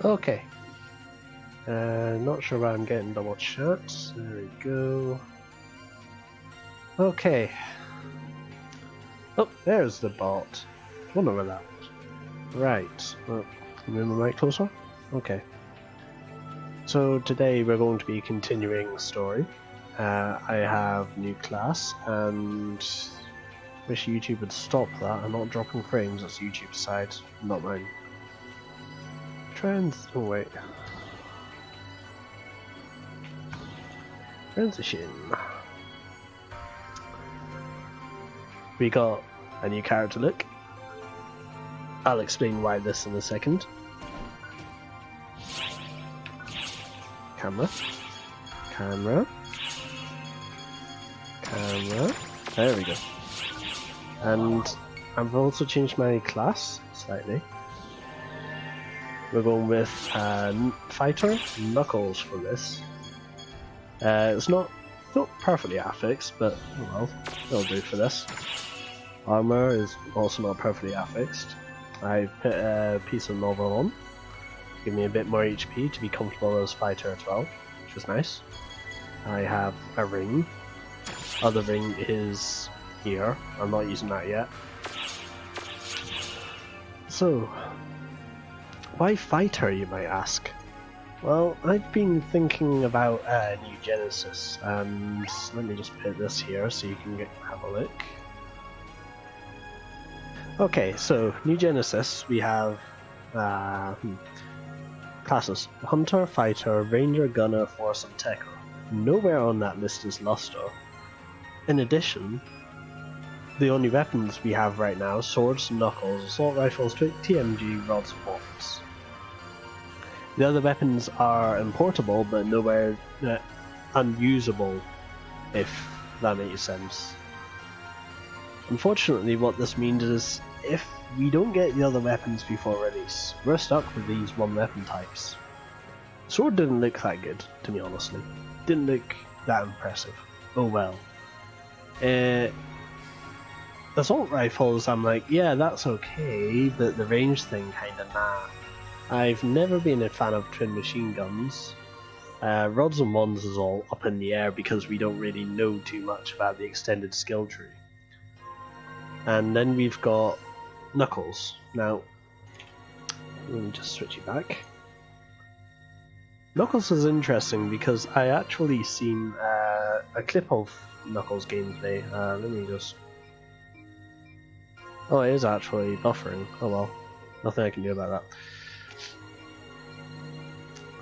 Okay. Not sure why I'm getting double chats. There we go. Okay. Oh, there's the bot. Wonder where that was. Right. Oh, move my mic closer? Okay. So today we're going to be continuing the story. I have new class and wish YouTube would stop that. I'm not dropping frames, that's YouTube's side, not mine. Oh wait. Transition. We got a new character look. I'll explain why this in a second. Camera. Camera. Camera. There we go. And I've also changed my class slightly. We're going with Fighter Knuckles for this. It's not perfectly affixed, but well, it'll do for this. Armor is also not perfectly affixed. I put a piece of novel on, give me a bit more HP to be comfortable as Fighter as well, which was nice. I have a ring. Other ring is here. I'm not using that yet. So, why Fighter, you might ask? Well, I've been thinking about New Genesis, and let me just put this here so you can have a look. Okay, so New Genesis, we have classes: Hunter, Fighter, Ranger, Gunner, Force, and Techer. Nowhere on that list is Luster. In addition, the only weapons we have right now: swords, knuckles, assault rifles, TMG, rods, and bombs. The other weapons are importable, but nowhere unusable, if that makes sense. Unfortunately, what this means is, if we don't get the other weapons before release, we're stuck with these one weapon types. Sword didn't look that good, to me honestly. Didn't look that impressive. Oh well. Assault rifles, I'm like, yeah, that's okay, but the range thing kinda nah. I've never been a fan of twin machine guns. Rods and wands is all up in the air because we don't really know too much about the extended skill tree. And then we've got Knuckles. Now, let me just switch it back. Knuckles is interesting because I actually seen a clip of Knuckles gameplay. Let me just... Oh, it is actually buffering. Oh well, nothing I can do about that.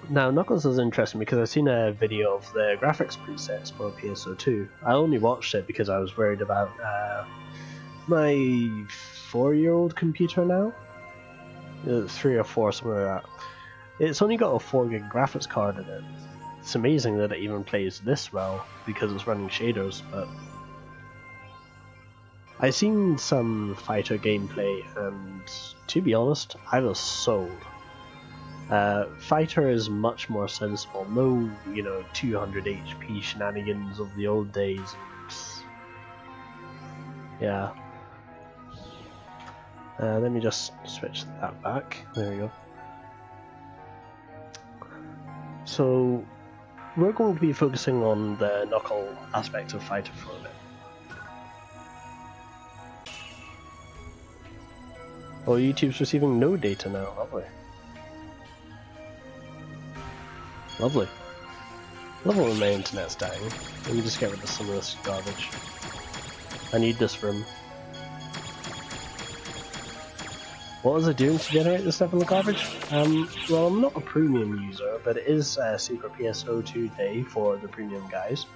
Now, Knuckles is interesting because I've seen a video of the graphics presets for PSO2. I only watched it because I was worried about my 4-year-old computer now. 3 or 4, something like that. It's only got a 4 gig graphics card in it. It's amazing that it even plays this well because it's running shaders, but I've seen some fighter gameplay and to be honest, I was sold. Fighter is much more sensible, no, 200 HP shenanigans of the old days. Yeah. Let me just switch that back. There we go. So, we're going to be focusing on the knuckle aspect of Fighter for a bit. Oh, YouTube's receiving no data now, lovely. Lovely. Love when my internet's dying. Let me just get rid of some of this garbage. I need this room. What is it doing to generate this level of garbage? Well, I'm not a premium user, but it is Super PSO2 day for the premium guys.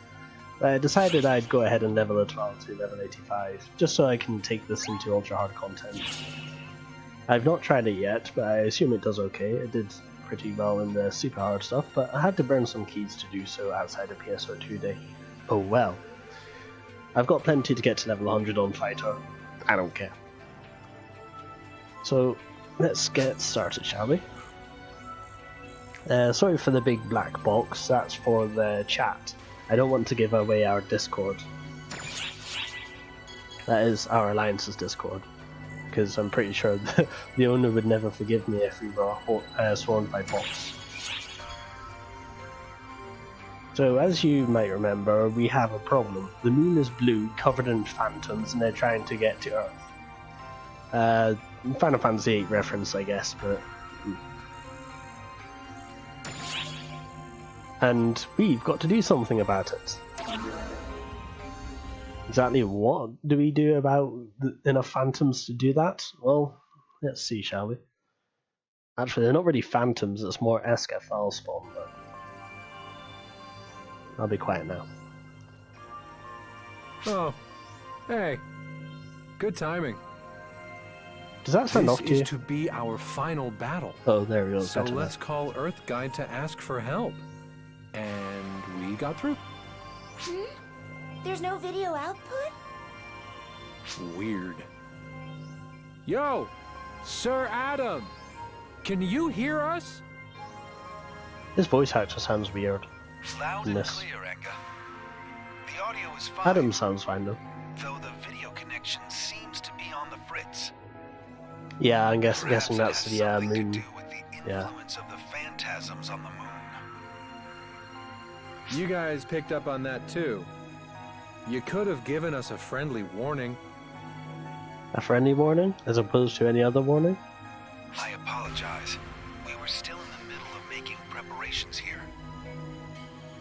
I decided I'd go ahead and level it 12 to level 85, just so I can take this into ultra hard content. I've not tried it yet, but I assume it does okay. It did pretty well in the super hard stuff, but I had to burn some keys to do so outside of PSO2 day. Oh well. I've got plenty to get to level 100 on Fighter. I don't care. So, let's get started, shall we? Sorry for the big black box, that's for the chat. I don't want to give away our Discord. That is our Alliance's Discord. because I'm pretty sure the owner would never forgive me if we were swarmed by bots. So, as you might remember, we have a problem. The moon is blue, covered in phantoms, and they're trying to get to Earth. Final Fantasy VIII reference, I guess, but... And we've got to do something about it. Exactly what do we do about enough phantoms to do that? Well, let's see, shall we? Actually, they're not really phantoms, it's more Esca Falspawn, but... I'll be quiet now. Oh, hey. Good timing. Does that sound off to you? This is to be our final battle. Oh, there we go. So let's call Earth Guide to ask for help. And we got through. There's no video output? Weird. Yo, Sir Adam, can you hear us? His voice actor sounds weird. Loud and clear, Enga. The audio is fine. Adam sounds fine though. Though the video connection seems to be on the fritz. Yeah, I'm guessing that's the moon. To do with the influence of the phantasms on the moon. You guys picked up on that too. You could have given us a friendly warning. A friendly warning, as opposed to any other warning? I apologize. We were still in the middle of making preparations here.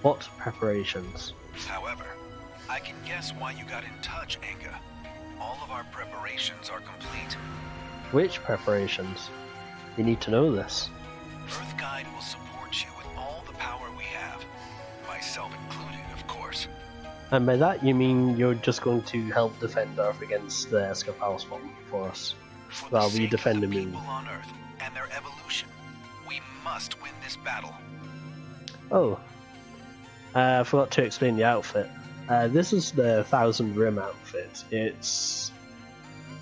What preparations? However, I can guess why you got in touch, Enga. All of our preparations are complete. Which preparations? You need to know this. Earth Guide will support you with all the power we have. Myself included, of course. And by that you mean you're just going to help defend Earth against the Esca Falspawn for us, while we defend the moon. People on Earth and their evolution, we must win this battle. Oh, I forgot to explain the outfit. This is the 1000 Rim outfit. It's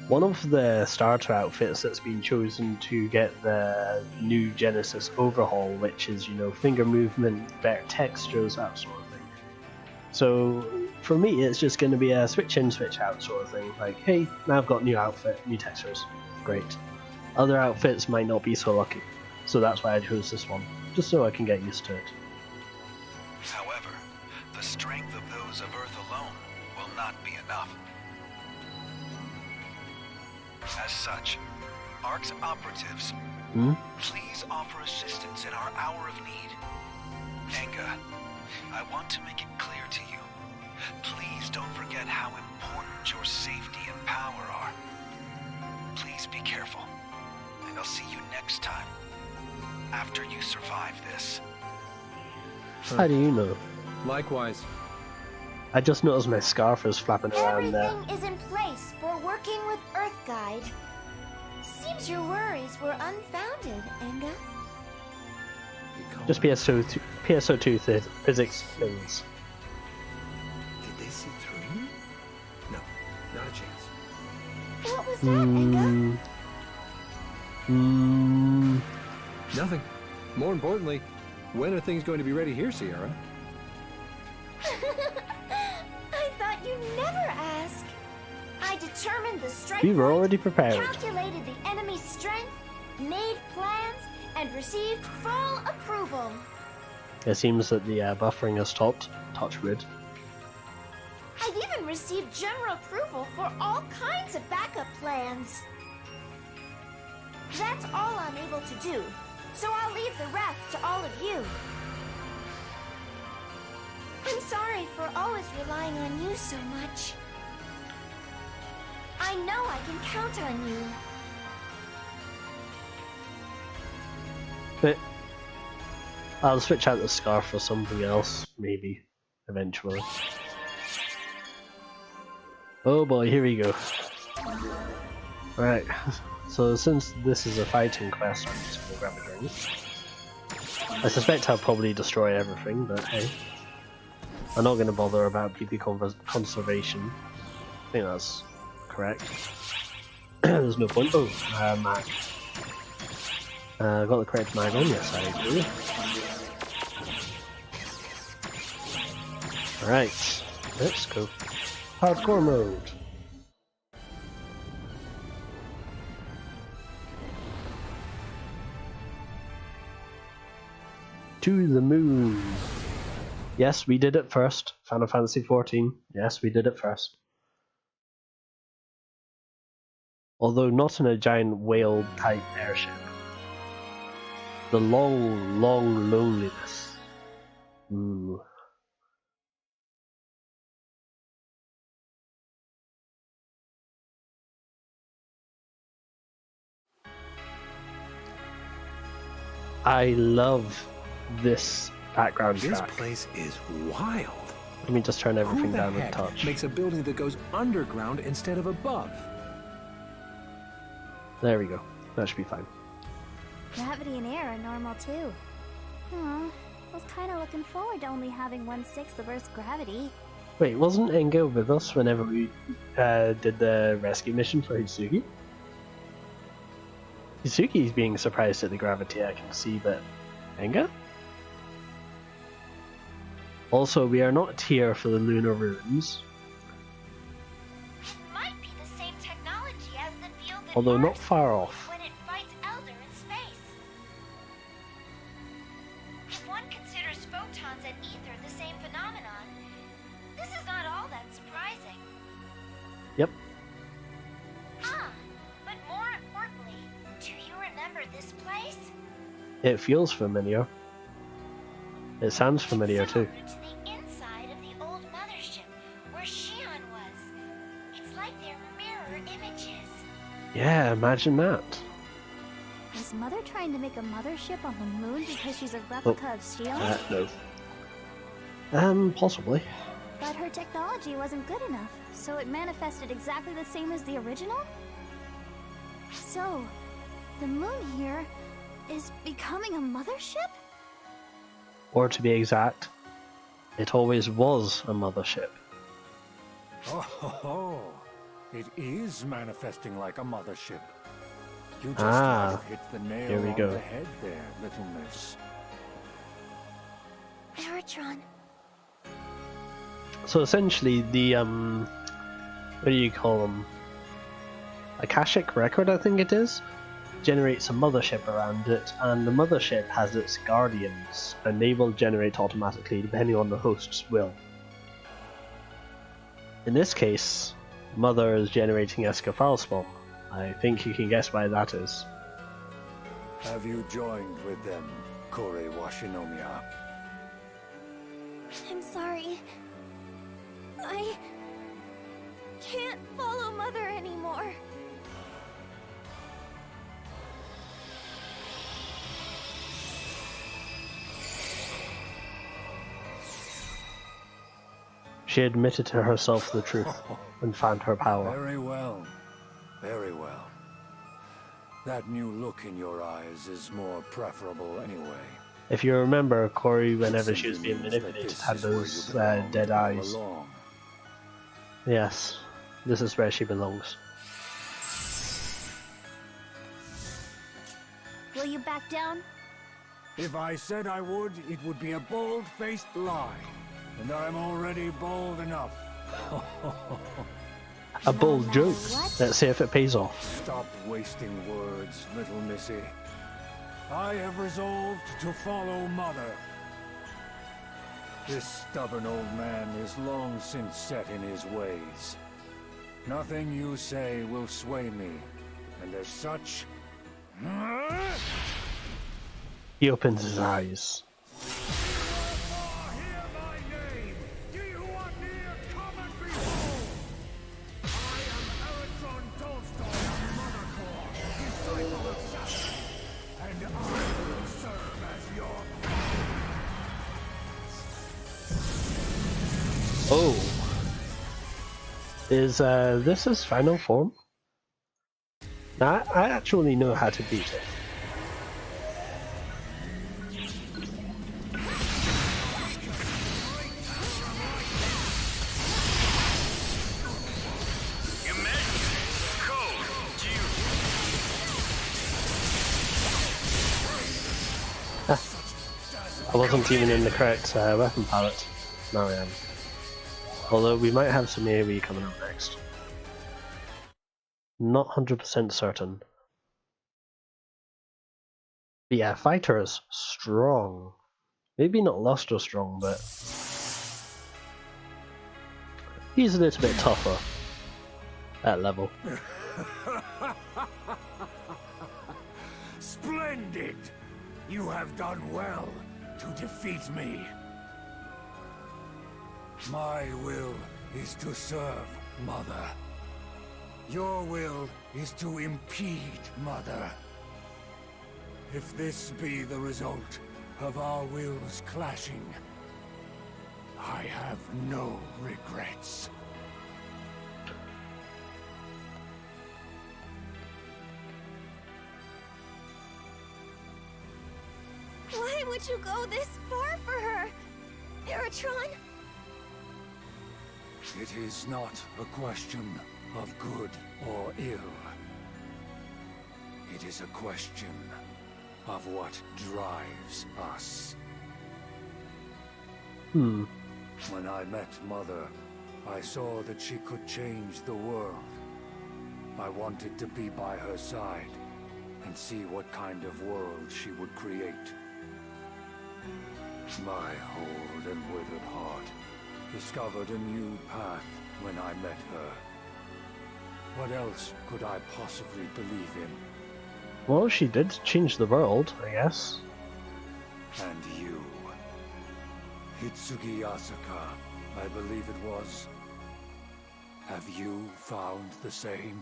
one of the starter outfits that's been chosen to get the new Genesis overhaul, which is, you know, finger movement, better textures, that sort of thing. So for me, it's just going to be a switch in, switch out sort of thing. Like, hey, now I've got new outfit, new textures, great. Other outfits might not be so lucky, so that's why I chose this one, just so I can get used to it. However, the strength of those of Earth alone will not be enough. As such, ARC's operatives, please offer assistance in our hour of need. Enga, I want to make it clear to you. Please don't forget how important your safety and power are. Please be careful, and I'll see you next time, after you survive this. How do you know? Likewise. I just noticed my scarf is flapping around there. Everything is in place for working with Earth Guide. Seems your worries were unfounded, Enga. Just PSO2 physics things. Did they see through me? No, not a chance. What was that, Enga? Nothing. More importantly, when are things going to be ready here, Sierra? I thought you'd never ask. I determined the strike We were point, already prepared. calculated the enemy's strength, made plans, and received full approval. It seems that the buffering has stopped. Touch wood. I've even received general approval for all kinds of backup plans. That's all I'm able to do, so I'll leave the rest to all of you. I'm sorry for always relying on you so much. I know I can count on you. But I'll switch out the scarf for something else, maybe, eventually. Oh boy, here we go. Right, so since this is a fighting quest, I'm just gonna grab a drink. I suspect I'll probably destroy everything, but hey. I'm not gonna bother about PP conservation. I think that's correct. There's no point. Oh, mag. Got the correct mag on, yes I do. Alright, let's go. Hardcore mode. to the moon. Yes, we did it first. Final Fantasy XIV. Yes, we did it first. Although not in a giant whale-type airship. The long, long loneliness. Ooh. I love this background This track. place is wild. Let me just turn everything Who the down a heck touch. makes a building that goes underground instead of above? There we go. That should be fine. Gravity and air are normal too. Aw, I was kind of looking forward to only having 1/6 of Earth's gravity. Wait, wasn't Enga with us whenever we did the rescue mission for Hitsugi? Hitsugi's being surprised at the gravity, I can see, but Enga? Also, we are not here for the lunar ruins, Might be the same technology as the field that although not Mars far off. when it fights Elder in space. If one considers photons and ether the same phenomenon, this is not all that surprising. Yep. Ah, but more importantly, do you remember this place? It feels familiar. It sounds familiar too. Similar to the inside of the old mothership where Shion was. It's like they're mirror images. Yeah, imagine that. Is Mother trying to make a mothership on the moon because she's a replica of Shion? No. Possibly. But her technology wasn't good enough, so it manifested exactly the same as the original? So, the moon here is becoming a mothership? Or to be exact, it always was a mothership. Oh, it is manifesting like a mothership. You just Ah, hit the nail here we on go. the head there, little miss. Aratron. So essentially, the what do you call them? Akashic record, I think it is, generates a mothership around it, and the mothership has its guardians, and they will generate automatically depending on the host's will. In this case, Mother is generating Esca Falspawn. I think you can guess why that is. Have you joined with them, Kori Washinomiya? I'm sorry. I can't follow Mother anymore. She admitted to herself the truth and found her power. Very well. Very well. That new look in your eyes is more preferable anyway. If you remember, Kori, whenever she was Simply being means that manipulated, this had is where you those belong dead all eyes. along. Yes, this is where she belongs. Will you back down? If I said I would be a bold-faced lie. And I'm already bold enough. A bold joke. What? Let's see if it pays off. Stop wasting words, little missy. I have resolved to follow Mother. This stubborn old man is long since set in his ways. Nothing you say will sway me, and as such... He opens his eyes. Hear my name! Ye who are near, come and behold! I am Aratron Tolstoy of Mothercore, disciple of Saturn, and I will serve as your Oh. Is this his final form? Now, I actually know how to beat it. I wasn't even in the correct weapon palette. Now I am. Although we might have some AoE coming up next. Not 100% certain. But yeah, fighter is strong. Maybe not Lustro strong, but he's a little bit tougher at level. Splendid! You have done well to defeat me. My will is to serve, Mother. Your will is to impede, Mother. If this be the result of our wills clashing, I have no regrets. Why would you go this far for her? Aratron? It is not a question of good or ill. It is a question of what drives us. When I met Mother, I saw that she could change the world. I wanted to be by her side and see what kind of world she would create. My old and withered heart discovered a new path when I met her. What else could I possibly believe in? Well, she did change the world, I guess. And you, Hitsugi Asaka, I believe it was. Have you found the same?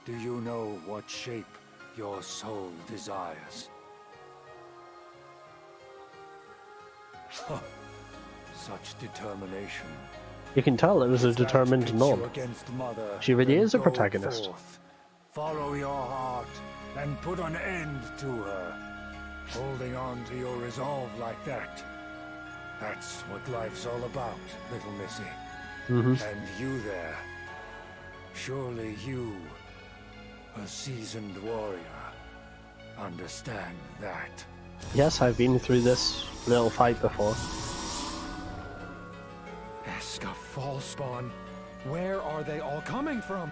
Do you know what shape your soul desires? Such determination. You can tell it was a determined nod. She really is a protagonist. Follow your heart and put an end to her. Holding on to your resolve like that. That's what life's all about, little missy. And you there. Surely you, a seasoned warrior, understand that. Yes, I've been through this little fight before. Esca Falspawn, where are they all coming from?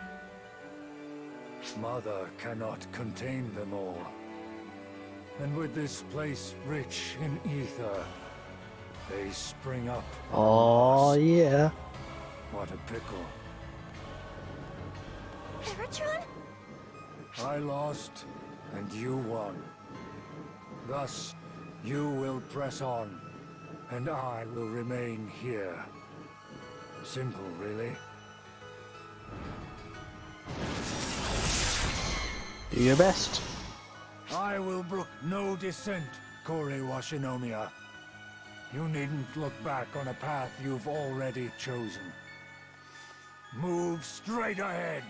Mother cannot contain them all. And with this place rich in ether, they spring up. Oh yeah. What a pickle. Aratron? I lost, and you won. Thus, you will press on, and I will remain here. Simple, really. Do your best. I will brook no dissent, Kori Washinomiya. You needn't look back on a path you've already chosen. Move straight ahead.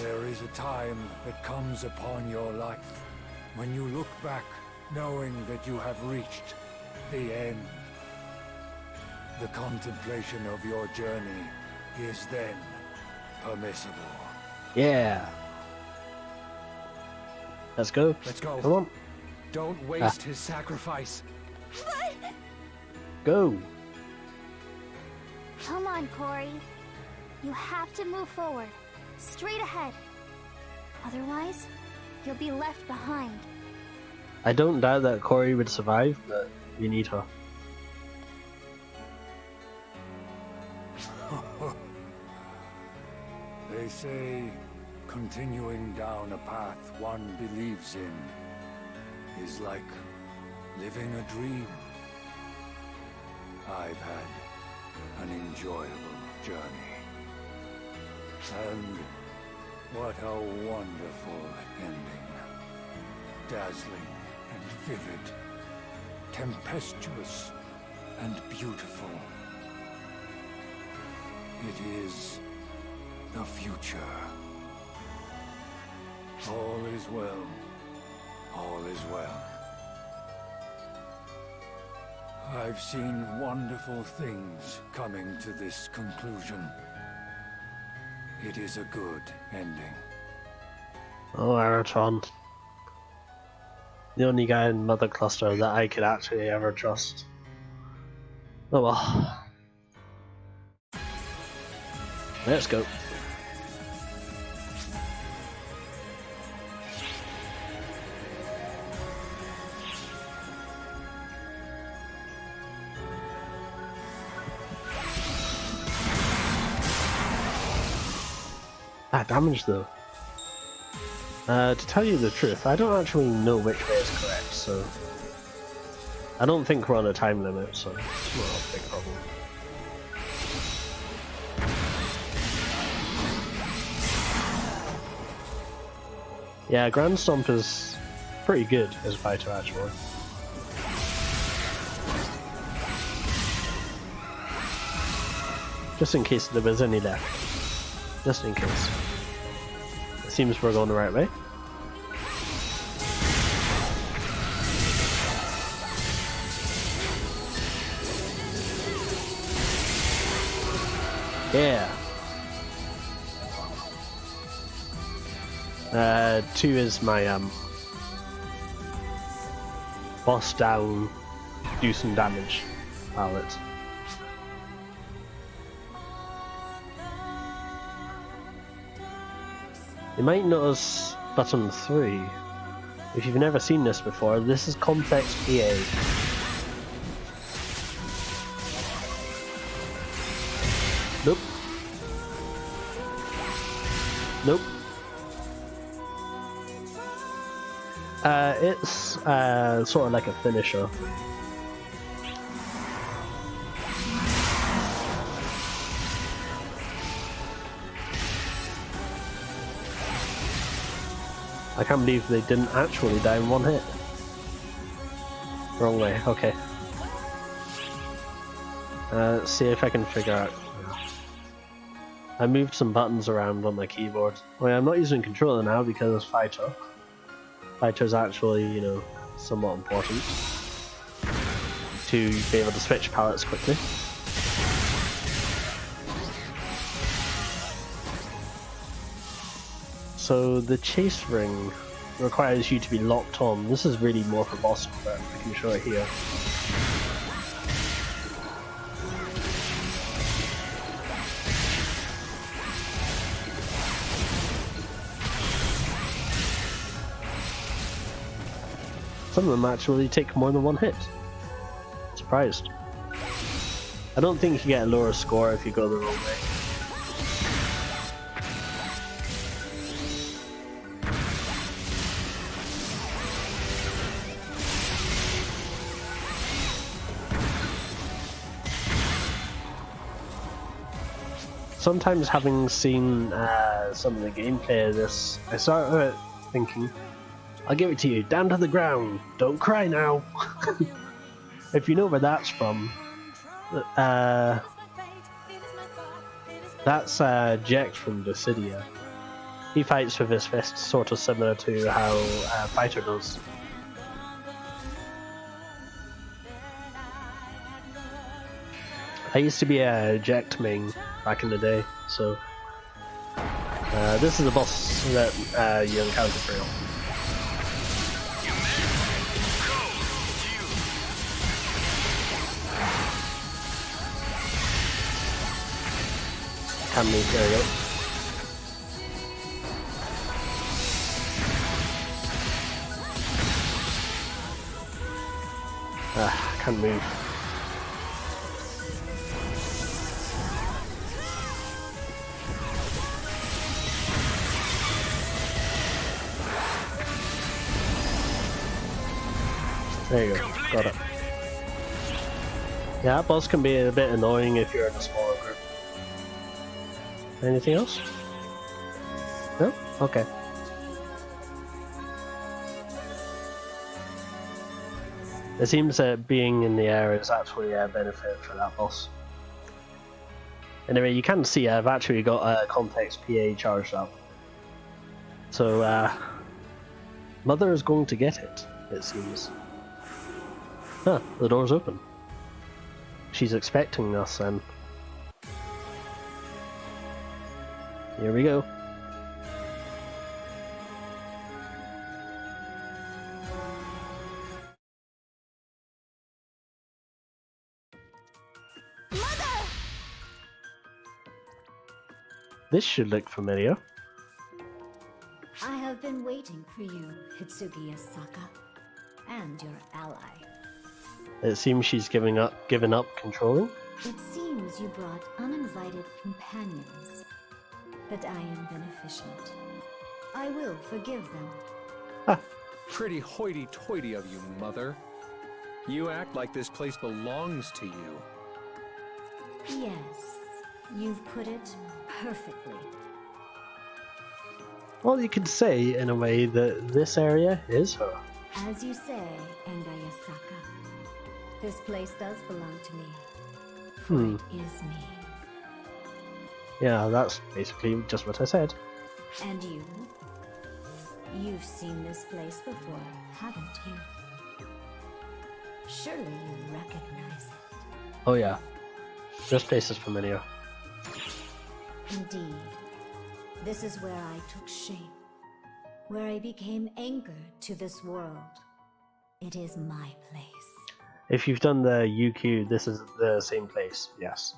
There is a time that comes upon your life when you look back knowing that you have reached the end. The contemplation of your journey is then permissible. Yeah. Let's go. Let's go. Come on. Don't waste his sacrifice. But... Go. Come on, Kori. You have to move forward. Straight ahead. Otherwise, you'll be left behind. I don't doubt that Kori would survive, but you need her. They say continuing down a path one believes in is like living a dream. I've had an enjoyable journey. And what a wonderful ending. Dazzling and vivid, tempestuous and beautiful. It is the future. All is well. All is well. I've seen wonderful things coming to this conclusion. It is a good ending. Oh, Aratron. The only guy in Mother Cluster that I could actually ever trust. Oh well. Let's go. Ah, damage though. To tell you the truth, I don't actually know which way is correct, so... I don't think we're on a time limit, so it's not a big problem. Yeah, Grand Stomp is pretty good as a fighter actually. Just in case there was any left. Just in case. It seems we're going the right way. Yeah. 2 is my boss down, do some damage palette. You might notice button 3. If you've never seen this before, this is complex PA. Nope. Nope. It's sort of like a finisher. I can't believe they didn't actually die in one hit. Wrong way, okay. Let's see if I can figure out. I moved some buttons around on my keyboard. Well, I'm not using controller now because it's Fighter. Fighter's actually, you know, somewhat important to be able to switch palettes quickly. So the chase ring requires you to be locked on. This is really more for boss, but I can show it here. Some of them actually take more than one hit. Surprised. I don't think you get a lower score if you go the wrong way. Sometimes having seen some of the gameplay of this, I started thinking, I'll give it to you, down to the ground, don't cry now. If you know where that's from, that's Jack from Dissidia. He fights with his fist sort of similar to how Fighter does. I used to be a Jack main back in the day, so this is a boss that you encounter for real. Can move, there we go. Can't move. There you go, got it. Yeah, that boss can be a bit annoying if you're in a smaller group. Anything else? No? Okay. It seems that being in the air is actually a benefit for that boss. Anyway, you can see I've actually got a complex PA charged up. So, Mother is going to get it, it seems. Huh, the door's open. She's expecting us then. Here we go. Mother! This should look familiar. I have been waiting for you, Hitsugi Asaka, and your ally. It seems she's given up controlling. It seems you brought uninvited companions. but I am beneficent. I will forgive them. Pretty hoity-toity of you, Mother. You act like this place belongs to you. Yes, you've put it perfectly. Well, you could say, in a way, that this area is her. As you say, Engayasaka, this place does belong to me. For it is me. Yeah, that's basically just what I said. And you? You've seen this place before, haven't you? Surely you recognize it. Oh yeah, this place is familiar. Indeed. This is where I took shape. Where I became anchored to this world. It is my place. If you've done the UQ, this is the same place, yes.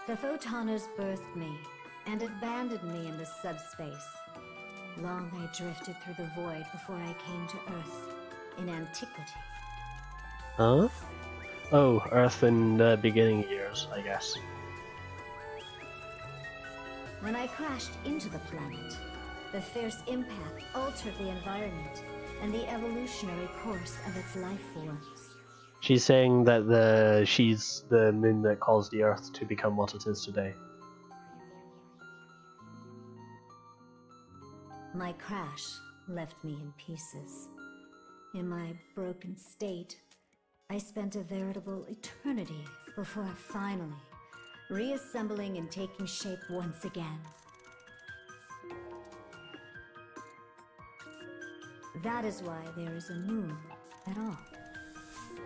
The Photoners birthed me and abandoned me in the subspace. Long I drifted through the void before I came to Earth, in antiquity. Huh? Oh, Earth in the beginning years, I guess. When I crashed into the planet, the fierce impact altered the environment and the evolutionary course of its life forms. She's saying that she's the moon that caused the Earth to become what it is today. My crash left me in pieces. In my broken state, I spent a veritable eternity before finally reassembling and taking shape once again. That is why there is a moon at all.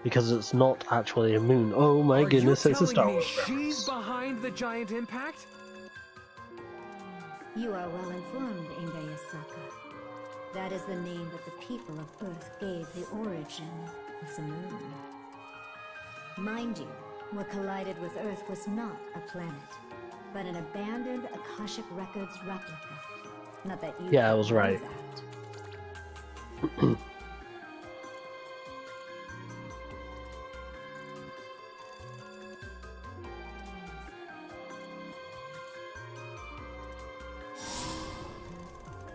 Because it's not actually a moon. Oh my goodness, it's a Star Wars reference. She's behind the giant impact? You are well informed, Engayasaka. That is the name that the people of Earth gave the origin of the moon. Mind you, what collided with Earth was not a planet, but an abandoned Akashic Records replica. Not that you Yeah, I was know right. that.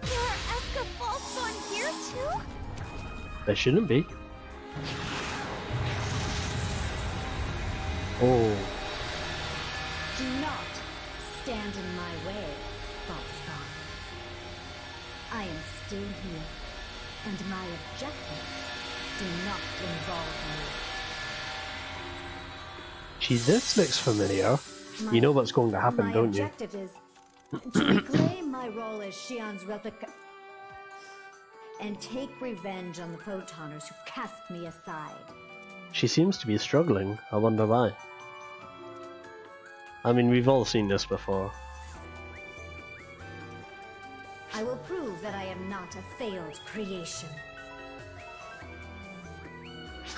There are Esca Falspawn here too? There shouldn't be. Oh, Do not stand in my way, Falspawn. I am still here, and my objectives do not involve this looks familiar. you. You know what's going to happen, don't you? My objective is to reclaim my role as Xian's replica and take revenge on the Photoners who cast me aside. She seems to be struggling. I wonder why. I mean, we've all seen this before. I will prove that I am not a failed creation.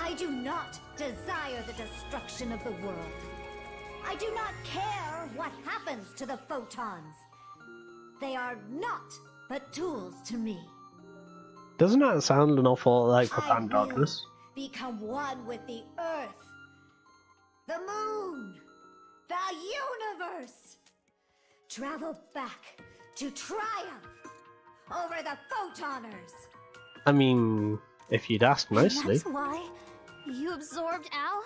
I do not desire the destruction of the world. I do not care what happens to the photons. They are not but tools to me. Doesn't that sound an awful lot like Profound I will Darkness? become one with the Earth, the Moon, the universe. Travel back to triumph over the Photoners. I mean, if you'd asked nicely. That's why you absorbed Al?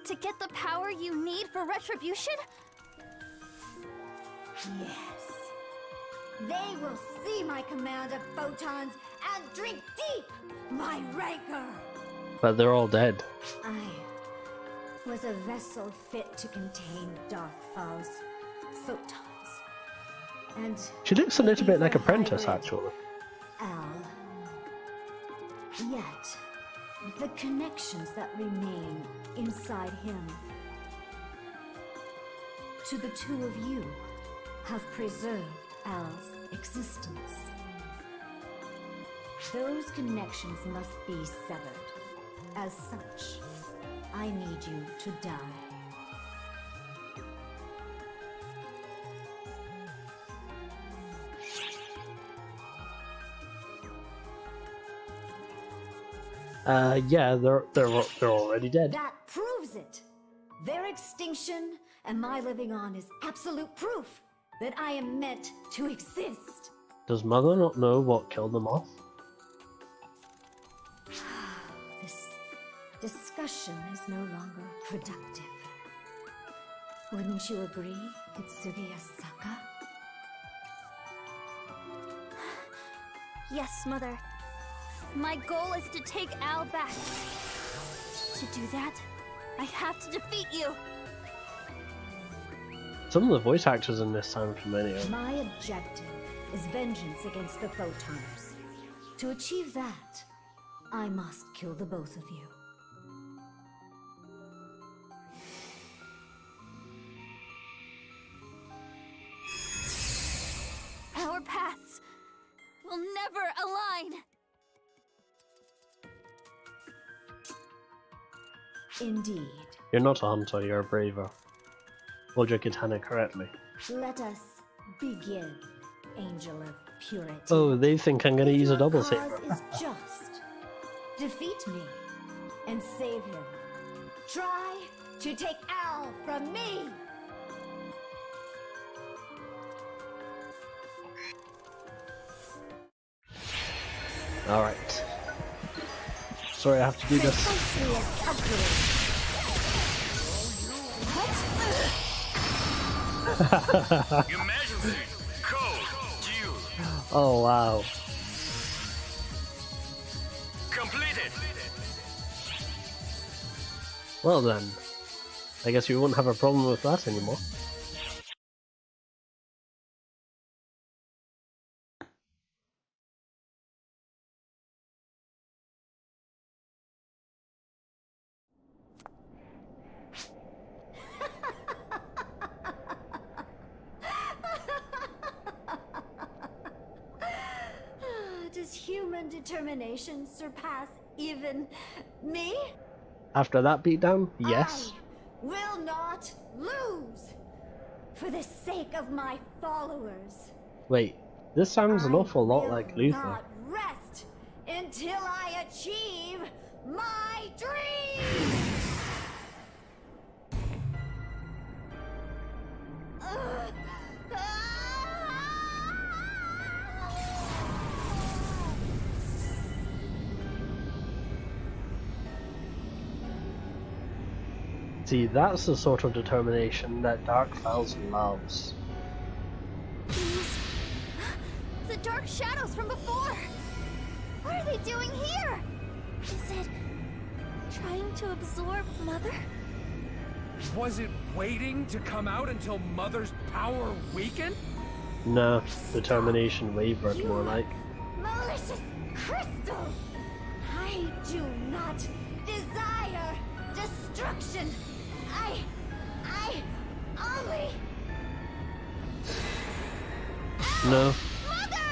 To get the power you need for retribution? Yes. They will see my command of photons and drink deep my rancor. But they're all dead. I was a vessel fit to contain Darkfall's photons. And She looks a little bit like the Apprentice, hybrid actually. Al. Yet, the connections that remain inside him to the two of you have preserved Al's existence. Those connections must be severed. As such, I need you to die. Yeah, they're already dead. That proves proves it. Their extinction and my living on is absolute proof that I am meant to exist. Does Mother not know what killed them off? This discussion is no longer productive. Wouldn't you agree, Kitsugi Asaka? Yes, Mother. My goal is to take Al back. To do that, I have to defeat you. Some of the voice actors in this sound familiar. My objective is vengeance against the photons. To achieve that, I must kill the both of you. Our paths will never align. Indeed. You're not a hunter, you're a braver. Hold your katana correctly. Let us begin, Angel of Purity. Oh, they think I'm gonna use a double Your saber. cause is just. Defeat me and save him. Try to take Al from me. Alright. Sorry, I have to do this. Precisely as calculated. Your Majesty, code due. Oh, wow. Completed. Well then, I guess you won't have a problem with that anymore. Does human determination surpass even me? After that beatdown, yes. I will not lose for the sake of my followers. Wait, this sounds an awful lot will like Luther. not rest until I achieve my dream. See, that's the sort of determination that Dark Files loves. These... the dark shadows from before! What are they doing here? Is it... trying to absorb Mother? Was it waiting to come out until Mother's power weakened? Nah, determination wavered You more like. malicious crystal! I do not desire destruction. I only... No. Mother!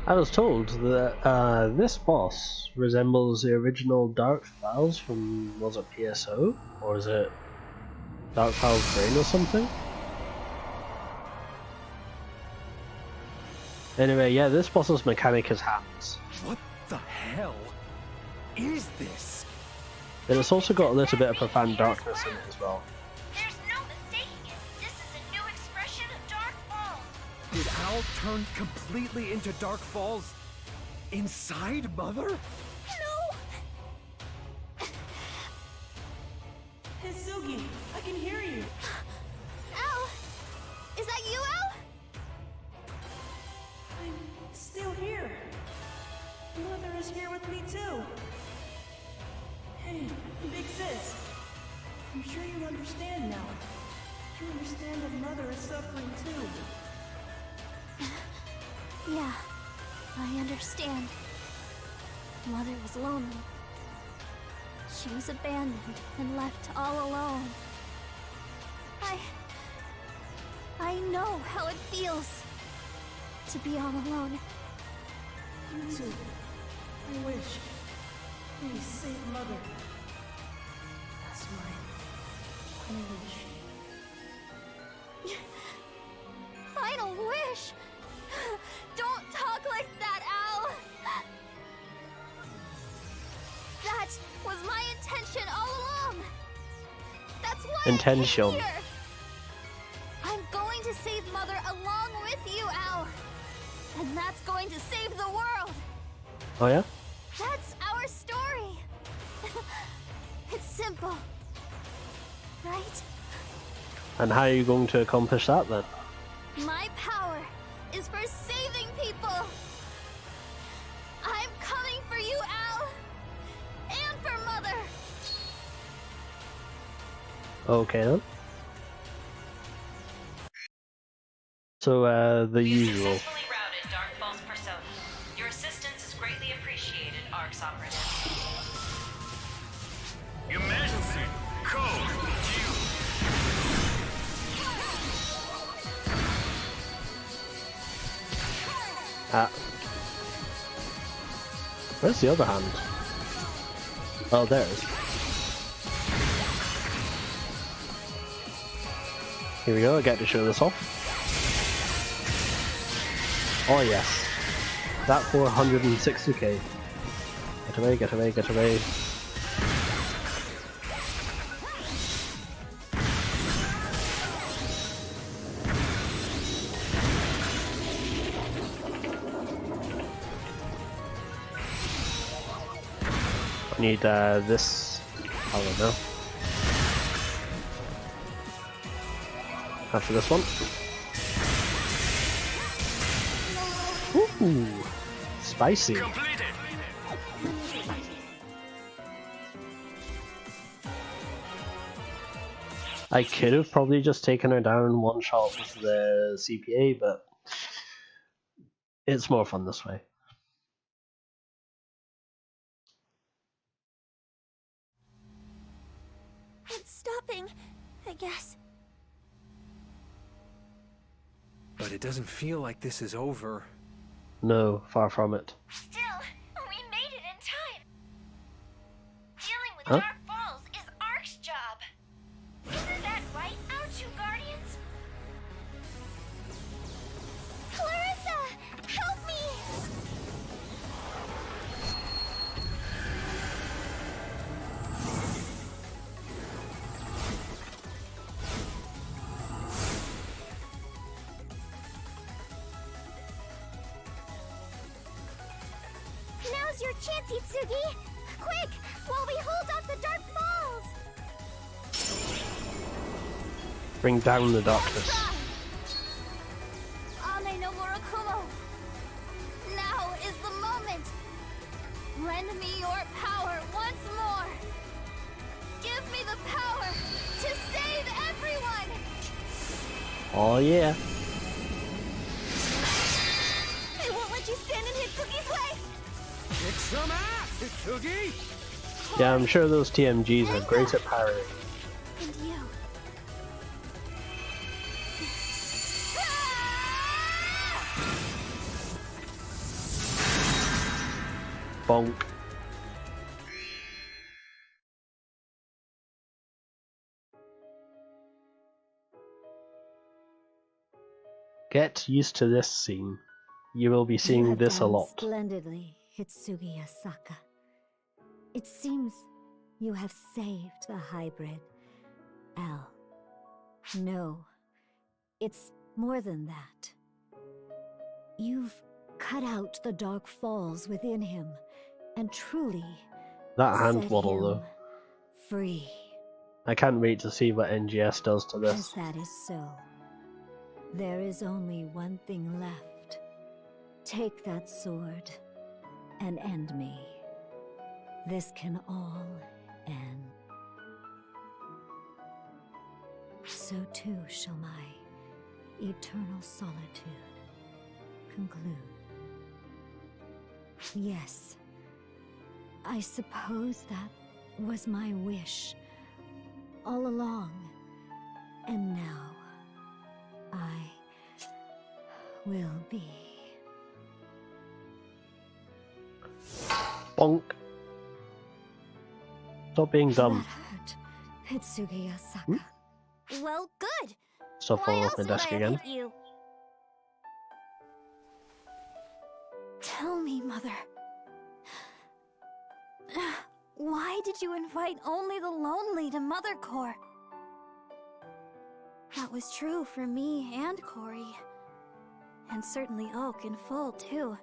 I was told that this boss resembles the original Dark Files from, was it PSO? Or is it Dark Files Brain or something? Anyway, yeah, this boss's mechanic is hands. What the hell is this? And it's also got a little bit of profound darkness in it as well. There's no mistaking it. This is a new expression of Dark Falls. Did Al turn completely into Dark Falls inside Mother? No! Hisugi, I can hear you. Al! Is that you, Al? I'm still here. Mother is here with me too. Hey, Big Sis. I'm sure you understand now. You understand that Mother is suffering too. Yeah, I understand. Mother was lonely. She was abandoned and left all alone. I know how it feels to be all alone. You too. I wish. Please save Mother. That's my wish. Final wish! Don't Intention. Here. I'm going to save Mother along with you, Al. And that's going to save the world. Oh yeah? That's our story. It's simple. Right? And how are you going to accomplish that then? My power is for saving people. I'm coming for you, Al. And for Mother. Okay then. So, the We've usual. successfully routed Dark Falls persona. Your assistance is greatly appreciated, ARC's operative. Emergency! Code! Where's the other hand? Oh, there it is. Here we go, I get to show this off. Oh yes. That 460k. Get away, get away, get away. I need this. I don't know. After this one. Ooh, spicy. Completed! I could have probably just taken her down in one shot with the CPA, but it's more fun this way. It's stopping, I guess. But it doesn't feel like this is over. No, far from it. Still, we made it in time. Dealing with Huh? Dark Falls is Ark's job. Isn't that right, our two guardians? Clarissa, help me! Now's your chance, Itsugi! Quick, while we hold off the Dark Falls! Bring down the darkness. Ame no Murakumo! Now is the moment! Lend me your power once more! Give me the power to save everyone! Oh yeah. I won't let you stand in Hitsugi's way! Kick some ass, Itsugi! Yeah, I'm sure those TMGs are great at parrying. And you. Bonk. Get used to this scene. You will be You seeing have this a done lot. Splendidly, Hitsugi Asaka. It seems you have saved the hybrid. Al. No, it's more than that. You've cut out the dark falls within him, and truly That hand set model him though. free. I can't wait to see what NGS does to As this. that is so, there is only one thing left. Take that sword and end me. This can all end. So too shall my eternal solitude conclude. Yes, I suppose that was my wish all along. And now, I will be. Bonk. Stop being dumb. That hurt, Hitsugi Asaka. Well, good! Stop Why falling else off my would I desk have again. hit you? Tell me, Mother. Why did you invite only the lonely to Mother Core? That was true for me and Kori. And certainly Oak in full, too.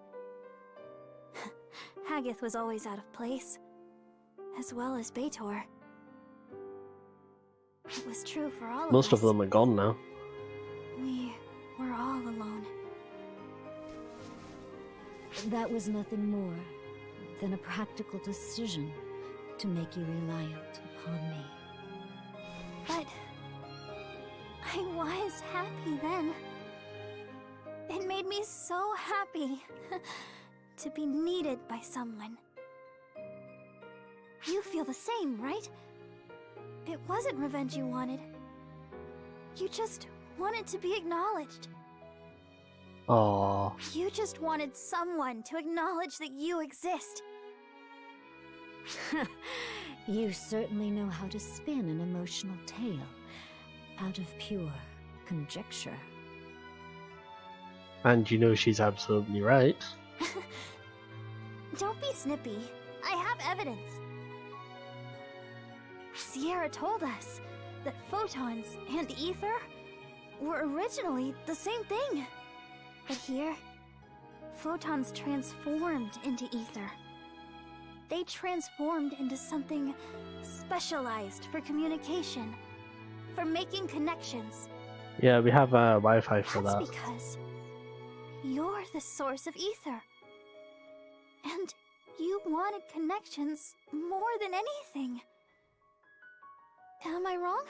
Haggith was always out of place, as well as Beitor. It was true for all of us. Most of them are gone now. We were all alone. That was nothing more than a practical decision to make you reliant upon me. But I was happy then. It made me so happy to be needed by someone. You feel the same, right? It wasn't revenge you wanted. You just wanted to be acknowledged. Aww. You just wanted someone to acknowledge that you exist. You certainly know how to spin an emotional tale out of pure conjecture. And you know she's absolutely right. Don't be snippy. I have evidence. Sierra told us that photons and ether were originally the same thing. But here, photons transformed into ether. They transformed into something specialized for communication, for making connections. Yeah, we have Wi-Fi for That's that. because you're the source of ether. And you wanted connections more than anything. Am I wrong?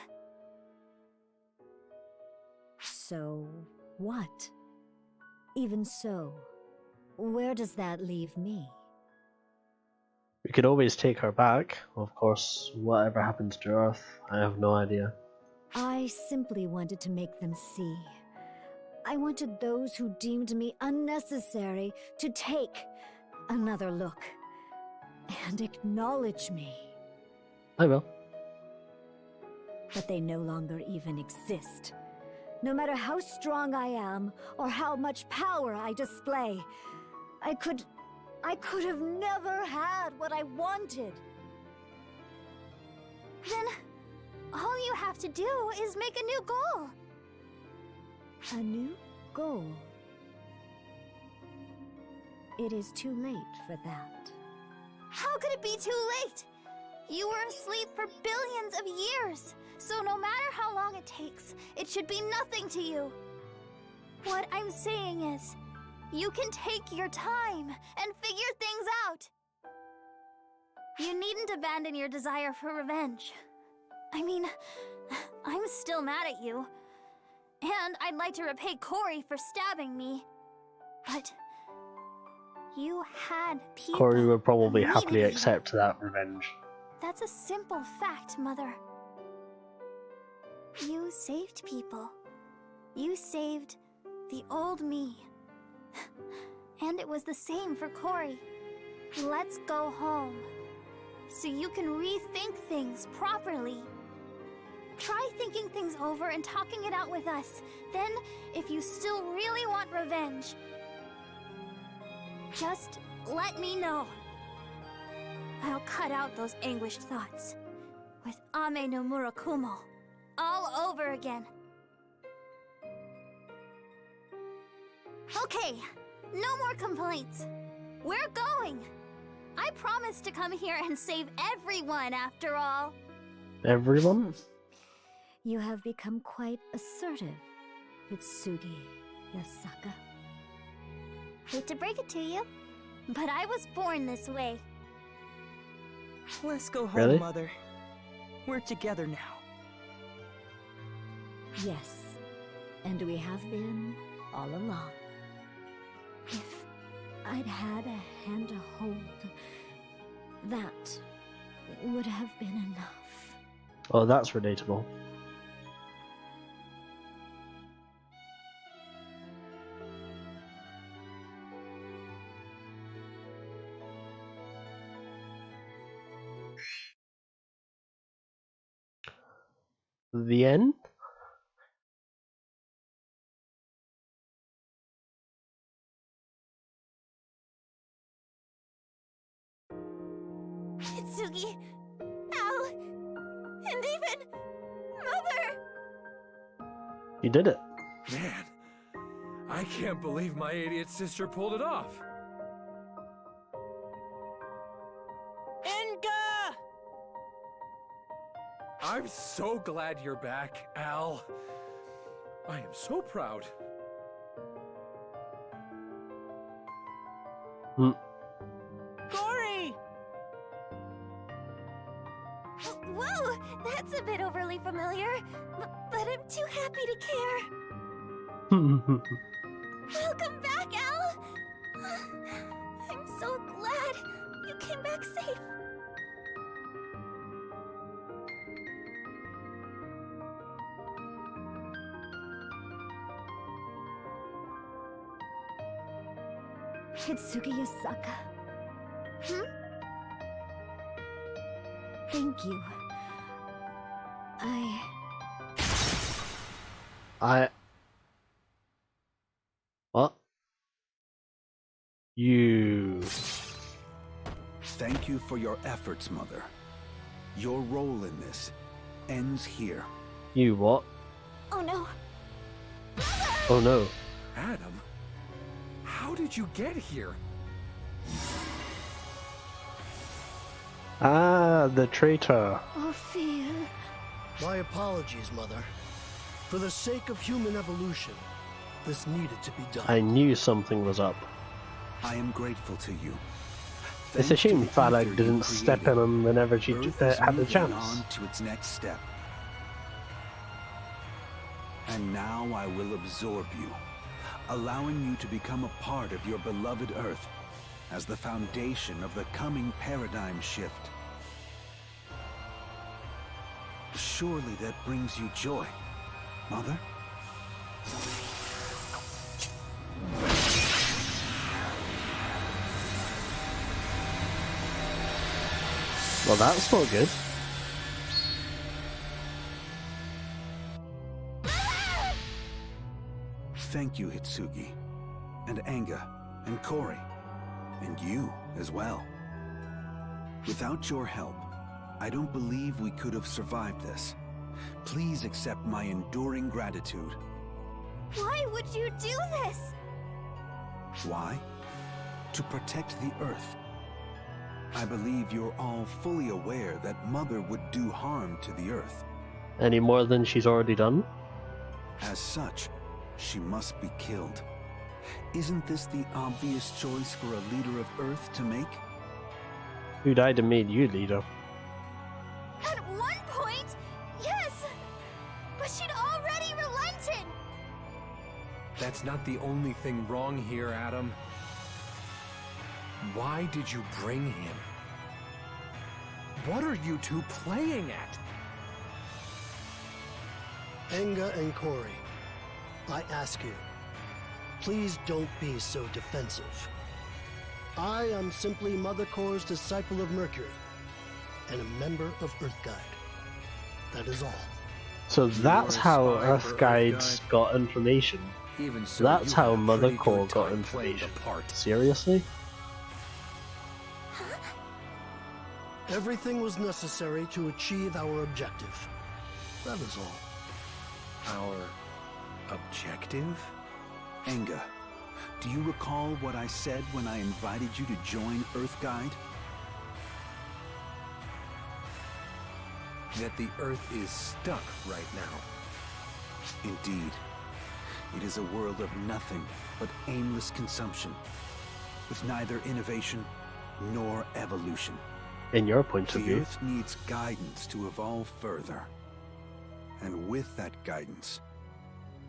So, what? Even so, where does that leave me? We could always take her back. Of course, whatever happens to Earth, I have no idea. I simply wanted to make them see. I wanted those who deemed me unnecessary to take another look and acknowledge me. I will. But they no longer even exist. No matter how strong I am, or how much power I display, I could have never had what I wanted. Then, all you have to do is make a new goal. A new goal. It is too late for that. How could it be too late? You were asleep for billions of years, so no matter how long it takes, it should be nothing to you. What I'm saying is, you can take your time and figure things out. You needn't abandon your desire for revenge. I mean, I'm still mad at you. And I'd like to repay Kori for stabbing me. But you had people Kori would probably who happily needed you. accept that revenge. That's a simple fact, Mother. You saved people. You saved the old me. And it was the same for Kori. Let's go home, so you can rethink things properly. Try thinking things over and talking it out with us. Then, if you still really want revenge, just let me know. I'll cut out those anguished thoughts with Ame no Murakumo all over again. Okay, no more complaints. We're going. I promised to come here and save everyone after all. Everyone? You have become quite assertive, Hitsugi Yasaka. Hate to break it to you, but I was born this way. Let's go home, Really? Mother. We're together now. Yes, and we have been all along. If I'd had a hand to hold, that would have been enough. Oh, that's relatable. The end? Hitsugi, Al, and even Mother! You did it. Man, I can't believe my idiot sister pulled it off. Enga! I'm so glad you're back, Al. I am so proud. Kori! Whoa, that's a bit overly familiar, but I'm too happy to care. Welcome back, Al! I'm so glad you came back safe. Hitsugi Yasaka. Thank you. What? You... Thank you for your efforts, Mother. Your role in this ends here. You what? Oh no. Oh no. Adam, how did you get here? Ah, the traitor. Ophir. My apologies, Mother. For the sake of human evolution, this needed to be done. I knew something was up. I am grateful to you. It's a shame Phalak Ether didn't you step in created, on whenever she Earth had is the moving chance. on to its next step. And now I will absorb you, allowing you to become a part of your beloved Earth as the foundation of the coming paradigm shift. Surely that brings you joy, Mother? Well, that's not good. Thank you, Hitsugi, and Enga, and Kori, and you as well. Without your help, I don't believe we could have survived this. Please accept my enduring gratitude. Why would you do this? Why? To protect the Earth. I believe you're all fully aware that Mother would do harm to the Earth. Any more than she's already done? As such, she must be killed. Isn't this the obvious choice for a leader of Earth to make? Who died and made you leader? At one point, yes! But she'd already relented! That's not the only thing wrong here, Adam. Why did you bring him? What are you two playing at? Enga and Kori, I ask you, please don't be so defensive. I am simply Mother Kor's disciple of Mercury, and a member of Earth Guide. That is all. So that's how Earth Guides got information. Even so, That's you how had a Mother pretty Kor good got time playing information. the part. Seriously? Everything was necessary to achieve our objective. That is all. Our objective? Enga, do you recall what I said when I invited you to join Earth Guide? That the Earth is stuck right now. Indeed. It is a world of nothing but aimless consumption, with neither innovation nor evolution. In your point of The view. Earth needs guidance to evolve further. And with that guidance,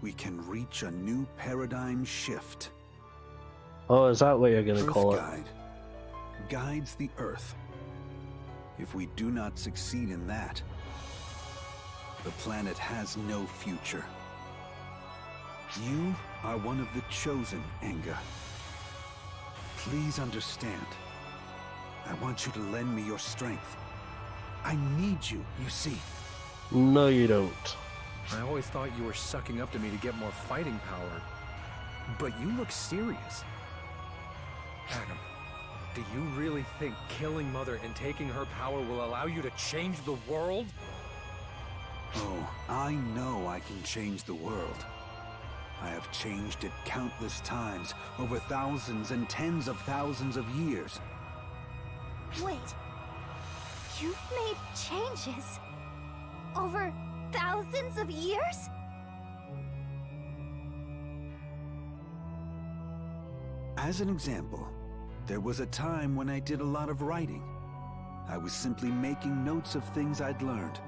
we can reach a new paradigm shift. Oh, is that what you're going to Earth call it? Guide guides the Earth. If we do not succeed in that, the planet has no future. You are one of the chosen, Enga. Please understand. I want you to lend me your strength. I need you, you see. No, you don't. I always thought you were sucking up to me to get more fighting power. But you look serious. Adam, do you really think killing Mother and taking her power will allow you to change the world? Oh, I know I can change the world. I have changed it countless times, over thousands and tens of thousands of years. Wait. You've made changes? Over thousands of years? As an example, there was a time when I did a lot of writing. I was simply making notes of things I'd learned,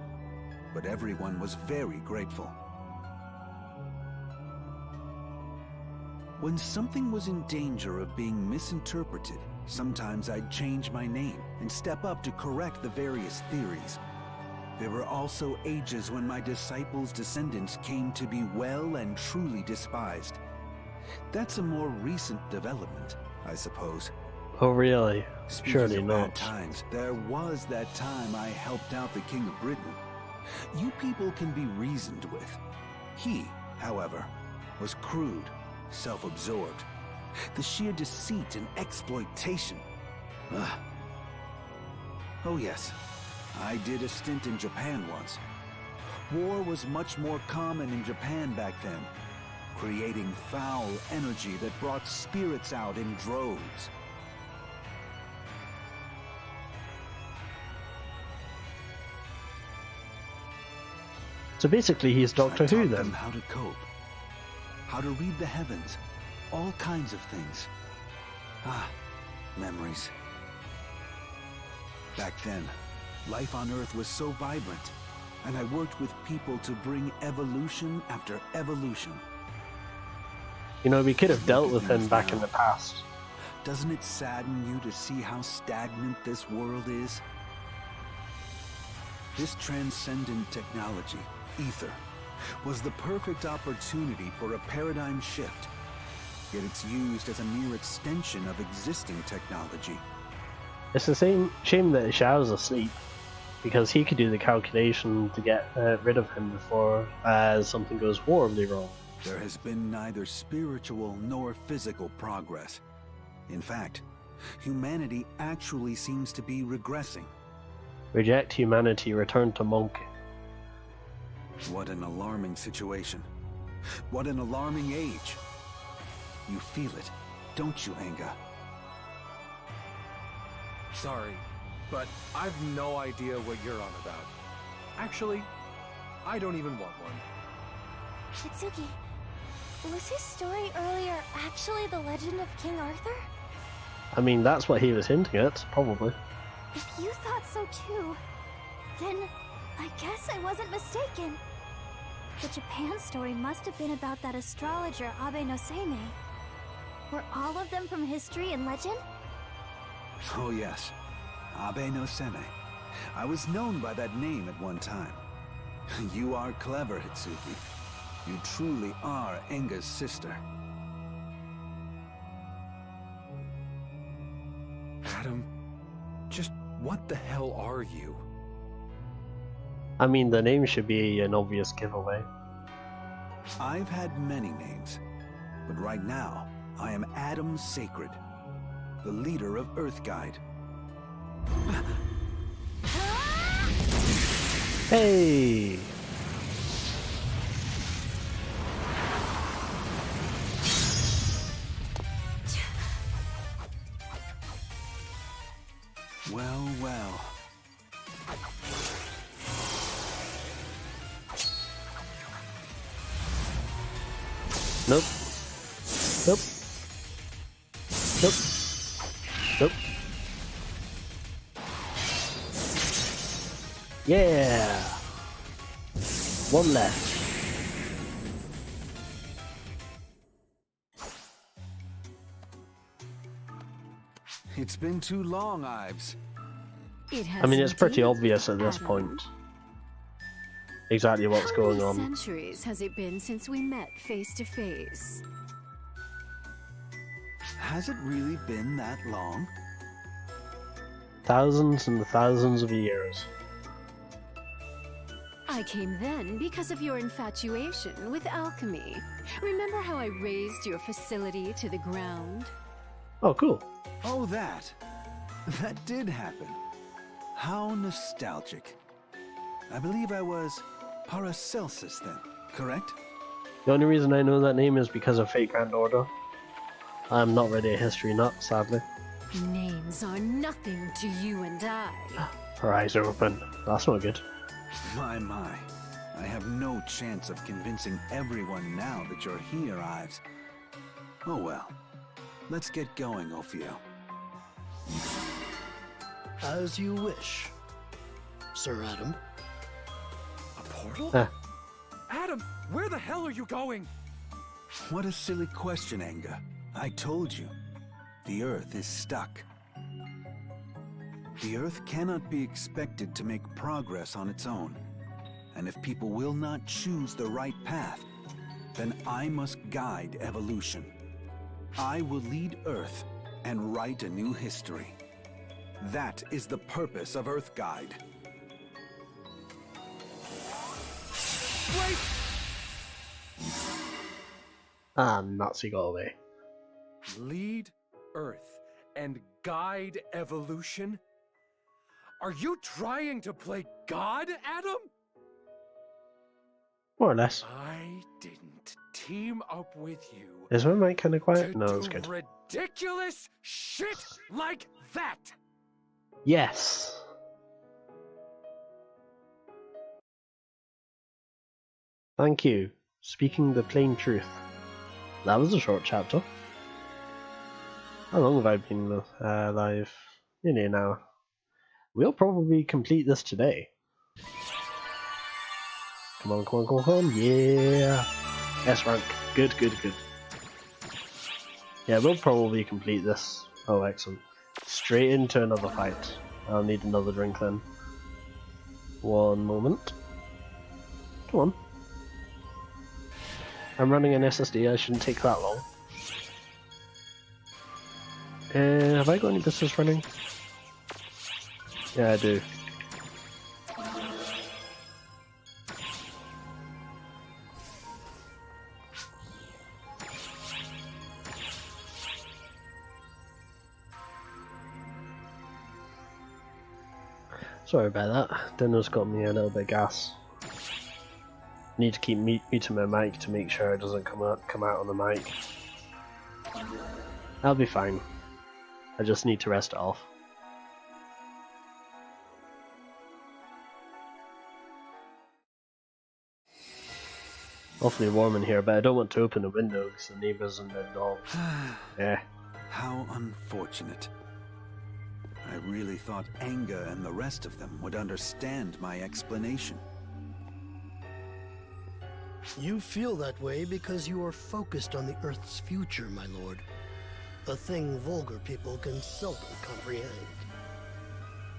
but everyone was very grateful. When something was in danger of being misinterpreted, sometimes I'd change my name and step up to correct the various theories. There were also ages when my disciples' descendants came to be well and truly despised. That's a more recent development, I suppose. Oh, really? Speaking Surely of not. bad times, there was that time I helped out the King of Britain. You people can be reasoned with. He, however, was crude, self-absorbed. The sheer deceit and exploitation. Ugh. Oh yes, I did a stint in Japan once. War was much more common in Japan back then, creating foul energy that brought spirits out in droves. So basically, he's Doctor I Who taught then. them how to cope, how to read the heavens, all kinds of things. Ah, memories. Back then, life on Earth was so vibrant, and I worked with people to bring evolution after evolution. You know, we could have dealt with him things back now. in the past. Doesn't it sadden you to see how stagnant this world is? This transcendent technology, Ether, was the perfect opportunity for a paradigm shift. Yet it's used as a mere extension of existing technology. It's the same shame that Xiao's asleep, because he could do the calculation to get rid of him before something goes horribly wrong. There has been neither spiritual nor physical progress. In fact, humanity actually seems to be regressing. Reject humanity, return to monkey. What an alarming situation. What an alarming age. You feel it, don't you, Enga? Sorry, but I've no idea what you're on about. Actually, I don't even want one. Kitsuki, was his story earlier actually the legend of King Arthur? I mean, that's what he was hinting at, probably. If you thought so too, then I guess I wasn't mistaken. The Japan story must have been about that astrologer Abe no Seimei. Were all of them from history and legend? Oh yes, Abe no Seimei. I was known by that name at one time. You are clever, Hitsuki. You truly are Enga's sister. Adam, just what the hell are you? I mean, the name should be an obvious giveaway. I've had many names, but right now, I am Adam Sacred, the leader of Earthguide. Hey! Well, well. Nope. Nope. Nope. Nope. Yeah! One left. It's been too long, Ives. I mean, it's pretty obvious at this point exactly what's going How on. many centuries has it been since we met face to face? Has it really been that long? Thousands and thousands of years. I came then because of your infatuation with alchemy. Remember how I razed your facility to the ground? Oh, cool. Oh, that. That did happen. How nostalgic. I believe I was Paracelsus, then, correct? The only reason I know that name is because of Fate Grand Order. I'm not really a history nut, sadly. Names are nothing to you and I. Her eyes are open. That's not good. My. I have no chance of convincing everyone now that you're here, Ives. Oh well. Let's get going, Ophio. As you wish, Sir Adam. A portal? Adam, where the hell are you going? What a silly question, Enga. I told you. The Earth is stuck. The Earth cannot be expected to make progress on its own. And if people will not choose the right path, then I must guide evolution. I will lead Earth and write a new history. That is the purpose of Earth Guide. Wait! Ah, Nazi got away. Lead Earth and guide evolution? Are you trying to play God, Adam? More or less. I didn't team up with you. Is my mic kind of quiet? to No, do it's good. ridiculous shit like that. Yes. Thank you. Speaking the plain truth. That was a short chapter. How long have I been live? Nearly an hour. We'll probably complete this today. Come on, come on, come on, come on. Yeah. S rank. Good, good, good. Yeah, we'll probably complete this. Oh, excellent. Straight into another fight. I'll need another drink then. One moment. Come on. I'm running an SSD, I shouldn't take that long. Have I got any business running? Yeah, I do. Sorry about that. Dinner's got me a little bit gas. Need to keep muting my mic to make sure it doesn't come out on the mic. I'll be fine. I just need to rest it off. Awfully warm in here, but I don't want to open the window because the neighbours and their dogs. Yeah. How unfortunate. I really thought Enga and the rest of them would understand my explanation. You feel that way because you are focused on the Earth's future, my lord. A thing vulgar people can seldom comprehend.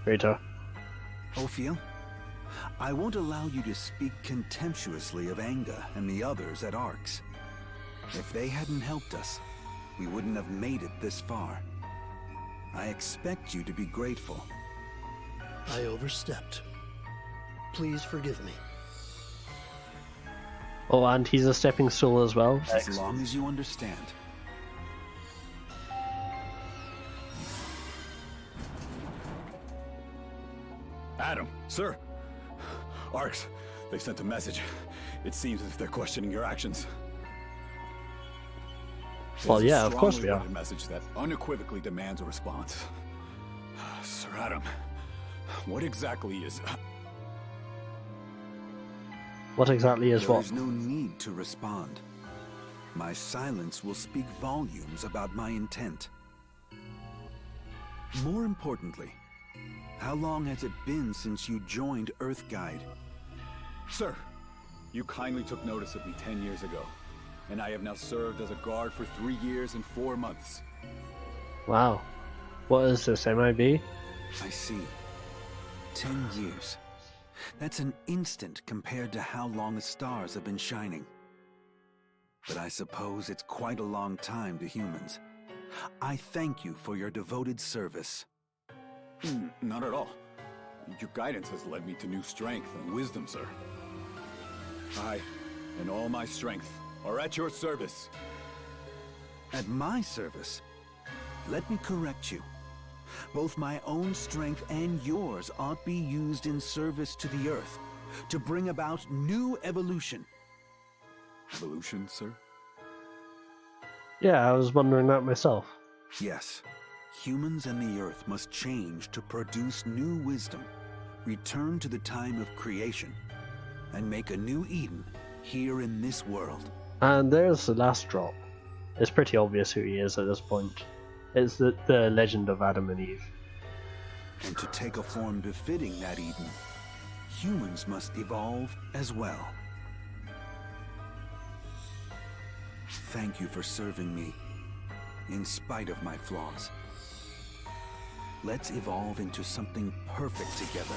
Rita. Ophio, I won't allow you to speak contemptuously of Enga and the others at Arx. If they hadn't helped us, we wouldn't have made it this far. I expect you to be grateful. I overstepped. Please forgive me. Oh, and he's a stepping stool as well. As long as you understand. Adam, sir. Arx, they sent a message. It seems as if they're questioning your actions. Well, yeah, of course It's a we are. strongly worded message that unequivocally demands a response. Sir Adam, what exactly is... What exactly is what? There is no need to respond. My silence will speak volumes about my intent. More importantly, how long has it been since you joined Earth Guide? Sir, you kindly took notice of me 10 years ago, and I have now served as a guard for 3 years and 4 months. Wow. What is this, MIB? I see. 10 years. That's an instant compared to how long the stars have been shining. But I suppose it's quite a long time to humans. I thank you for your devoted service. Not at all. Your guidance has led me to new strength and wisdom, sir. I, and all my strength, are at your service. At my service? Let me correct you. Both my own strength and yours ought be used in service to the Earth, to bring about new evolution. Evolution, sir? Yeah, I was wondering that myself. Yes. Humans and the Earth must change to produce new wisdom, return to the time of creation, and make a new Eden here in this world. And there's the last drop. It's pretty obvious who he is at this point. It's the legend of Adam and Eve. And to take a form befitting that Eden, humans must evolve as well. Thank you for serving me, in spite of my flaws. Let's evolve into something perfect together.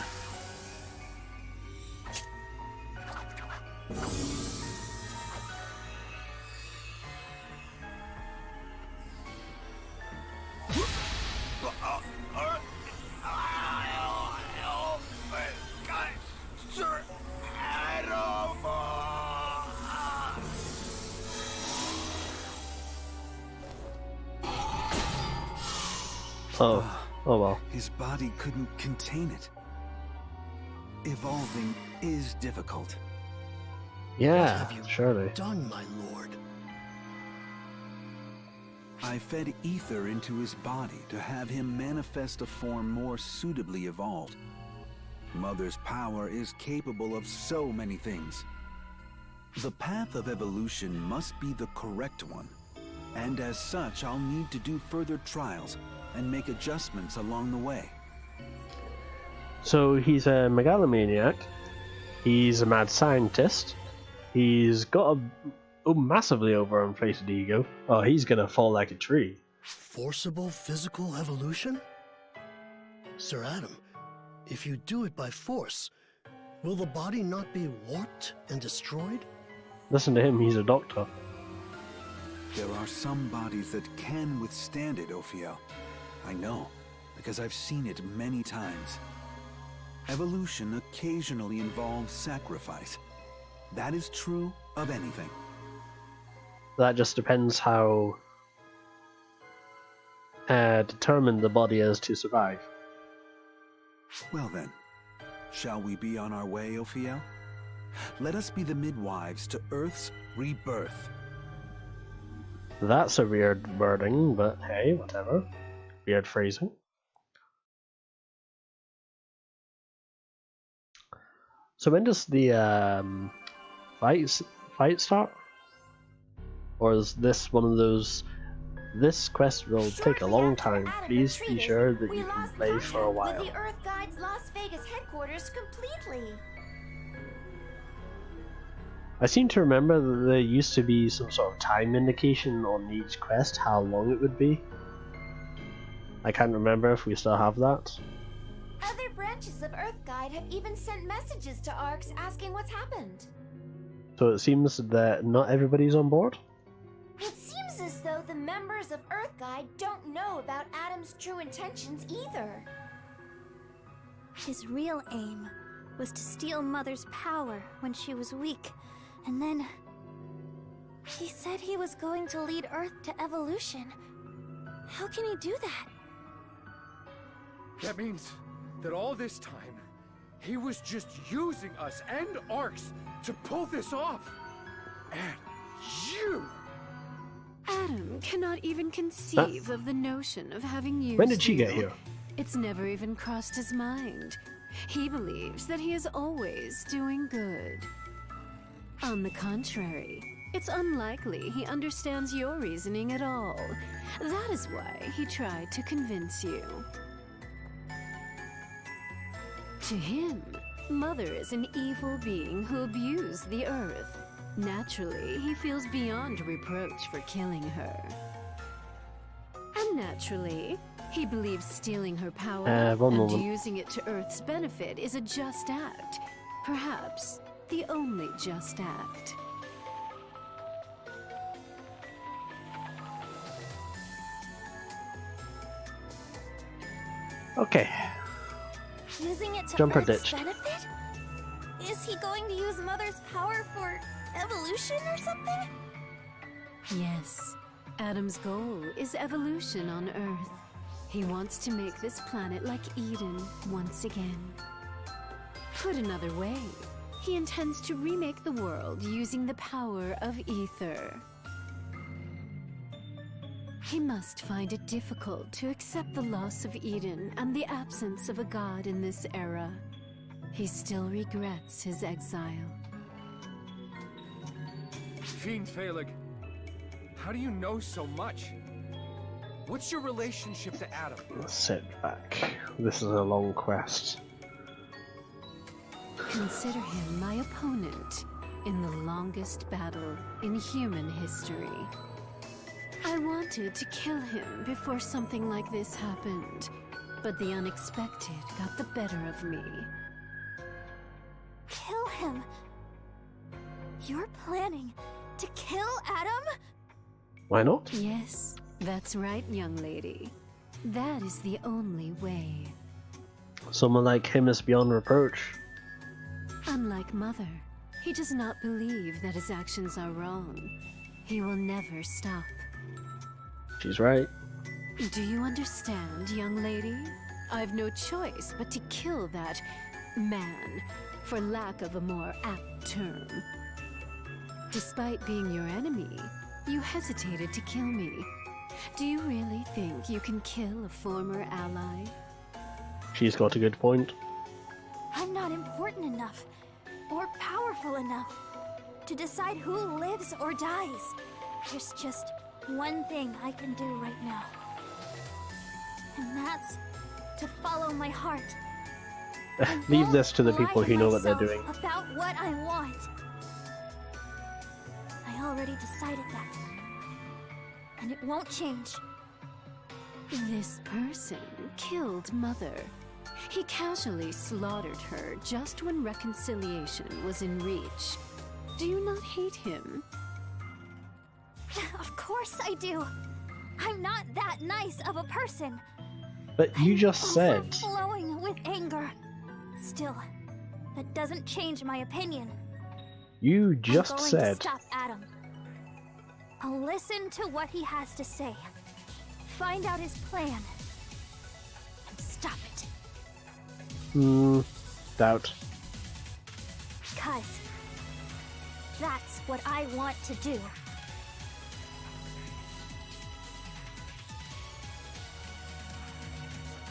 Oh well. His body couldn't contain it. Evolving is difficult. Yeah, What have you surely. done, my lord? I fed ether into his body to have him manifest a form more suitably evolved. Mother's power is capable of so many things. The path of evolution must be the correct one, and as such I'll need to do further trials and make adjustments along the way. So he's a megalomaniac, he's a mad scientist, he's got a massively overinflated ego. Oh, he's gonna fall like a tree. Forcible physical evolution? Sir Adam, if you do it by force, will the body not be warped and destroyed? Listen to him, he's a doctor. There are some bodies that can withstand it, Ophiel. I know, because I've seen it many times. Evolution occasionally involves sacrifice. That is true of anything. That just depends how determined the body is to survive. Well then, shall we be on our way, Ophiel? Let us be the midwives to Earth's rebirth. That's a weird wording, but hey, whatever. Weird phrasing. So when does the fight start? Or is this one of those? This quest will take a long time. Please be sure that you can play for a while. With the Earth Guide's Las Vegas headquarters completely. I seem to remember that there used to be some sort of time indication on each quest, how long it would be. I can't remember if we still have that. Other branches of Earth Guide have even sent messages to ARX asking what's happened. So it seems that not everybody's on board? It seems as though the members of Earth Guide don't know about Adam's true intentions either. His real aim was to steal Mother's power when she was weak, and then he said he was going to lead Earth to evolution. How can he do that? That means that all this time, he was just using us and ARX to pull this off. And you... Adam cannot even conceive of the notion of having used When did she you. get here? It's never even crossed his mind. He believes that he is always doing good. On the contrary, it's unlikely he understands your reasoning at all. That is why he tried to convince you. To him, Mother is an evil being who abused the Earth. Naturally, he feels beyond reproach for killing her. And naturally, he believes stealing her power one and moment. using it to Earth's benefit is a just act. Perhaps the only just act. Okay. Using it to Jumper Earth's ditched. benefit? Is he going to use Mother's power for evolution or something? Yes, Adam's goal is evolution on Earth. He wants to make this planet like Eden once again. Put another way, He intends to remake the world using the power of ether. He must find it difficult to accept the loss of Eden and the absence of a god in this era. He still regrets his exile. Fiend Phaleg, how do you know so much? What's your relationship to Adam? Sit back. This is a long quest. Consider him my opponent in the longest battle in human history. I wanted to kill him before something like this happened, but the unexpected got the better of me. Kill him? You're planning to kill Adam? Why not? Yes, that's right, young lady. That is the only way. Someone like him is beyond reproach. Unlike Mother, he does not believe that his actions are wrong. He will never stop. She's right. Do you understand, young lady? I've no choice but to kill that man, for lack of a more apt term. Despite being your enemy, you hesitated to kill me. Do you really think you can kill a former ally? She's got a good point. I'm not important enough, or powerful enough, to decide who lives or dies. There's just one thing I can do right now. And that's to follow my heart. Leave this to the people who know what they're doing. About what I want. I already decided that. And it won't change. This person killed Mother. He casually slaughtered her just when reconciliation was in reach. Do you not hate him? Of course I do. I'm not that nice of a person. But you just said... Overflowing with anger. Still, that doesn't change my opinion. You I'm just going said... to stop Adam. I'll listen to what he has to say. Find out his plan. And stop it. Doubt. Because that's what I want to do.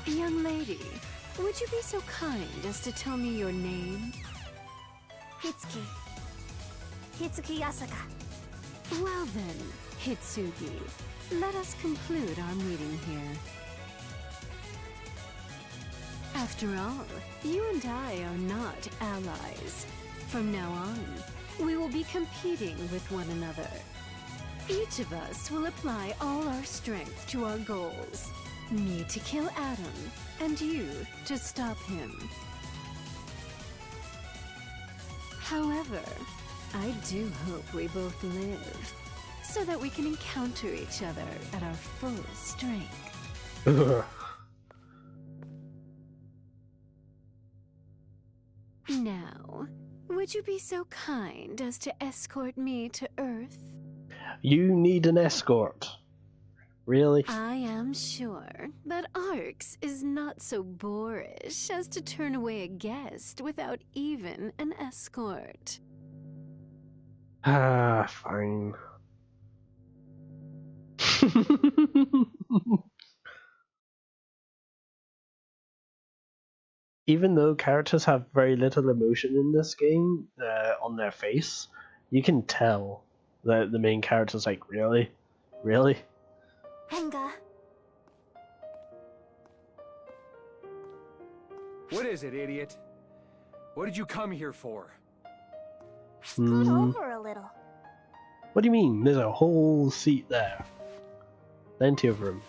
Young lady, would you be so kind as to tell me your name? Hitsuki. Hitsuki Asaka. Well then, Hitsugi, let us conclude our meeting here. After all, you and I are not allies. From now on, we will be competing with one another. Each of us will apply all our strength to our goals. Me to kill Adam, and you to stop him. However, I do hope we both live, so that we can encounter each other at our full strength. Now, would you be so kind as to escort me to Earth? You need an escort. Really? I am sure that Arx is not so boorish as to turn away a guest without even an escort. Ah, fine. Even though characters have very little emotion in this game on their face, you can tell that the main character's like, really? Really? Enga. What is it, idiot? What did you come here for? Scoot over a little. What do you mean? There's a whole seat there. Plenty of room.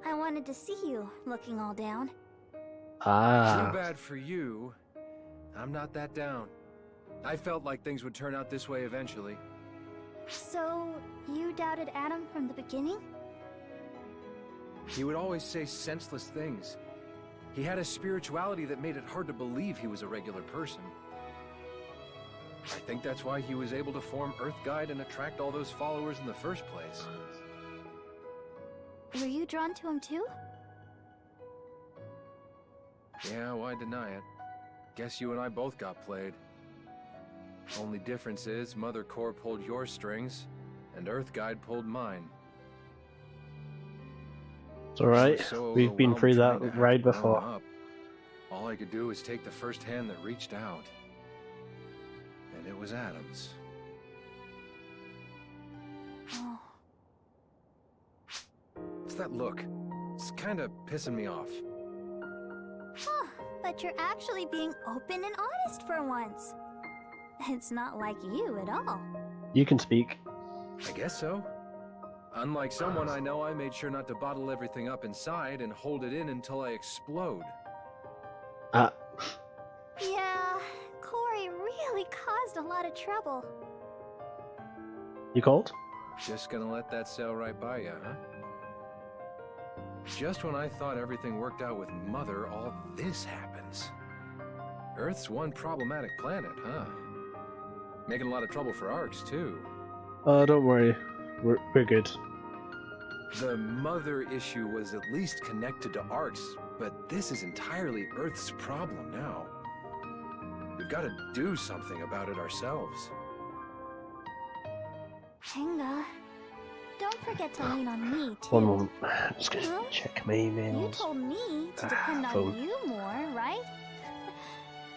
I wanted to see you looking all down. Ah. Too bad for you. I'm not that down. I felt like things would turn out this way eventually. So, you doubted Adam from the beginning? He would always say senseless things. He had a spirituality that made it hard to believe he was a regular person. I think that's why he was able to form Earth Guide and attract all those followers in the first place. Were you drawn to him too? Yeah, why deny it? guess you and I both got played. Only difference is Mother Core pulled your strings, and Earth Guide pulled mine. It's alright. We've been through that ride before. Up. All I could do was take the first hand that reached out. And it was Adam's. Oh. It's that look. It's kind of pissing me off. Huh, but you're actually being open and honest for once. It's not like you at all. You can speak. I guess so. Unlike someone I know, I made sure not to bottle everything up inside and hold it in until I explode. Yeah, Kori really caused a lot of trouble. You called? Just gonna let that sail right by you, huh? Just when I thought everything worked out with Mother, all this happens. Earth's one problematic planet, huh? Making a lot of trouble for Arcs, too. Don't worry. We're good. The Mother issue was at least connected to Arcs, but this is entirely Earth's problem now. We've got to do something about it ourselves. Henga, don't forget to lean on me, too. One moment. I'm just gonna check my emails. You told me to depend on you more, right?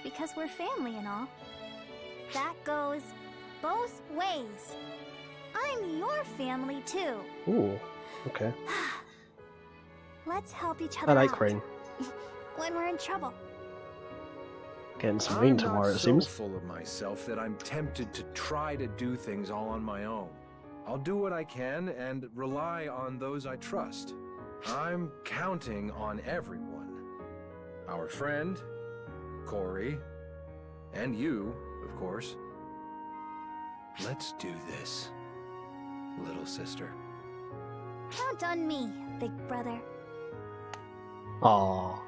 Because we're family and all. That goes both ways. I'm your family, too. Ooh, okay. Let's help each other I like out. rain. When we're in trouble. Getting some rain tomorrow, it seems. I'm so full of myself that I'm tempted to try to do things all on my own. I'll do what I can and rely on those I trust. I'm counting on everyone. Our friend, Kori, and you, of course. Let's do this, little sister. Count on me, big brother. Aww.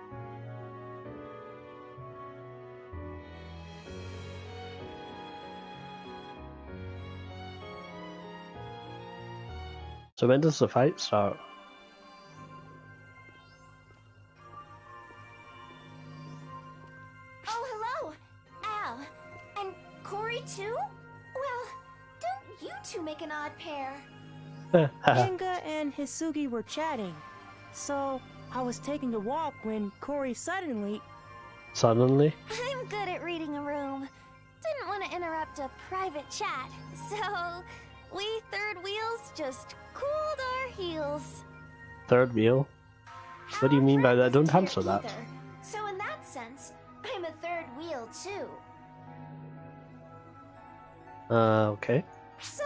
So when does the fight start? Oh, hello! Al. And Kori too? Well, don't you two make an odd pair? Henga and Hisugi were chatting, so I was taking a walk when Kori suddenly... Suddenly? I'm good at reading a room. Didn't want to interrupt a private chat, so we third wheels just cooled our heels. Third wheel? What do you mean by that? Don't answer that. Either. So in that sense, I'm a third wheel too. Okay. So,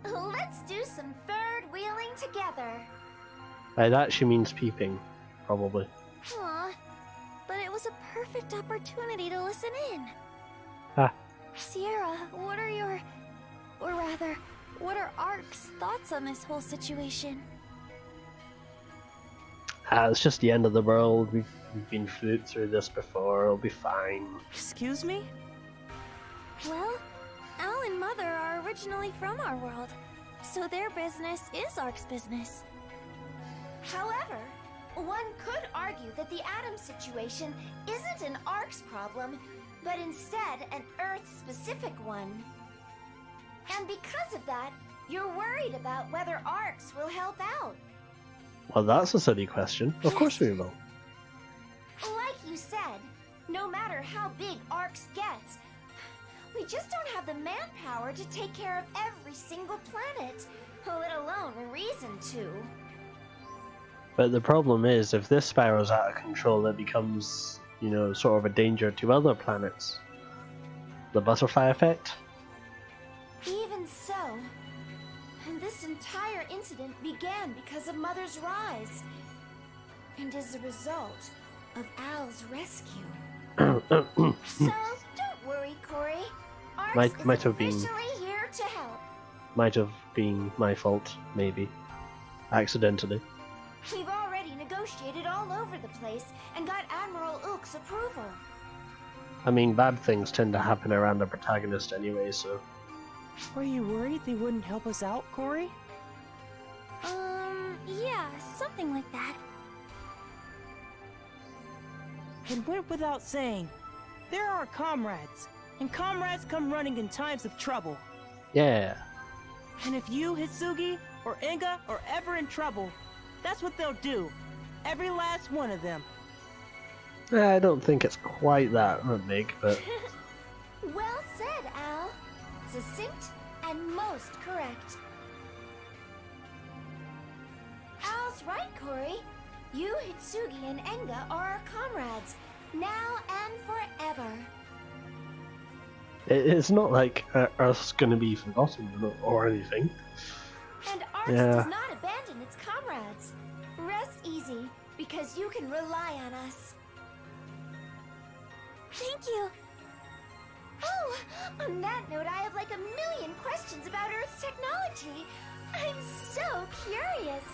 let's do some third wheeling together. By that she means peeping, probably. Aw, but it was a perfect opportunity to listen in. Ah. Sierra, what are your... or rather, what are Ark's thoughts on this whole situation? It's just the end of the world. We've been through this before. It'll be fine. Excuse me? Well, Al and Mother are originally from our world, so their business is Ark's business. However, one could argue that the Atom situation isn't an Ark's problem, but instead an Earth-specific one. And because of that, you're worried about whether Arcs will help out. Well, that's a silly question. Of course we will. Like you said, no matter how big Arcs gets, we just don't have the manpower to take care of every single planet, let alone reason to. But the problem is, if this spirals out of control, it becomes, you know, sort of a danger to other planets. The butterfly effect? Even so, this entire incident began because of Mother's rise, and is a result of Al's rescue. So, don't worry, Kori. Arcs Might have been officially here to help. Might have been my fault, maybe. Accidentally. We've already negotiated all over the place and got Admiral Ulk's approval. I mean, bad things tend to happen around the protagonist anyway, so... Were you worried they wouldn't help us out, Kori? Yeah, something like that. It went without saying. They're our comrades, and comrades come running in times of trouble. Yeah. And if you, Hitsugi, or Inga are ever in trouble, that's what they'll do. Every last one of them. I don't think it's quite that big, but... Well said, Al. Succinct and most correct. Al's right, Kori. You, Hitsugi, and Enga are our comrades, now and forever. It's not like Earth's gonna be forgotten or anything. And Arx does not abandon its comrades. Rest easy, because you can rely on us. Thank you. Oh, on that note, I have like a million questions about Earth's technology. I'm so curious.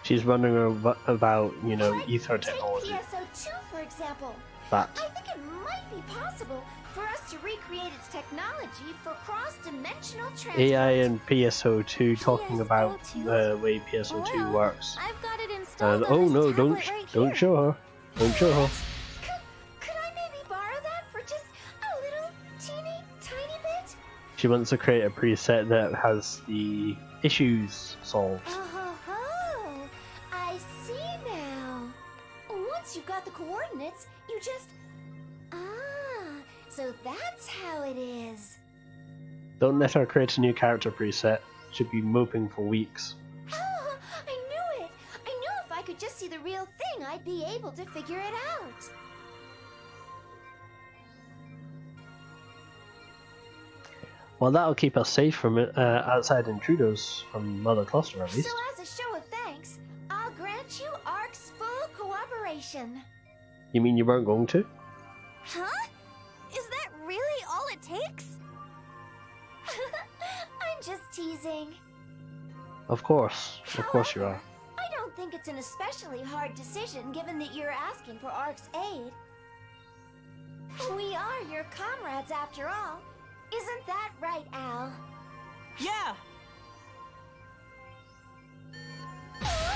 She's wondering about, you know, Like, ether take technology. PSO2, for example. That. I think it might be possible for us to recreate its technology for cross-dimensional transport. AI and PSO2 talking about the way PSO2 works. I've got it installed And on oh this no, don't tablet right don't here. show her. Don't show her. Could I maybe borrow that for just a little teeny tiny bit? She wants to create a preset that has the issues solved. Oh, I see now. Once you've got the coordinates, you just... so that's how it is. Don't let her create a new character preset. She'd be moping for weeks. Oh, I knew it! I knew if I could just see the real thing, I'd be able to figure it out. Well, that'll keep us safe from outside intruders from Mother Cluster, at least. So as a show of thanks, I'll grant you Ark's full cooperation. You mean you weren't going to? Huh? Is that really all it takes? I'm just teasing. Of course you are. I don't think it's an especially hard decision given that you're asking for Ark's aid. We are your comrades after all. Isn't that right, Al? Yeah!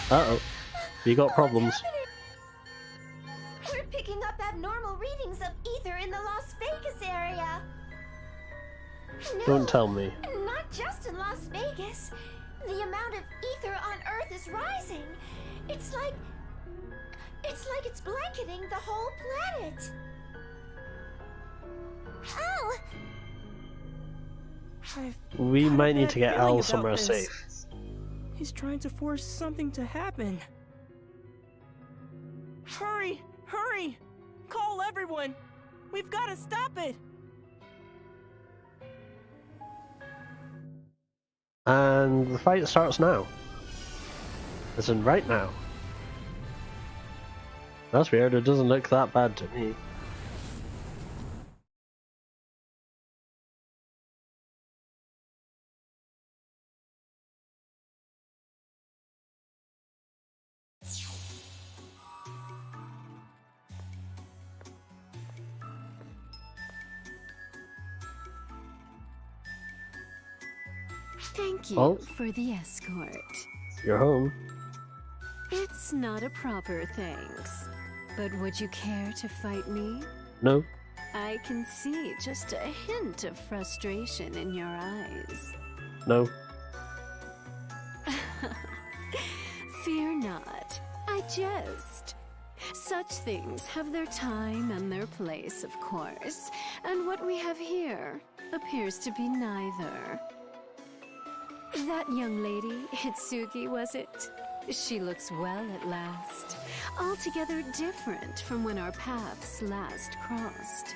Uh-oh. You got problems. We're picking up abnormal readings of ether in the Las Vegas area. No, Don't tell me. Not just in Las Vegas. The amount of ether on Earth is rising. It's like it's blanketing the whole planet. Al! We might need bad to get feeling Al about somewhere this. safe. He's trying to force something to happen. Hurry! Hurry! Call everyone! We've got to stop it! And the fight starts now. As in right now. That's weird, it doesn't look that bad to me. Thank you Oh. for the escort. You're home. It's not a proper thanks. But would you care to fight me? No. I can see just a hint of frustration in your eyes. No. Fear not. I jest. Such things have their time and their place, of course. And what we have here appears to be neither. That young lady, Hitsugi, was it? She looks well at last. Altogether different from when our paths last crossed.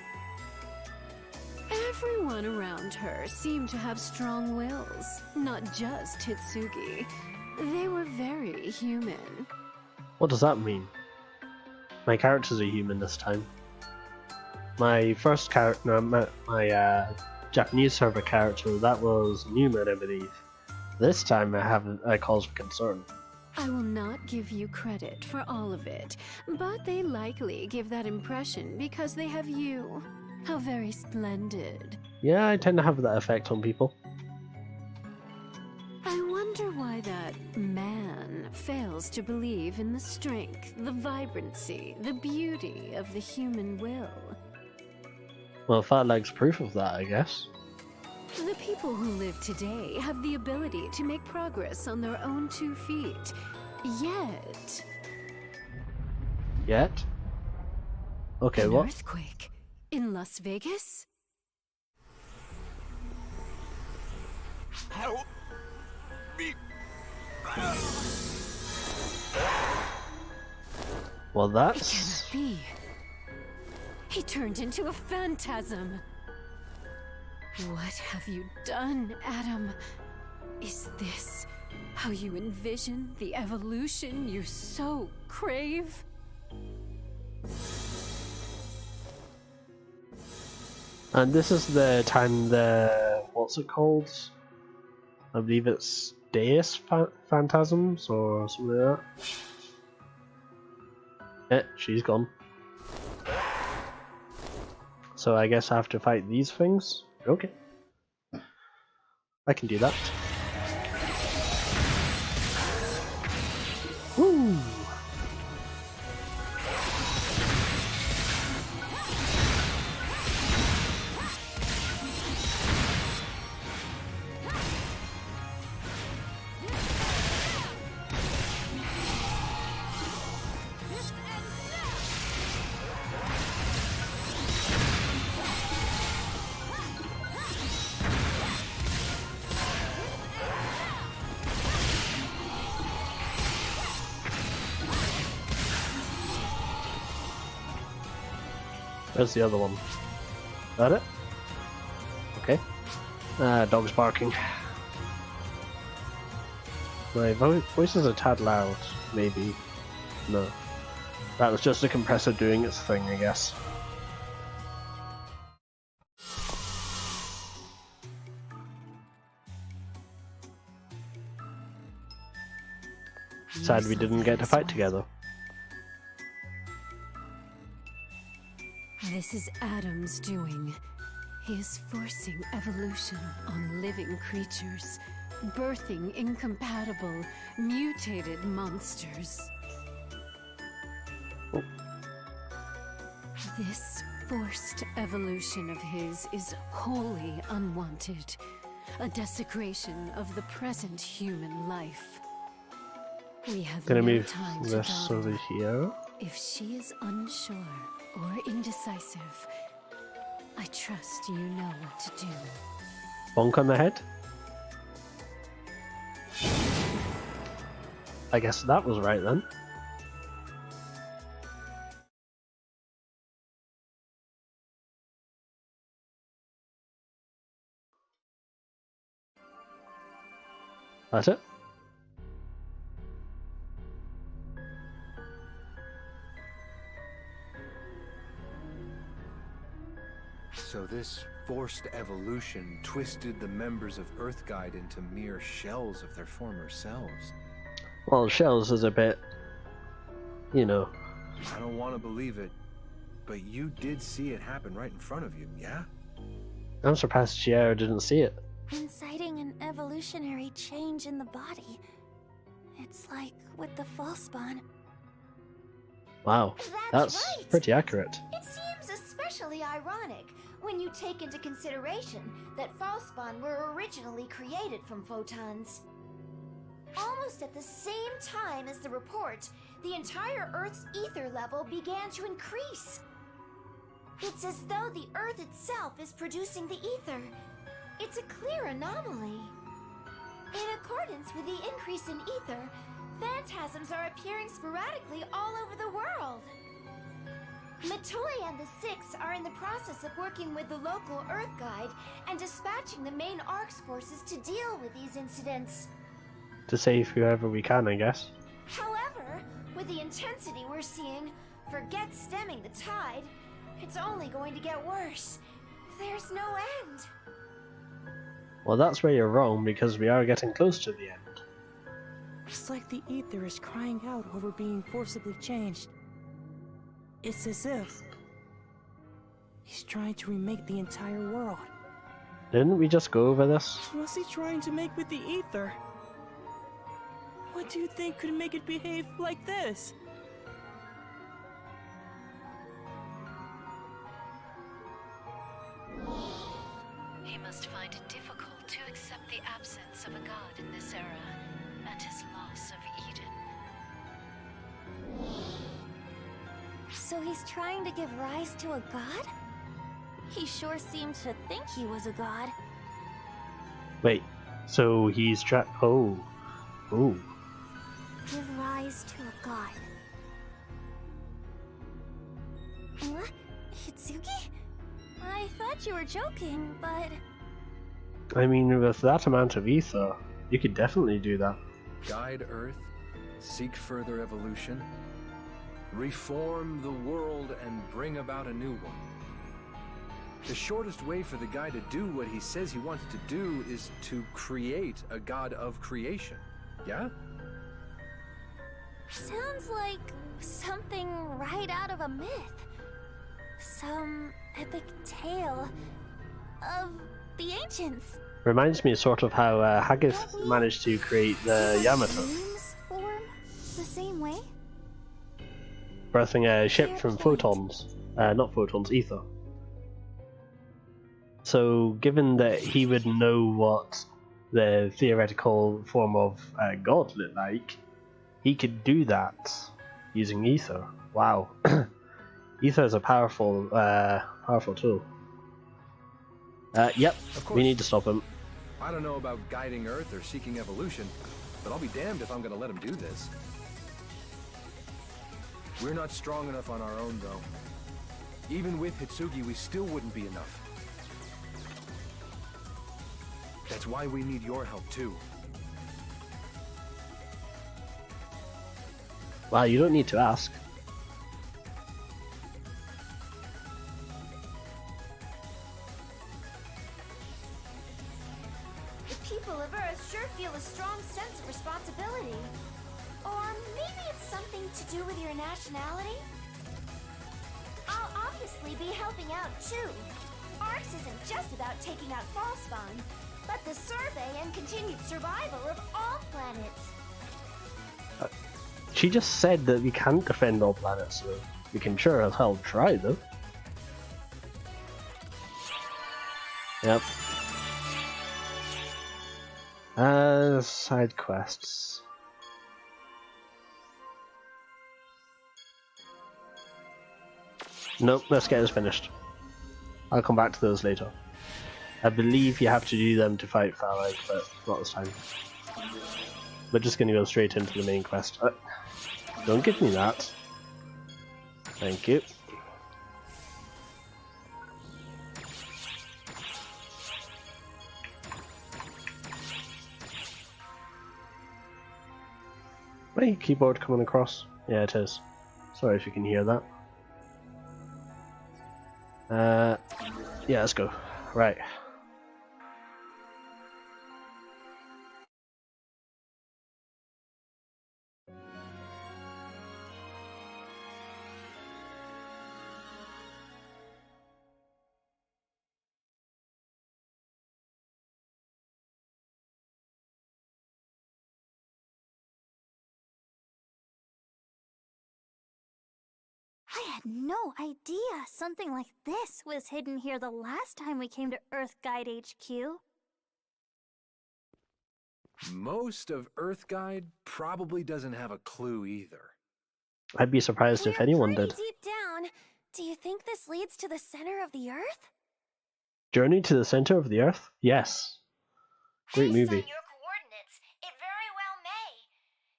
Everyone around her seemed to have strong wills, not just Hitsugi. They were very human. What does that mean? My character's a human this time. My first character, my Japanese server character, that was Newman, I believe. This time I have a cause for concern. I will not give you credit for all of it, but they likely give that impression because they have you. How very splendid. Yeah, I tend to have that effect on people. I wonder why that man fails to believe in the strength, the vibrancy, the beauty of the human will. Well, Fat Leg's proof of that, I guess. The people who live today have the ability to make progress on their own 2 feet. Yet... Yet? Okay, An what? earthquake in Las Vegas? Help me. Well, It that's... cannot be. He turned into a phantasm. What have you done, Adam? Is this how you envision the evolution you so crave? And this is the time the... what's it called? I believe it's Deus Phantasms or something like that. She's gone. So I guess I have to fight these things? Okay. I can do that. Woo! Where's the other one? That it? Okay. Dog's barking. My voice is a tad loud, maybe. No. That was just a compressor doing its thing, I guess. Sad we didn't get to fight together. This is Adam's doing. He is forcing evolution on living creatures, birthing incompatible, mutated monsters. Oh. This forced evolution of his is wholly unwanted, a desecration of the present human life. We have Gonna no move time to this dawdle. over here. If she is unsure or indecisive, I trust you know what to do. Bonk on the head. I guess that was right then. That's it. So this forced evolution twisted the members of Earthguide into mere shells of their former selves. Well, Shells is a bit, you know. I don't want to believe it, but you did see it happen right in front of you, yeah? I'm surprised Chiara didn't see it. Inciting an evolutionary change in the body. It's like with the Falspawn. Wow, that's right. pretty accurate. It seems especially ironic when you take into consideration that Falspawn were originally created from photons. Almost at the same time as the report, the entire Earth's ether level began to increase. It's as though the Earth itself is producing the ether. It's a clear anomaly. In accordance with the increase in ether, phantasms are appearing sporadically all over the world. Matoi and the Six are in the process of working with the local Earth Guide and dispatching the main ARC's forces to deal with these incidents. To save whoever we can, I guess. However, with the intensity we're seeing, forget stemming the tide, it's only going to get worse. There's no end. Well, that's where you're wrong, because we are getting close to the end. It's like the ether is crying out over being forcibly changed. It's as if he's trying to remake the entire world. Didn't we just go over this? What's he trying to make with the ether? What do you think could make it behave like this? must find it difficult to accept the absence of a god in this era, and his loss of Eden. So he's trying to give rise to a god? He sure seemed to think he was a god. Wait, so he's oh. Give rise to a god. What? Hitsugi? I thought you were joking, but... I mean, with that amount of ether, you could definitely do that. Guide Earth, seek further evolution, reform the world, and bring about a new one. The shortest way for the guy to do what he says he wanted to do is to create a god of creation. Yeah? Sounds like something right out of a myth. Some epic tale of the ancients. Reminds me sort of how Haggith managed to create the Yamato. Names form the same way? Birthing a ship from photons. Not photons, ether. So, given that he would know what the theoretical form of God looked like, he could do that using ether. Wow. Ether is a powerful tool. Yep, we need to stop him. I don't know about guiding Earth or seeking evolution, but I'll be damned if I'm gonna let him do this. We're not strong enough on our own, though. Even with Hitsugi, we still wouldn't be enough. That's why we need your help, too. Wow, you don't need to ask. The people of Earth sure feel a strong sense of responsibility. Or maybe it's something to do with your nationality? I'll obviously be helping out too. ARX isn't just about taking out Falspawn, but the survey and continued survival of all planets. She just said that we can't defend all planets, so we can sure as hell try, though. Yep. Side quests. Nope, let's get this finished. I'll come back to those later. I believe you have to do them to fight Phallic, but not this time. We're just going to go straight into the main quest. Don't give me that. Thank you. My keyboard coming across? Yeah, it is. Sorry if you can hear that. Yeah, let's go. Right. I had no idea something like this was hidden here the last time we came to Earth Guide HQ. Most of Earth Guide probably doesn't have a clue either. I'd be surprised if anyone did. Deep down, do you think this leads to the center of the Earth? Journey to the Center of the Earth? Yes. Great movie. Based on your coordinates, it very well may.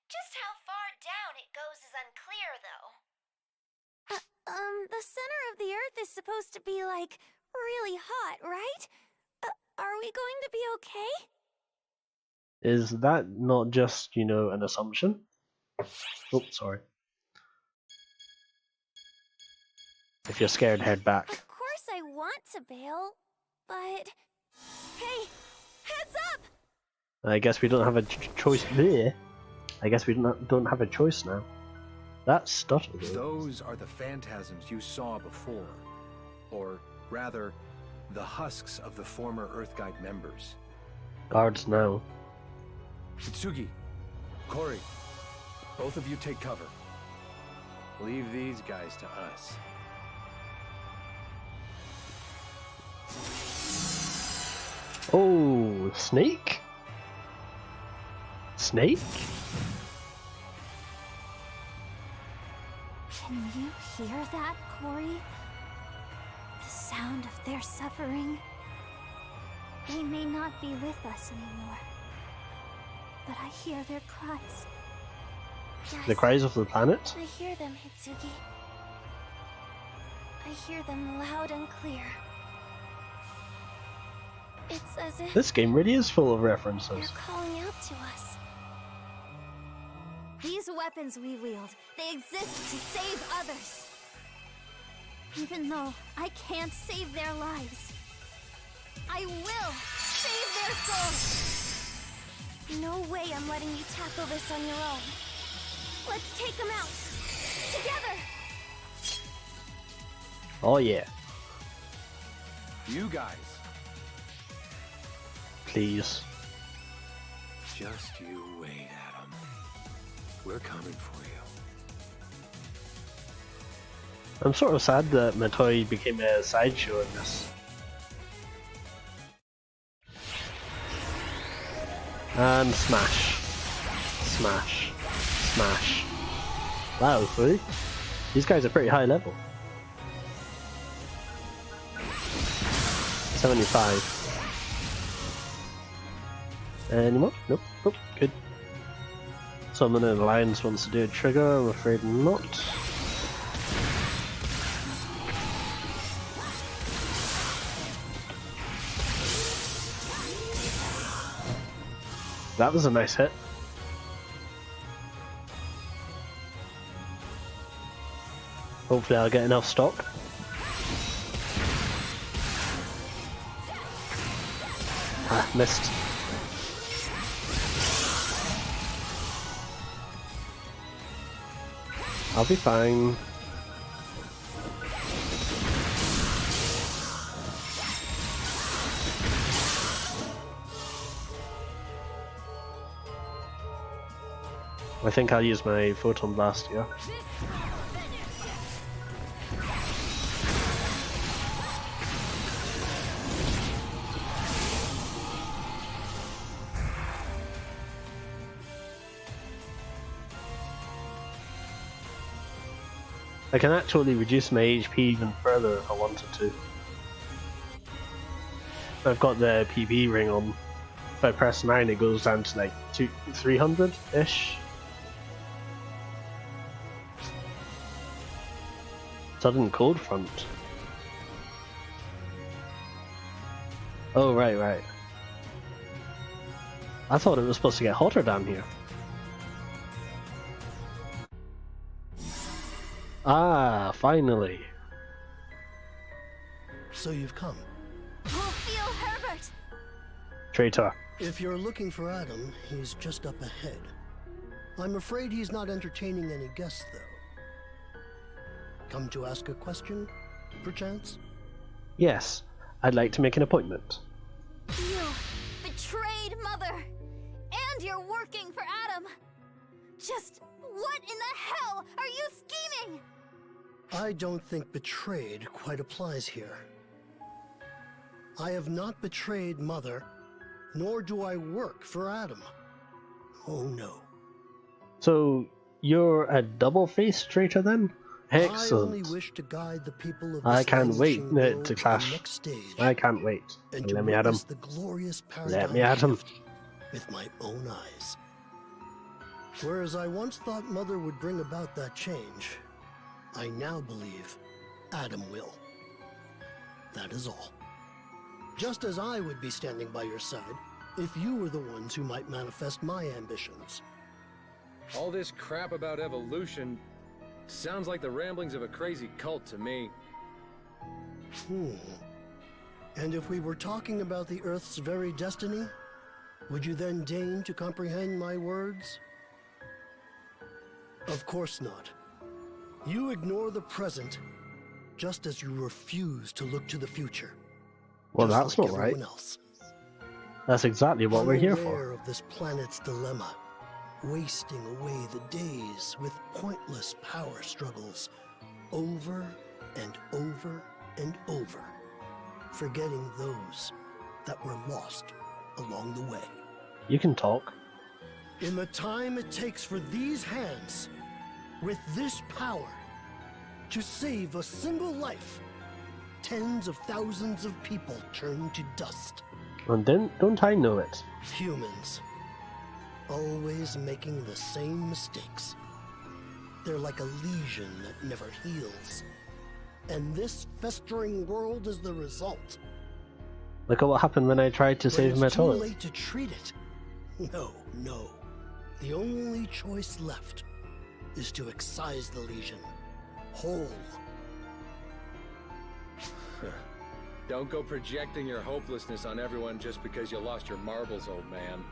Just how far down it goes is unclear, though. The center of the Earth is supposed to be, like, really hot, right? Are we going to be okay? Is that not just, you know, an assumption? Oh, sorry. If you're scared, head back. Of course I want to bail, but... Hey, heads up! I guess we don't have a choice there. I guess we don't have a choice now. That stuttered. Those are the phantasms you saw before. Or, rather, the husks of the former Earth Guide members. Guards now. Hitsugi, Kori, both of you take cover. Leave these guys to us. Oh, snake? Snake? Can you hear that, Kori? The sound of their suffering. They may not be with us anymore, but I hear their cries. Yes, The cries of the planet? I hear them, Hitsugi. I hear them loud and clear. It's as if This game really is full of they're references. calling out to us. These weapons we wield, they exist to save others. Even though I can't save their lives, I will save their souls. No way I'm letting you tackle this on your own. Let's take them out. Together! Oh yeah. You guys. Please. Just you wait, Adam. We're coming for you. I'm sort of sad that Matoi became a sideshow in this. And smash. Smash. Smash. Wow, really? These guys are pretty high level. 75. Any more? Nope. Nope. Good. Someone in Alliance wants to do a trigger, I'm afraid not. That was a nice hit. Hopefully I'll get enough stock. Ah, missed. I'll be fine. I think I'll use my photon blast here. I can actually reduce my HP even further if I wanted to. I've got the PB ring on. If I press 9 it goes down to like 300-ish. Sudden cold front. Oh, right. I thought it was supposed to get hotter down here. Ah, finally. So you've come. We'll feel Herbert. Traitor. If you're looking for Adam, he's just up ahead. I'm afraid he's not entertaining any guests, though. Come to ask a question, perchance? Yes, I'd like to make an appointment. You betrayed Mother, and you're working for Adam. Just what in the hell are you scheming? I don't think betrayed quite applies here. I have not betrayed Mother, nor do I work for Adam. Oh no. So, you're a double-faced traitor then? Excellent. I only wish to guide the people of I this can't wait languishing world to the clash. next stage, I can't wait. and to Let me at him. witness the glorious Let me paradigm at him. shift with my own eyes. Whereas I once thought Mother would bring about that change, I now believe Adam will. That is all. Just as I would be standing by your side if you were the ones who might manifest my ambitions. All this crap about evolution sounds like the ramblings of a crazy cult to me. And if we were talking about the Earth's very destiny, would you then deign to comprehend my words? Of course not. You ignore the present, just as you refuse to look to the future. Well, just that's like not right. everyone else. That's exactly what we're here Unaware for. of this planet's dilemma, wasting away the days with pointless power struggles, over and over and over, forgetting those that were lost along the way. You can talk. In the time it takes for these hands, with this power, to save a single life, tens of thousands of people turn to dust. And don't I know it? Humans, always making the same mistakes. They're like a lesion that never heals. And this festering world is the result. Look at what happened when I tried to save But it's too Metallic. late to treat it. No. The only choice left is to excise the lesion whole. Don't go projecting your hopelessness on everyone just because you lost your marbles, old man.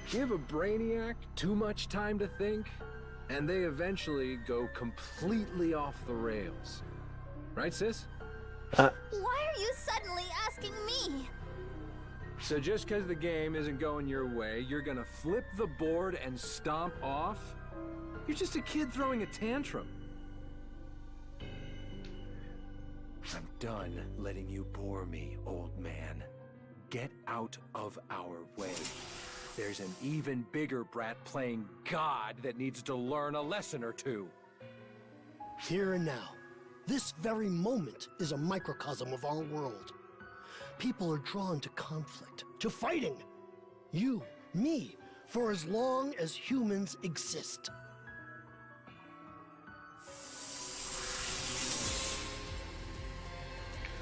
Give a brainiac too much time to think, and they eventually go completely off the rails. Right, sis? Why are you suddenly asking me? So just because the game isn't going your way, you're gonna flip the board and stomp off? You're just a kid throwing a tantrum. I'm done letting you bore me, old man. Get out of our way. There's an even bigger brat playing God that needs to learn a lesson or two. Here and now, this very moment is a microcosm of our world. People are drawn to conflict, to fighting. You, me, for as long as humans exist.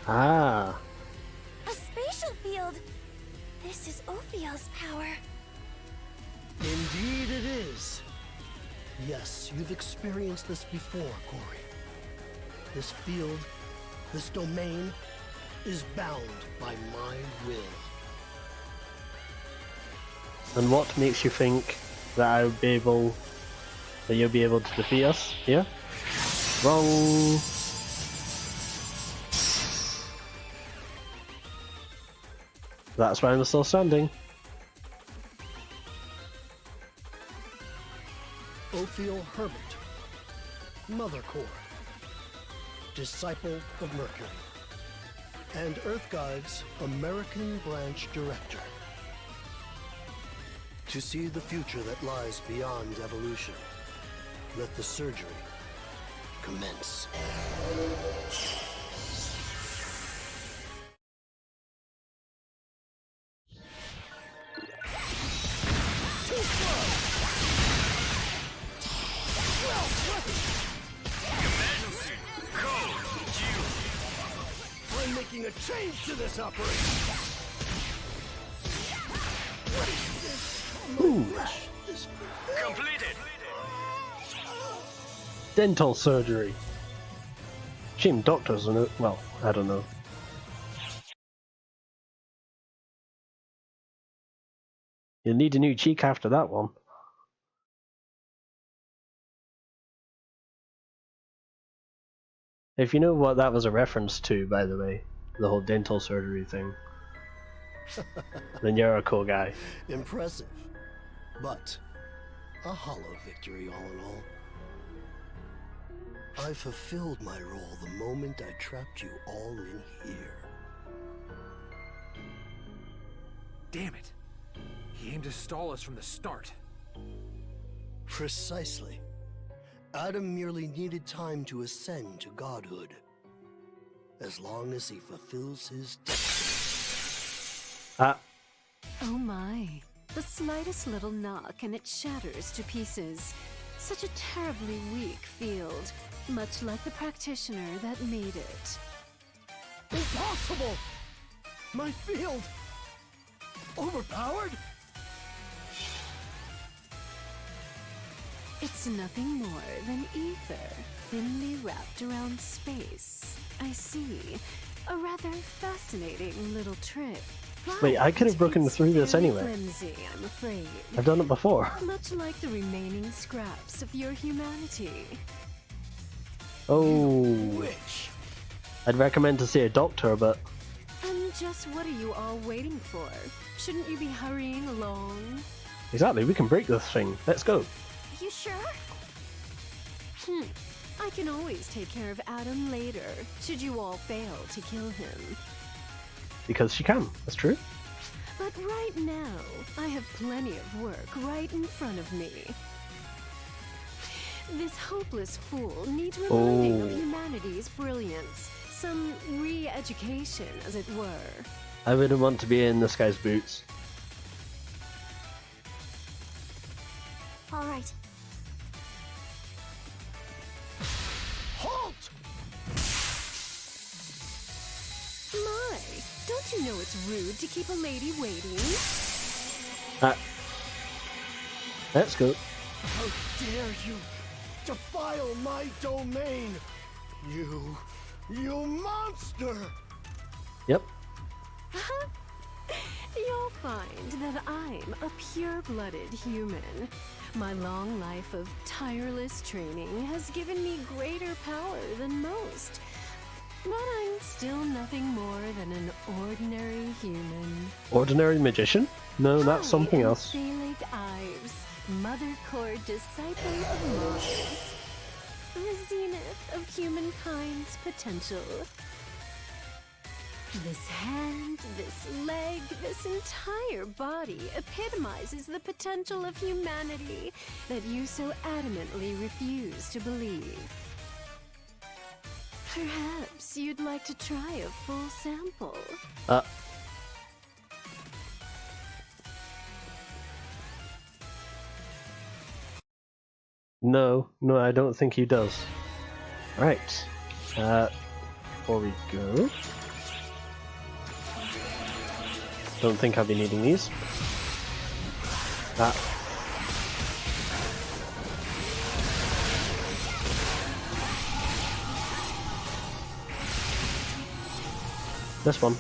Ah. A spatial field! This is Ophiel's power. Indeed it is. Yes, you've experienced this before, Kori. This field, this domain, is bound by my will. And what makes you think that you'll be able to defeat us here? Wrong. That's why I'm still standing. Ophiel Herbert, Mother Core, Disciple of Mercury, and Earthguide's American Branch Director. To see the future that lies beyond evolution, let the surgery commence. I'm making a change to this operation. Ooh. Completed. Dental surgery. Shame doctors are no. Well, I don't know. You'll need a new cheek after that one. If you know what that was a reference to, by the way, the whole dental surgery thing, then you're a cool guy. Impressive, but a hollow victory all in all. I fulfilled my role the moment I trapped you all in here. Damn it. He aimed to stall us from the start. Precisely. Adam merely needed time to ascend to godhood. As long as he fulfills his destiny. Oh my. The slightest little knock and it shatters to pieces. Such a terribly weak field. Much like the practitioner that made it. Impossible! My field! Overpowered? It's nothing more than ether, thinly wrapped around space. I see. A rather fascinating little trick. Wait, I could have broken It's through this very anyway. flimsy, I'm afraid. I've done it before. Much like the remaining scraps of your humanity. Oh. Which? I'd recommend to see a doctor, but And just what are you all waiting for? Shouldn't you be hurrying along? exactly, we can break this thing. Let's go. You sure? I can always take care of Adam later, should you all fail to kill him. Because she can, that's true. But right now, I have plenty of work right in front of me. This hopeless fool needs reminding of humanity's brilliance. Some re-education, as it were. I wouldn't want to be in this guy's boots. All right. Halt! My, don't you know it's rude to keep a lady waiting? Let's go. How dare you defile my domain! You monster! Yep. You'll find that I'm a pure-blooded human. My long life of tireless training has given me greater power than most. But I'm still nothing more than an ordinary human. Ordinary magician? No, that's something else. Selig Ives, Mother Core disciple of Mars. The zenith of humankind's potential. This hand, this leg, this entire body epitomizes the potential of humanity that you so adamantly refuse to believe. Perhaps you'd like to try a full sample. No, I don't think he does. Right. Before we go... Don't think I'll be needing these. This one.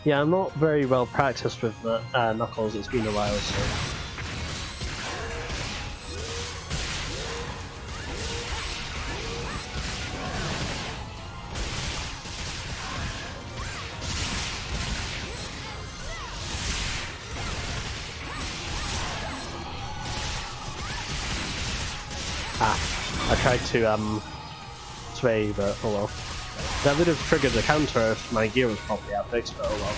Yeah, I'm not very well practiced with Knuckles, it's been a while, so... I tried to sway, but oh well. That would have triggered the counter if my gear was properly outfixed, but oh well.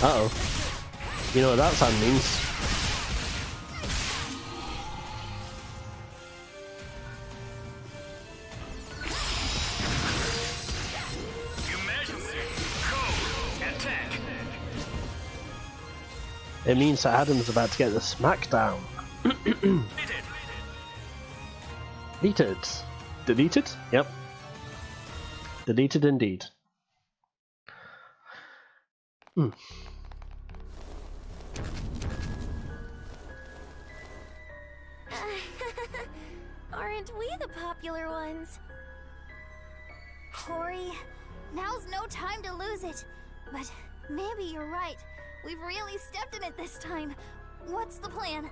Uh-oh. You know what that sound means. It means that Adam's about to get the smackdown. Deleted. Deleted? Yep. Deleted indeed. Aren't we the popular ones? Kori, now's no time to lose it. But maybe you're right. We've really stepped in it this time. What's the plan?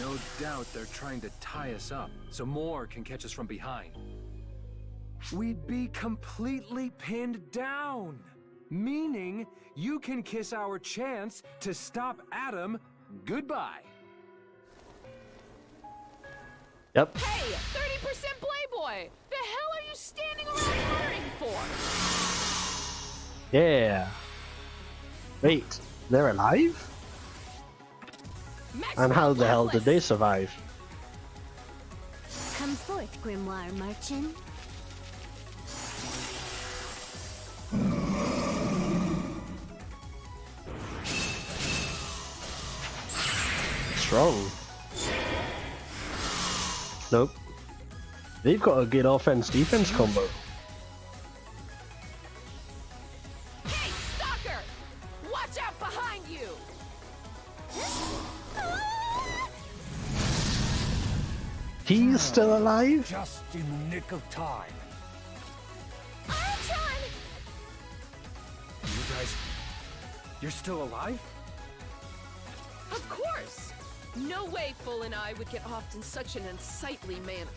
No doubt they're trying to tie us up, so more can catch us from behind. We'd be completely pinned down, meaning you can kiss our chance to stop Adam goodbye. Yep. Hey, 30% Playboy! The hell are you standing around worrying for? Yeah. Wait, they're alive? And how the hell did they survive? Come forth, Grimoire Marchand. Strong. Nope. They've got a good offense-defense combo. Hey, Stalker! Watch out behind you! He's still alive? Just in the nick of time. Aratron! You guys... You're still alive? Of course! No way Full and I would get off in such an unsightly manner.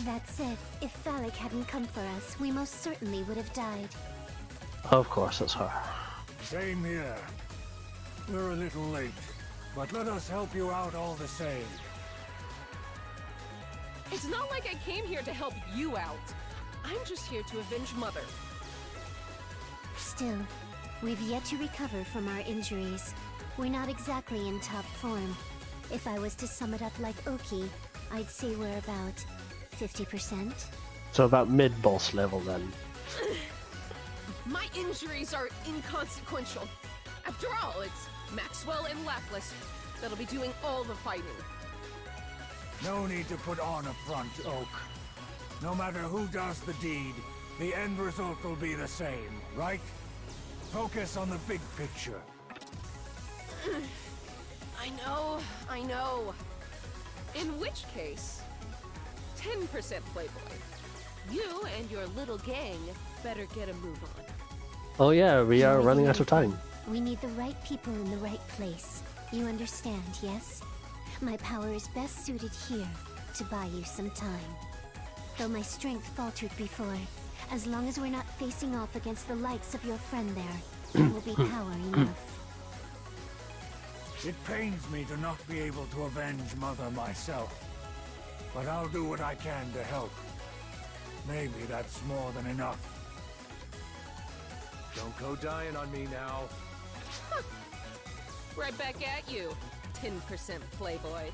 That said, if Phallic hadn't come for us, we most certainly would have died. Of course, it's her. Same here. We're a little late, but let us help you out all the same. It's not like I came here to help you out. I'm just here to avenge Mother. Still, we've yet to recover from our injuries. We're not exactly in top form. If I was to sum it up like Oki, I'd say we're about 50%. So about mid-boss level then. My injuries are inconsequential. After all, it's Maxwell and Laplace that'll be doing all the fighting. No need to put on a front, Oak. No matter who does the deed, the end result will be the same, right? Focus on the big picture. I know. In which case, 10% Playboy. You and your little gang better get a move on. Oh yeah, we are running out of time. We need the right people in the right place. You understand, yes? My power is best suited here to buy you some time. Though my strength faltered before, as long as we're not facing off against the likes of your friend there, it will be power enough. It pains me to not be able to avenge Mother myself, but I'll do what I can to help. Maybe that's more than enough. Don't go dying on me now. Right back at you, 10% Playboy.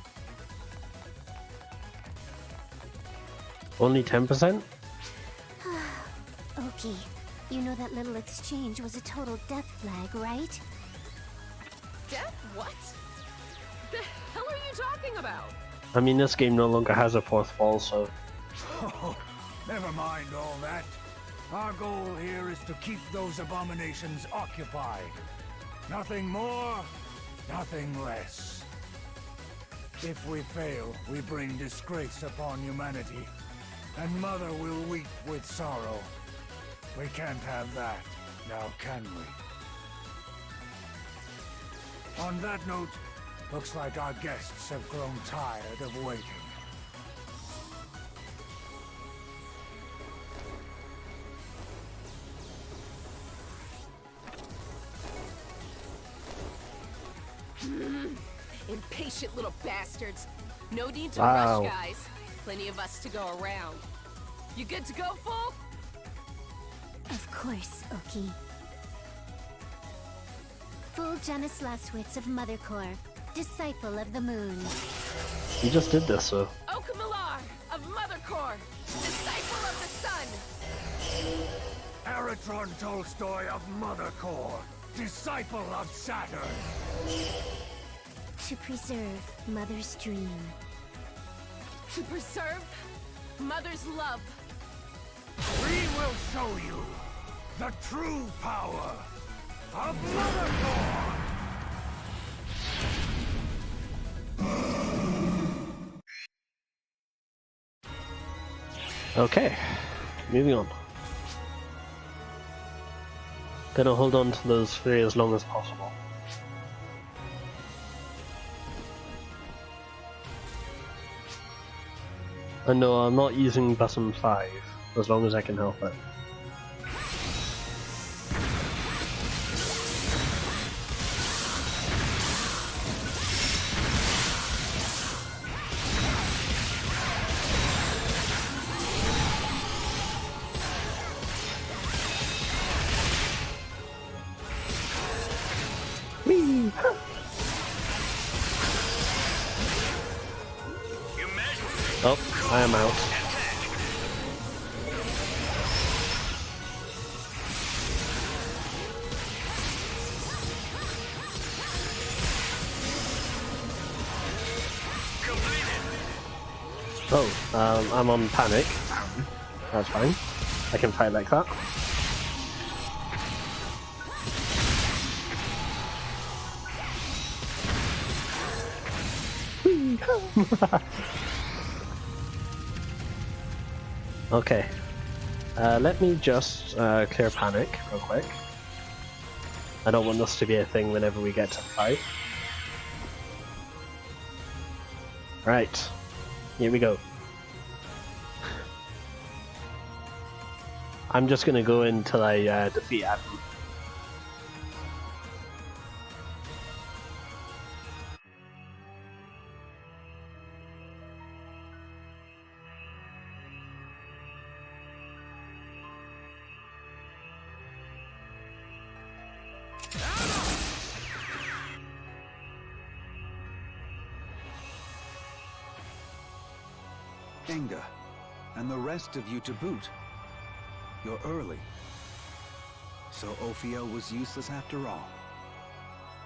Only 10%? Oki, you know that little exchange was a total death flag, right? Death? What? The hell are you talking about? I mean, this game no longer has a fourth wall, so... Oh, never mind all that. Our goal here is to keep those abominations occupied. Nothing more, nothing less. If we fail, we bring disgrace upon humanity, and Mother will weep with sorrow. We can't have that, now can we? On that note, looks like our guests have grown tired of waiting. Impatient little bastards. No need to Wow. rush, guys. Plenty of us to go around. You good to go, fool? Of course, Oki. Full Janus Laswitz of Mother Core, disciple of the moon. You just did this, so... Okamalar of Mother Core, disciple of the sun. Aratron Tolstoy of Mother Core, disciple of Saturn. To preserve Mother's dream. To preserve Mother's love. We will show you the true power of Mother Core. Okay, moving on. Gonna hold on to those three as long as possible. And no, I'm not using button 5, as long as I can help it. Whee! Oh, I am out. Oh, I'm on panic. That's fine. I can fight like that. Okay. Let me just clear panic real quick. I don't want this to be a thing whenever we get to fight. Right. Here we go. I'm just gonna go until I defeat Adam. Enga, and the rest of you to boot. You're early. So Ophiel was useless after all.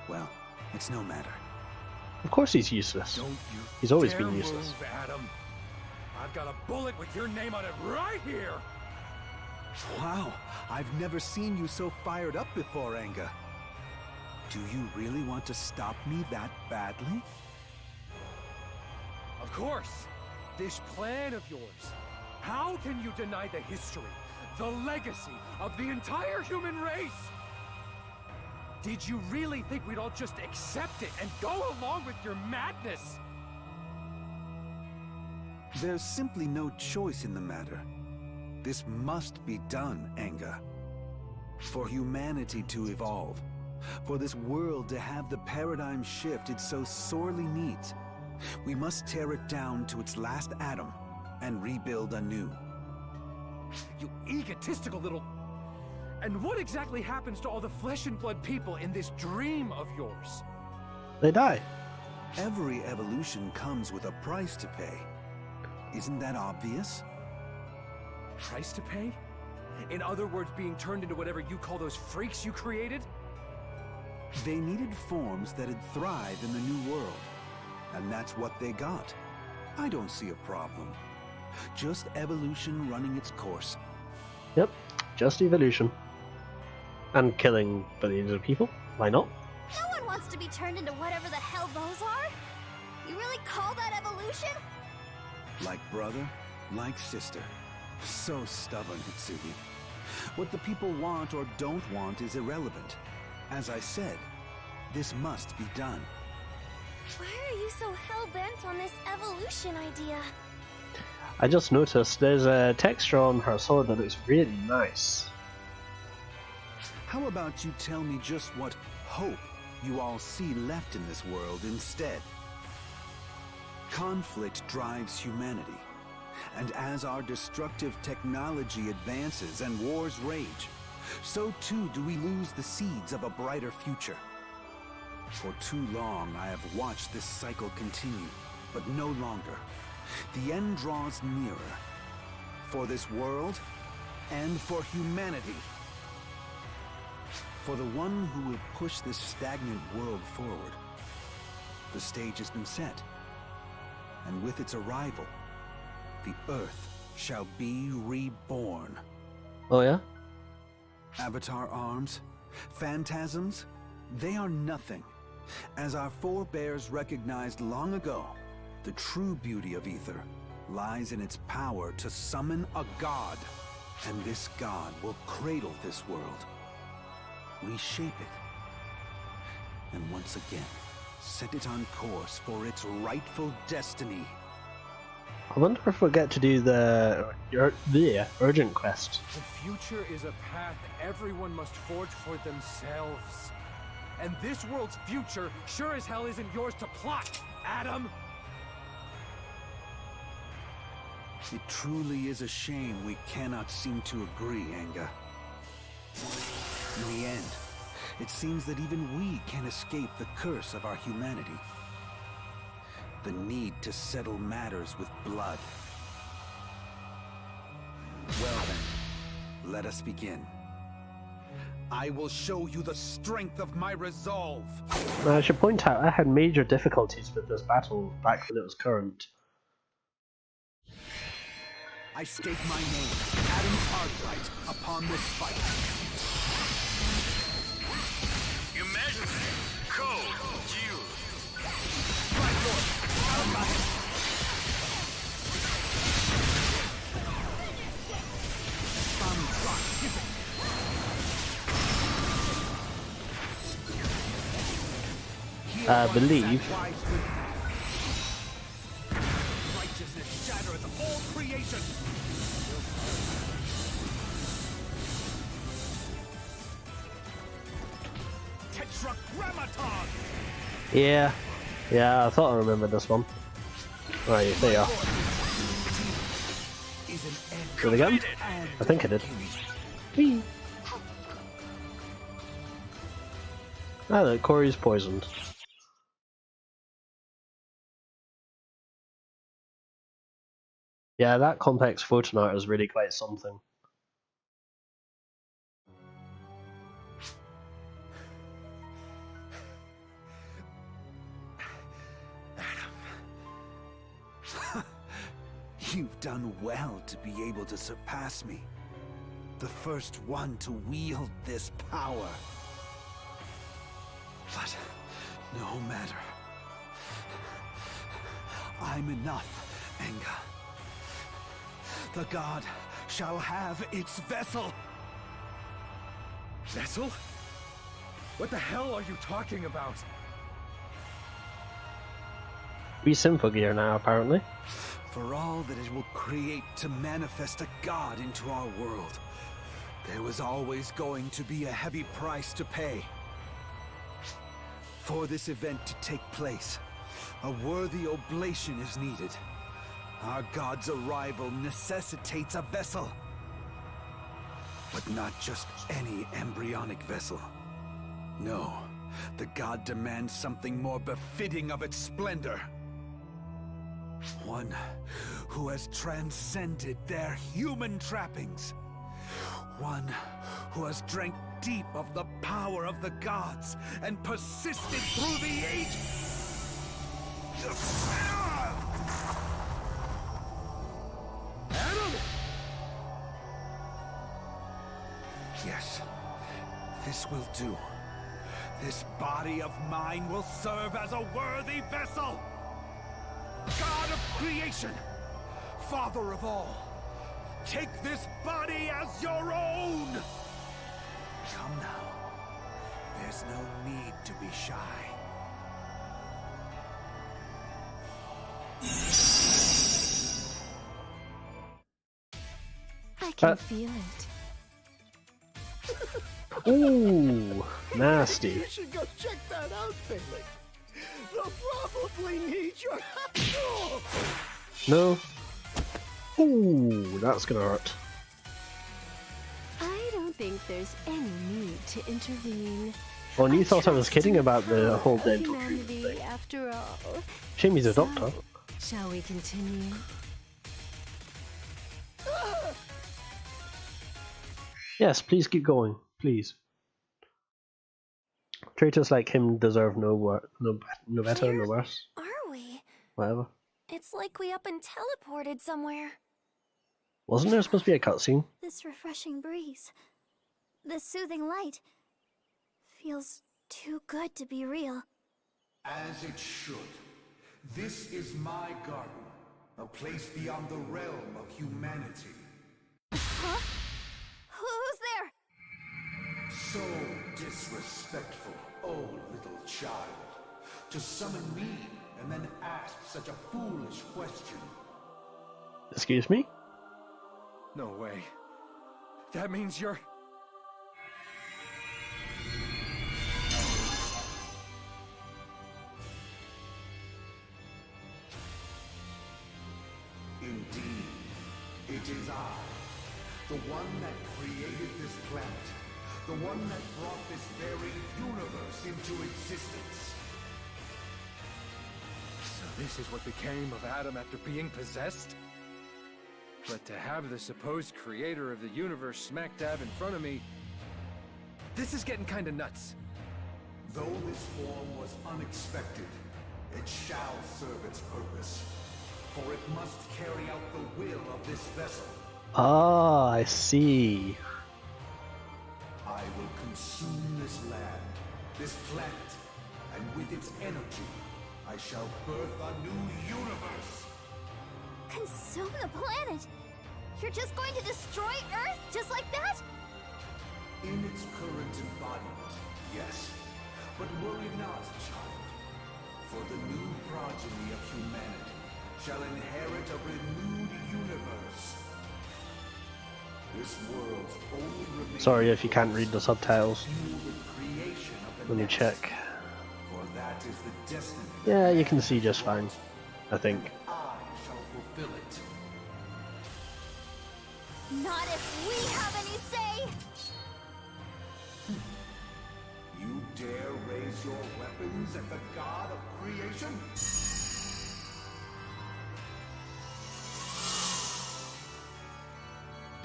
Well, it's no matter. Of course he's useless. Don't you He's always dare been useless. move, Adam. I've got a bullet with your name on it right here. Wow, I've never seen you so fired up before, Enga. Do you really want to stop me that badly? Of course. This plan of yours. How can you deny the history, the legacy of the entire human race? Did you really think we'd all just accept it and go along with your madness? There's simply no choice in the matter. This must be done, Enga. For humanity to evolve. For this world to have the paradigm shift it so sorely needs. We must tear it down to its last atom and rebuild anew. You egotistical little... And what exactly happens to all the flesh and blood people in this dream of yours? They die. Every evolution comes with a price to pay. Isn't that obvious? Price to pay? In other words, being turned into whatever you call those freaks you created? They needed forms that'd thrive in the new world. And that's what they got. I don't see a problem. Just evolution running its course. Yep, just evolution. And killing billions of people. Why not? No one wants to be turned into whatever the hell those are. You really call that evolution? Like brother, like sister. So stubborn, Hitsugi. What the people want or don't want is irrelevant. As I said, this must be done. Why are you so hell-bent on this evolution idea? I just noticed there's a texture on her sword that looks really nice. How about you tell me just what hope you all see left in this world instead? Conflict drives humanity. And as our destructive technology advances and wars rage, so too do we lose the seeds of a brighter future. For too long I have watched this cycle continue, but no longer. The end draws nearer. For this world, and for humanity. For the one who will push this stagnant world forward. The stage has been set. And with its arrival, the Earth shall be reborn. Oh yeah? Avatar arms, phantasms, they are nothing. As our forebears recognized long ago, the true beauty of Ether lies in its power to summon a god. And this god will cradle this world, reshape it, and once again, set it on course for its rightful destiny. I wonder if we'll get to do the urgent quest. The future is a path everyone must forge for themselves. And this world's future sure as hell isn't yours to plot, Adam! It truly is a shame we cannot seem to agree, Enga. In the end, it seems that even we can't escape the curse of our humanity. The need to settle matters with blood. Well then, let us begin. I will show you the strength of my resolve! Now, I should point out I had major difficulties with this battle back when it was current. I stake my name, Adam Arkwright, upon this fight. Emergency! Code! Q! Right, Lord! I believe. Righteousness shattereth all creation! Tetragrammaton! Yeah, I thought I remembered this one. Right, there you are. Did I get him? I think I did. Whee. Ah, look, Kori's poisoned. Yeah, that complex photon art is really quite something. You've done well to be able to surpass me. The first one to wield this power. But no matter. I'm enough, Enga. The god shall have its vessel. Vessel? What the hell are you talking about? We Symphogear now, apparently. For all that it will create to manifest a god into our world, there was always going to be a heavy price to pay. For this event to take place, a worthy oblation is needed. Our god's arrival necessitates a vessel. But not just any embryonic vessel. No, the god demands something more befitting of its splendor. One who has transcended their human trappings. One who has drank deep of the power of the gods and persisted through the ages. Adam! Yes, this will do. This body of mine will serve as a worthy vessel. God of creation, Father of all, take this body as your own! Come now. There's no need to be shy. I can feel it. Ooh, nasty. You should go check that out, Finley. They'll probably need your help. No. Ooh, that's gonna hurt. I don't think there's any need to intervene. Well, and you thought I was kidding about the whole dental treatment Humanity, thing. after all. Shame he's a doctor. Shall we continue? Yes, please keep going, please. Traitors like him deserve no better, no worse. Are we? Whatever. It's like we up and teleported somewhere. Wasn't there supposed to be a cutscene? This refreshing breeze, this soothing light, feels too good to be real. As it should. This is my garden, a place beyond the realm of humanity. Huh? Who's there? So disrespectful, oh little child. To summon me and then ask such a foolish question. Excuse me? No way. That means you're... Indeed, it is I, the one that created this planet, the one that brought this very universe into existence. So this is what became of Adam after being possessed? But to have the supposed creator of the universe smack dab in front of me... This is getting kinda nuts. Though this form was unexpected, it shall serve its purpose. For it must carry out the will of this vessel. Ah, I see. I will consume this land, this planet, and with its energy, I shall birth a new universe. Consume the planet? You're just going to destroy Earth just like that? In its current embodiment, yes. But worry not, child. For the new progeny of humanity shall inherit a renewed universe. This world's only remaining... Sorry if you can't read the subtitles. ...fueled the creation of the Let me check. For that is the destiny. Yeah, you can see just fine, I think. I shall fulfill it. Not if we have any say! You dare raise your weapons at the god of creation?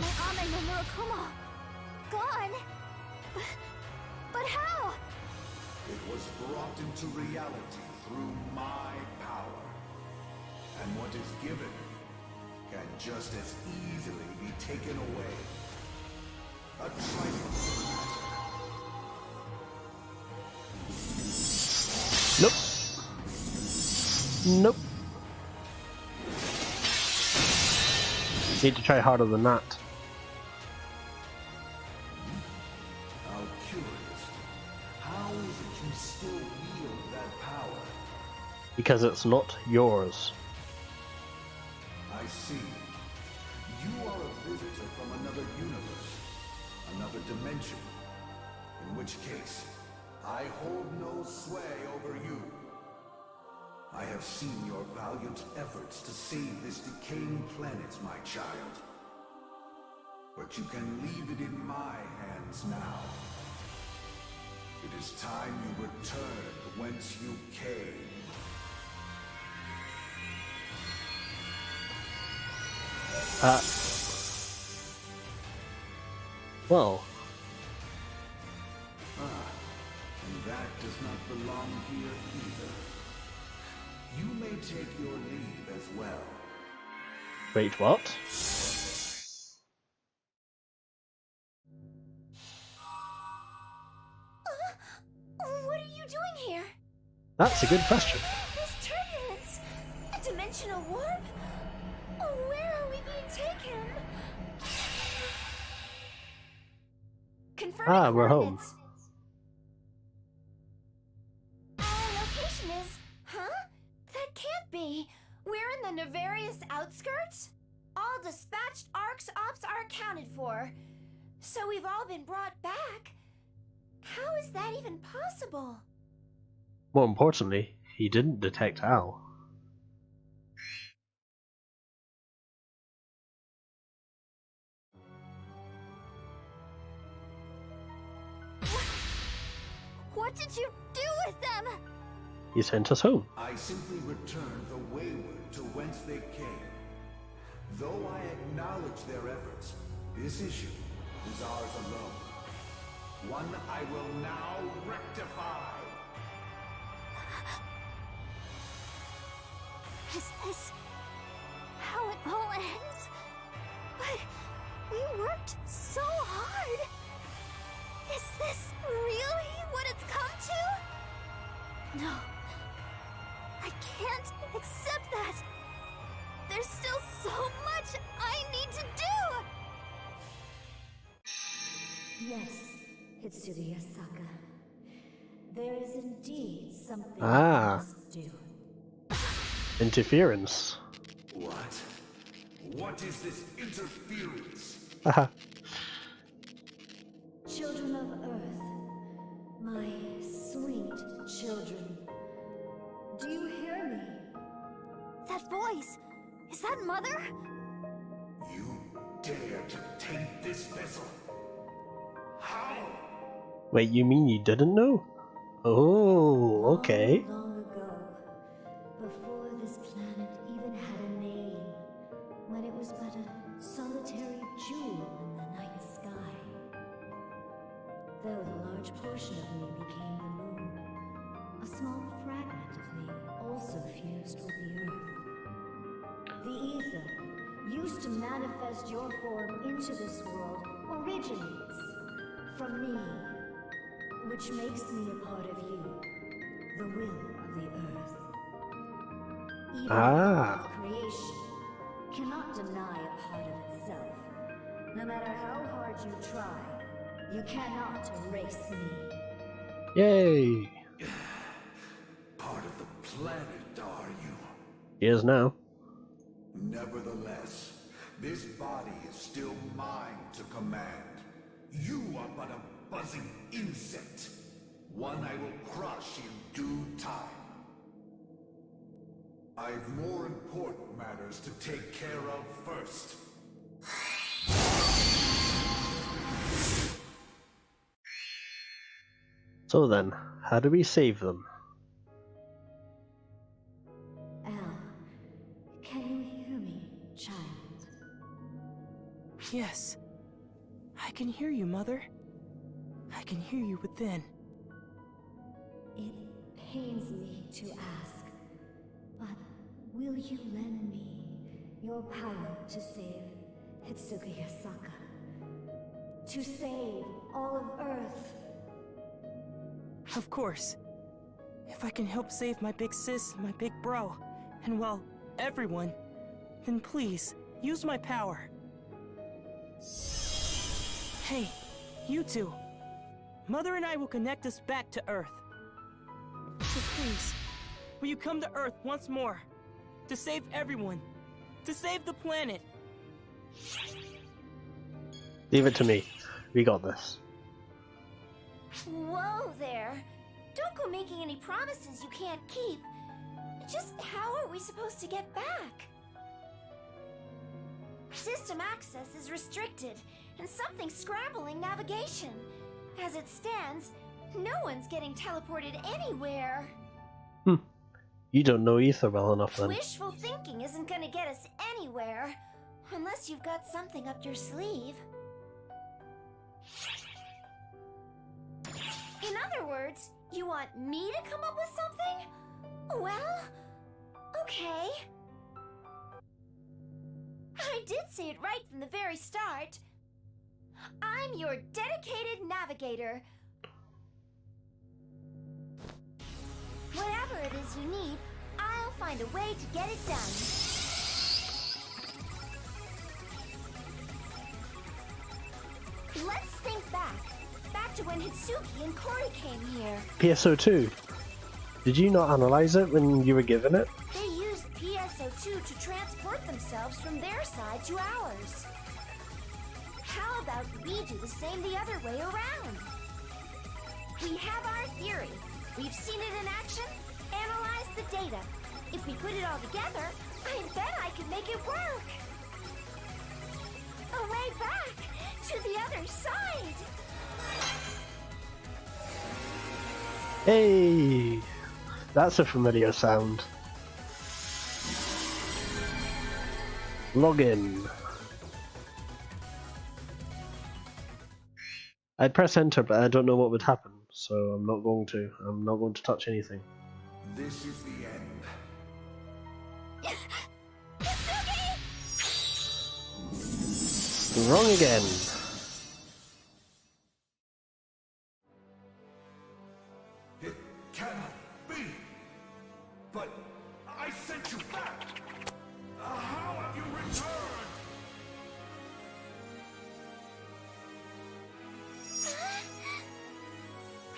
My Ame no Murakumo! Gone! But how? It was brought into reality through my power. And what is given can just as easily be taken away. A trifle. Nope. Nope. Need to try harder than that. How curious. How is it you still wield that power? Because it's not yours. I see. You are a visitor from another universe, another dimension. In which case, I hold no sway over you. I have seen your valiant efforts to save this decaying planet, my child. But you can leave it in my hands now. It is time you returned whence you came. Well. And that does not belong here either. You may take your leave as well. Wait, what? What are you doing here? That's a good question. This turbulence! A dimensional warp? Where are we being taken? Confirming We're home. coordinates. Our location is... Huh? That can't be. We're in the nefarious outskirts? All dispatched ARC's ops are accounted for. So we've all been brought back. How is that even possible? More importantly, he didn't detect Al. What did you do with them? He sent us home. I simply returned the wayward to whence they came. Though I acknowledge their efforts, this issue is ours alone. One I will now rectify. Is this how it all ends? But we worked so hard. Is this really what it's come to? No. I can't accept that. There's still so much I need to do. Yes, Hitsuya Asaka. There is indeed something we must do. Interference. What? What is this interference? Haha. Children of Earth, my sweet children, do you hear me? That voice, is that Mother? You dare to taint this vessel? How? Wait, you mean you didn't know? Oh, okay. Long ago, before this planet even had a name, when it was but a solitary jewel in the night sky. Though the large portion of me became the moon, a small fragment of me also fused with the earth. The ether, used to manifest your form into this world, originates from me, which makes me a part of you, the will of the earth. Even the God of creation cannot deny a part of itself. No matter how hard you try, you cannot erase me. Yay! Part of the planet, are you? He is now. Nevertheless, this body is still mine to command. You are but a buzzing insect. One I will crush in due time. I've more important matters to take care of first. So then, how do we save them? Al, can you hear me, child? Yes. I can hear you, Mother. I can hear you within. It pains me to ask, but will you lend me your power to save Hitsuga Yasaka? To save all of Earth? Of course. If I can help save my big sis, my big bro, and well, everyone, then please, use my power. Hey, you two. Mother and I will connect us back to Earth. So please, will you come to Earth once more? To save everyone. To save the planet. Leave it to me. We got this. Whoa there! Don't go making any promises you can't keep. Just how are we supposed to get back? System access is restricted, and something's scrambling navigation. As it stands, no one's getting teleported anywhere. You don't know Ether well enough then. Wishful thinking isn't gonna get us anywhere, unless you've got something up your sleeve. In other words, you want me to come up with something? Well, okay. I did say it right from the very start. I'm your dedicated navigator. Whatever it is you need, I'll find a way to get it done. Let's think back to when Hitsuki and Kori came here. PSO2. Did you not analyze it when you were given it? They used PSO2 to transport themselves from their side to ours. How about we do the same the other way around? We have our theory. We've seen it in action, analyzed the data. If we put it all together, I bet I could make it work. A way back to the other side. Hey! That's a familiar sound. Login. I'd press enter, but I don't know what would happen, so I'm not going to. I'm not going to touch anything. This is the end. Wrong again. It cannot be. But I sent you back. How have you returned?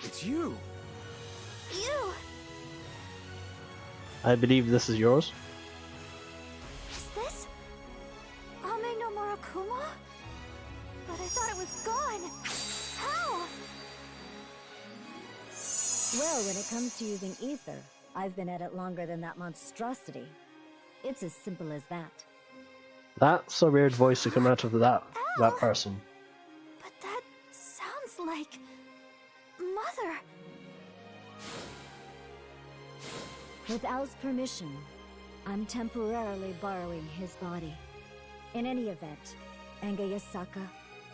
It's you. You. I believe this is yours. Is this Ame no Murakuma? But I thought it was gone. How? Well, when it comes to using ether, I've been at it longer than that monstrosity. It's as simple as that. That's a weird voice to come out of that person. But that sounds like Mother. With Al's permission, I'm temporarily borrowing his body. In any event, Enga Yasaka,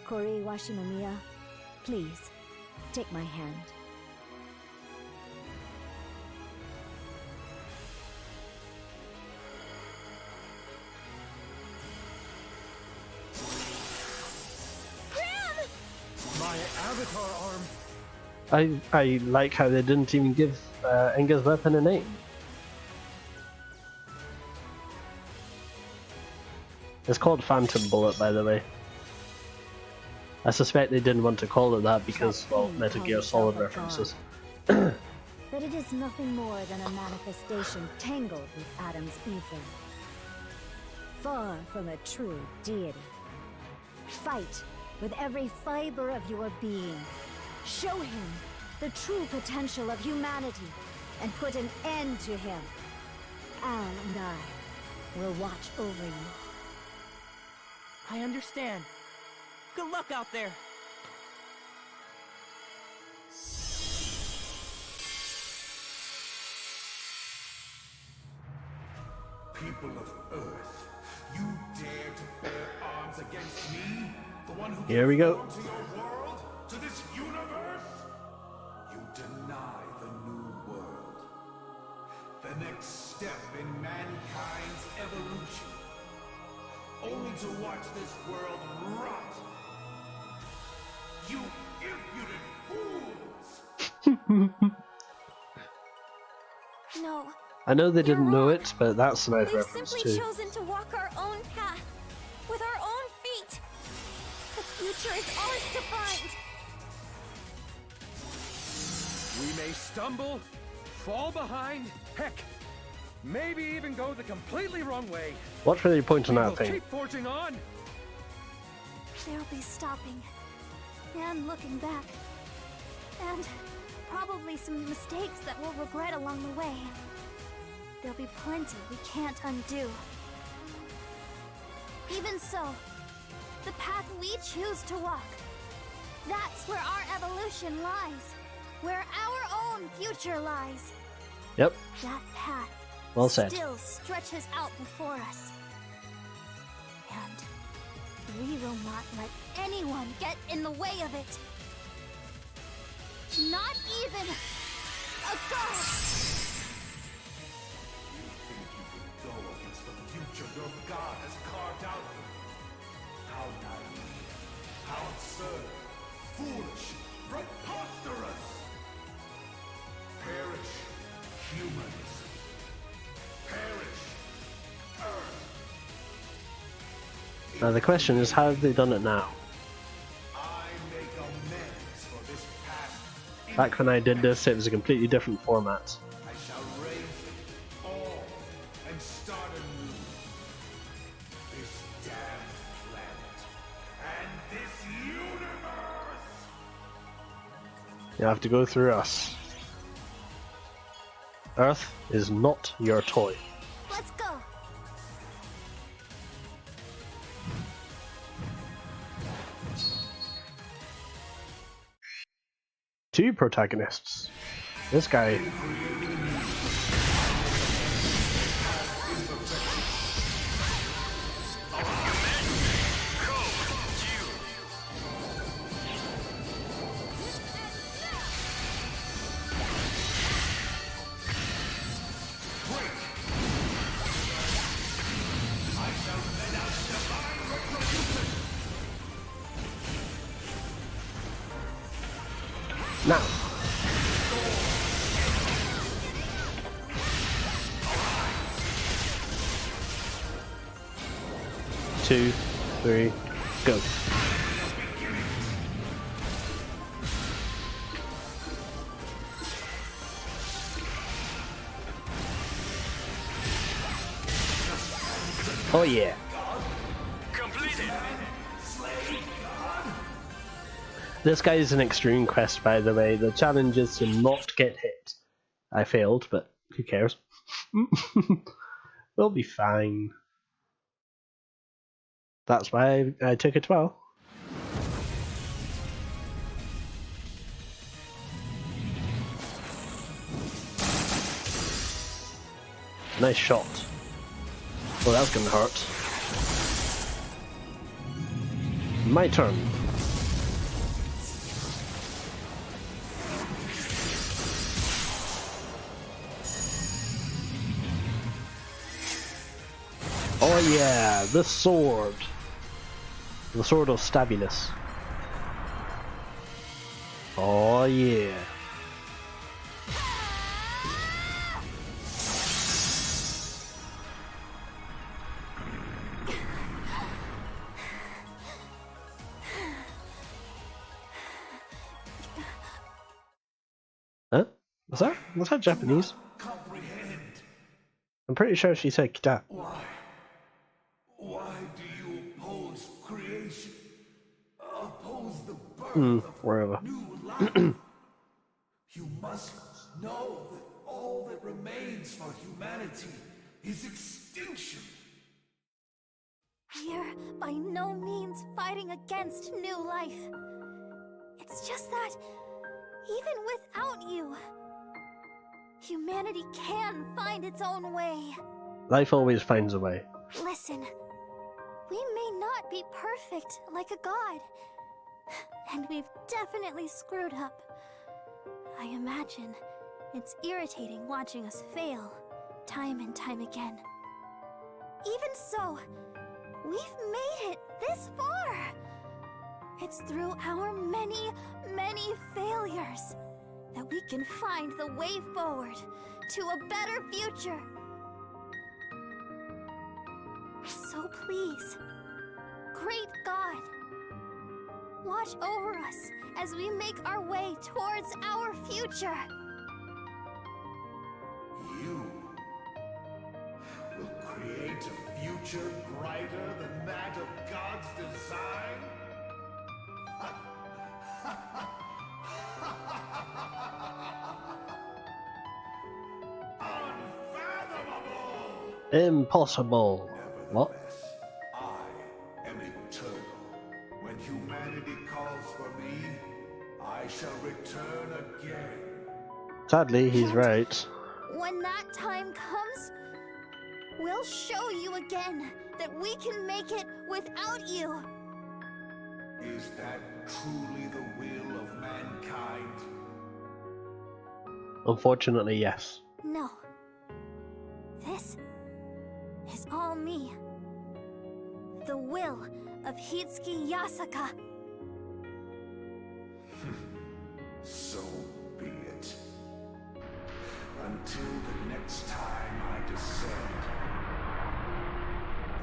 Kori Washinomiya, please, take my hand. My avatar arm. I like how they didn't even give Enga's weapon a name. It's called Phantom Bullet, by the way. I suspect they didn't want to call it that because, well, Metal Gear Solid references. But it is nothing more than a manifestation tangled with Adam's ether. Far from a true deity. Fight with every fiber of your being. Show him the true potential of humanity and put an end to him. Al and I will watch over you. I understand. Good luck out there. People of Earth, you dare to bear arms against me? The one who Here we go. belongs to your world, to this universe? You deny the new world. The next step in mankind's evolution. Only to watch this world rot. You impudent fools! No. I know they didn't know it, but that's a nice We've reference simply too. chosen to walk our own path, with our own feet. The future is ours to find. We may stumble, fall behind, heck, maybe even go the completely wrong way. Watch where you point on We that will thing. keep forging on. There'll be stopping, and looking back, and probably some mistakes that we'll regret along the way. There'll be plenty we can't undo. Even so, the path we choose to walk, that's where our evolution lies. Where our own future lies. Yep. That path Well said. still stretches out before us. And we will not let anyone get in the way of it. Not even a ghost! Go against the future your God has carved out for you. How naive, how absurd, foolish, preposterous! Perish, humans. Perish, Earth. Now the question is, how have they done it now? I make amends for this past. Back when I did this, it was a completely different format. I shall raise it all and start anew. This damned planet and this universe. You have to go through us. Earth is not your toy. Let's go! Two protagonists. This guy. Now. Two, three, go. Oh yeah. This guy is an extreme quest, by the way. The challenge is to not get hit. I failed, but who cares? We'll be fine. That's why I took it well. Nice shot. Oh, that's gonna hurt. My turn. Oh yeah, the sword. The sword of stabbiness. Oh yeah. Huh? Was that Japanese? I'm pretty sure she said kita. Why do you oppose creation? Oppose the birth of Wherever. new life? You must know that all that remains for humanity is extinction. We're by no means fighting against new life. It's just that, even without you, humanity can find its own way. Life always finds a way. Listen, we may not be perfect like a god, and we've definitely screwed up. I imagine it's irritating watching us fail, time and time again. Even so, we've made it this far. It's through our many, many failures that we can find the way forward to a better future. So please, great God, watch over us as we make our way towards our future. You will create a future brighter than that of God's design? Unfathomable! Impossible! What? I am eternal. When humanity calls for me, I shall return again. Sadly, he's right. When that time comes, we'll show you again that we can make it without you. Is that truly the will of mankind? Unfortunately, yes. No. This is all me. The will of Hitsuki Yasaka. So be it. Until the next time I descend,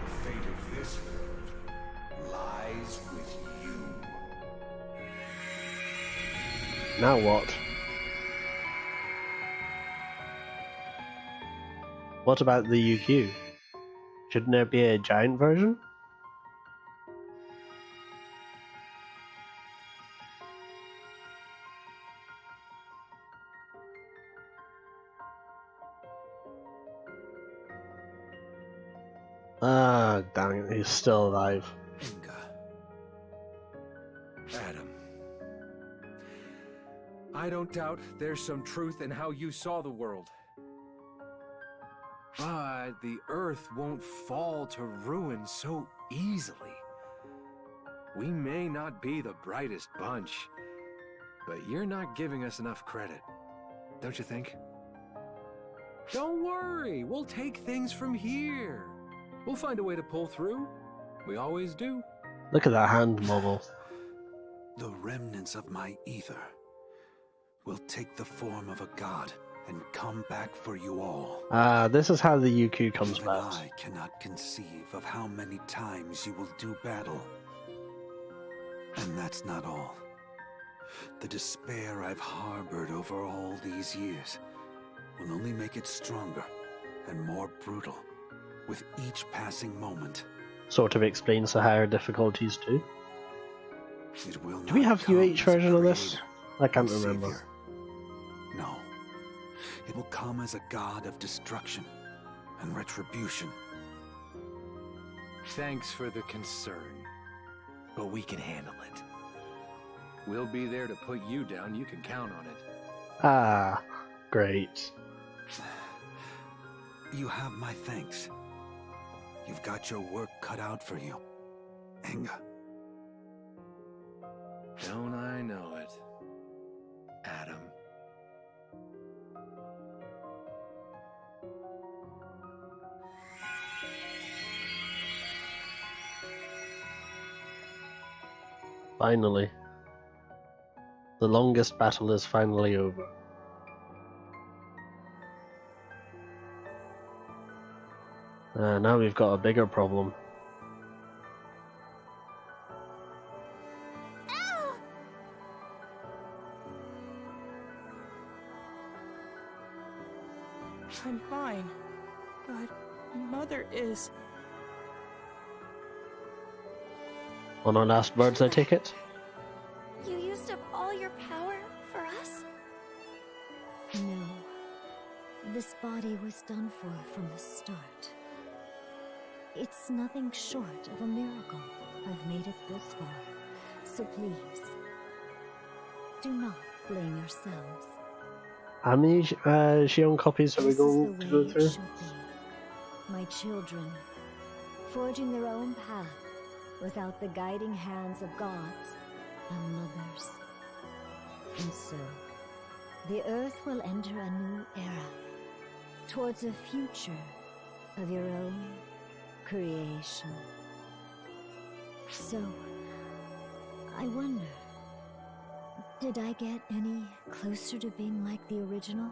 the fate of this world lies with you. Now what? What about the UQ? Shouldn't there be a giant version? Ah, dang it, he's still alive. Adam. I don't doubt there's some truth in how you saw the world. But the Earth won't fall to ruin so easily. We may not be the brightest bunch, but you're not giving us enough credit, don't you think? Don't worry, we'll take things from here. We'll find a way to pull through. We always do. Look at that hand model. The remnants of my ether will take the form of a god and come back for you all. Ah, this is how the UQ comes Even back. I cannot conceive of how many times you will do battle. And that's not all. The despair I've harbored over all these years will only make it stronger and more brutal with each passing moment. Sort of explains the higher difficulties too. It will Do we not have come UH as a version of this? creator I can't and remember. savior. No. It will come as a god of destruction and retribution. Thanks for the concern, but we can handle it. We'll be there to put you down, you can count on it. Ah, great. You have my thanks. You've got your work cut out for you, Enga. Don't I know it, Adam? Finally. The longest battle is finally over. Now we've got a bigger problem. I'm fine, but Mother is... On our last words, I take it? You used up all your power for us? No. This body was done for from the start. It's nothing short of a miracle. I've made it this far, so please, do not blame yourselves. How many Xion copies are we going to go through? My children, forging their own path without the guiding hands of gods and mothers. And so, the Earth will enter a new era, towards a future of your own creation. So, I wonder, did I get any closer to being like the original?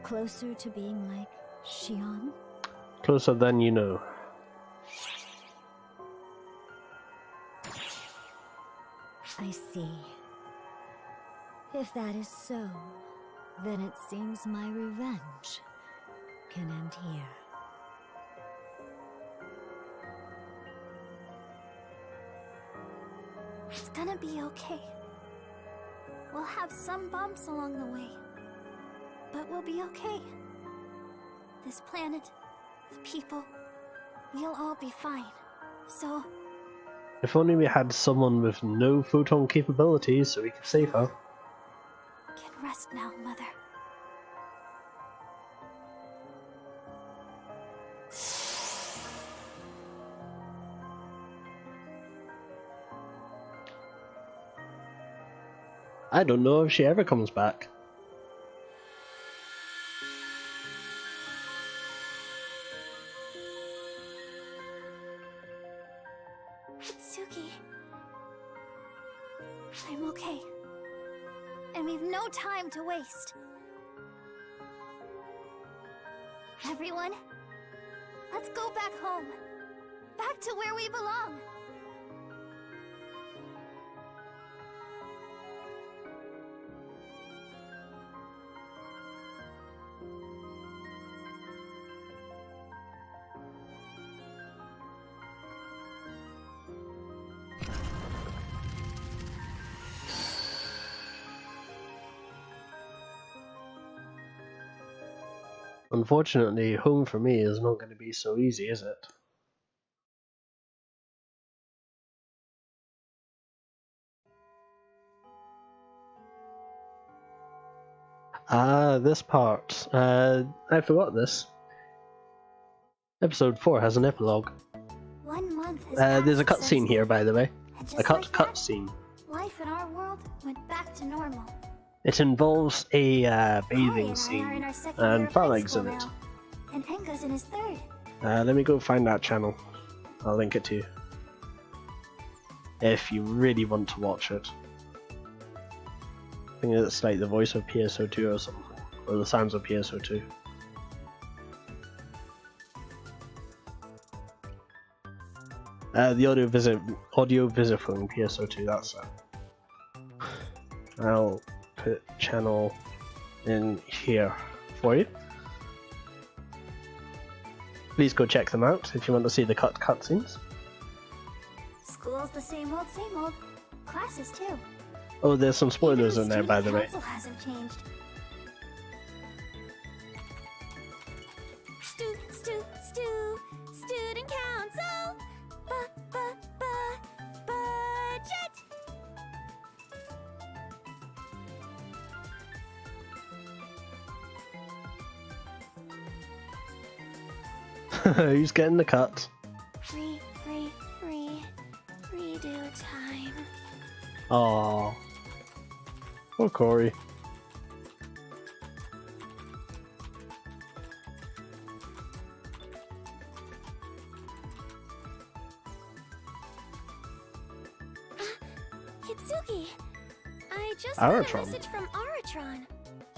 Closer to being like Xion? Closer than you know. I see. If that is so, then it seems my revenge can end here. It's gonna be okay. We'll have some bumps along the way, but we'll be okay. This planet, the people, we'll all be fine. So... If only we had someone with no photon capabilities so we could save her. Get rest now, Mother. I don't know if she ever comes back. Hitsuki. I'm okay. And we've no time to waste. Everyone, let's go back home. Back to where we belong. Unfortunately, home for me is not going to be so easy, is it? Ah, this part. I forgot this. Episode 4 has an epilogue. 1 month has There's a passed cutscene since here, by the way. and A just like that, cutscene. life in our world went back to normal. It involves a Kori bathing and I are in scene our second year and of high Farleg's school in it. now, and Enga's in his third. Let me go find that channel. I'll link it to you. If you really want to watch it. I think it's like the voice of PSO2 or something. Or the sounds of PSO2. The audio visiphone PSO2, that's it. I'll put channel in here for you. Please go check them out if you want to see the cutscenes. School's the same old. Classes too. Oh, there's some spoilers in there, by the way. Council hasn't changed. Student council. Budget. Who's getting the cut? Redo time. Aww. Poor Kori. Hitsuki, I just got a Aratron. message from Aratron.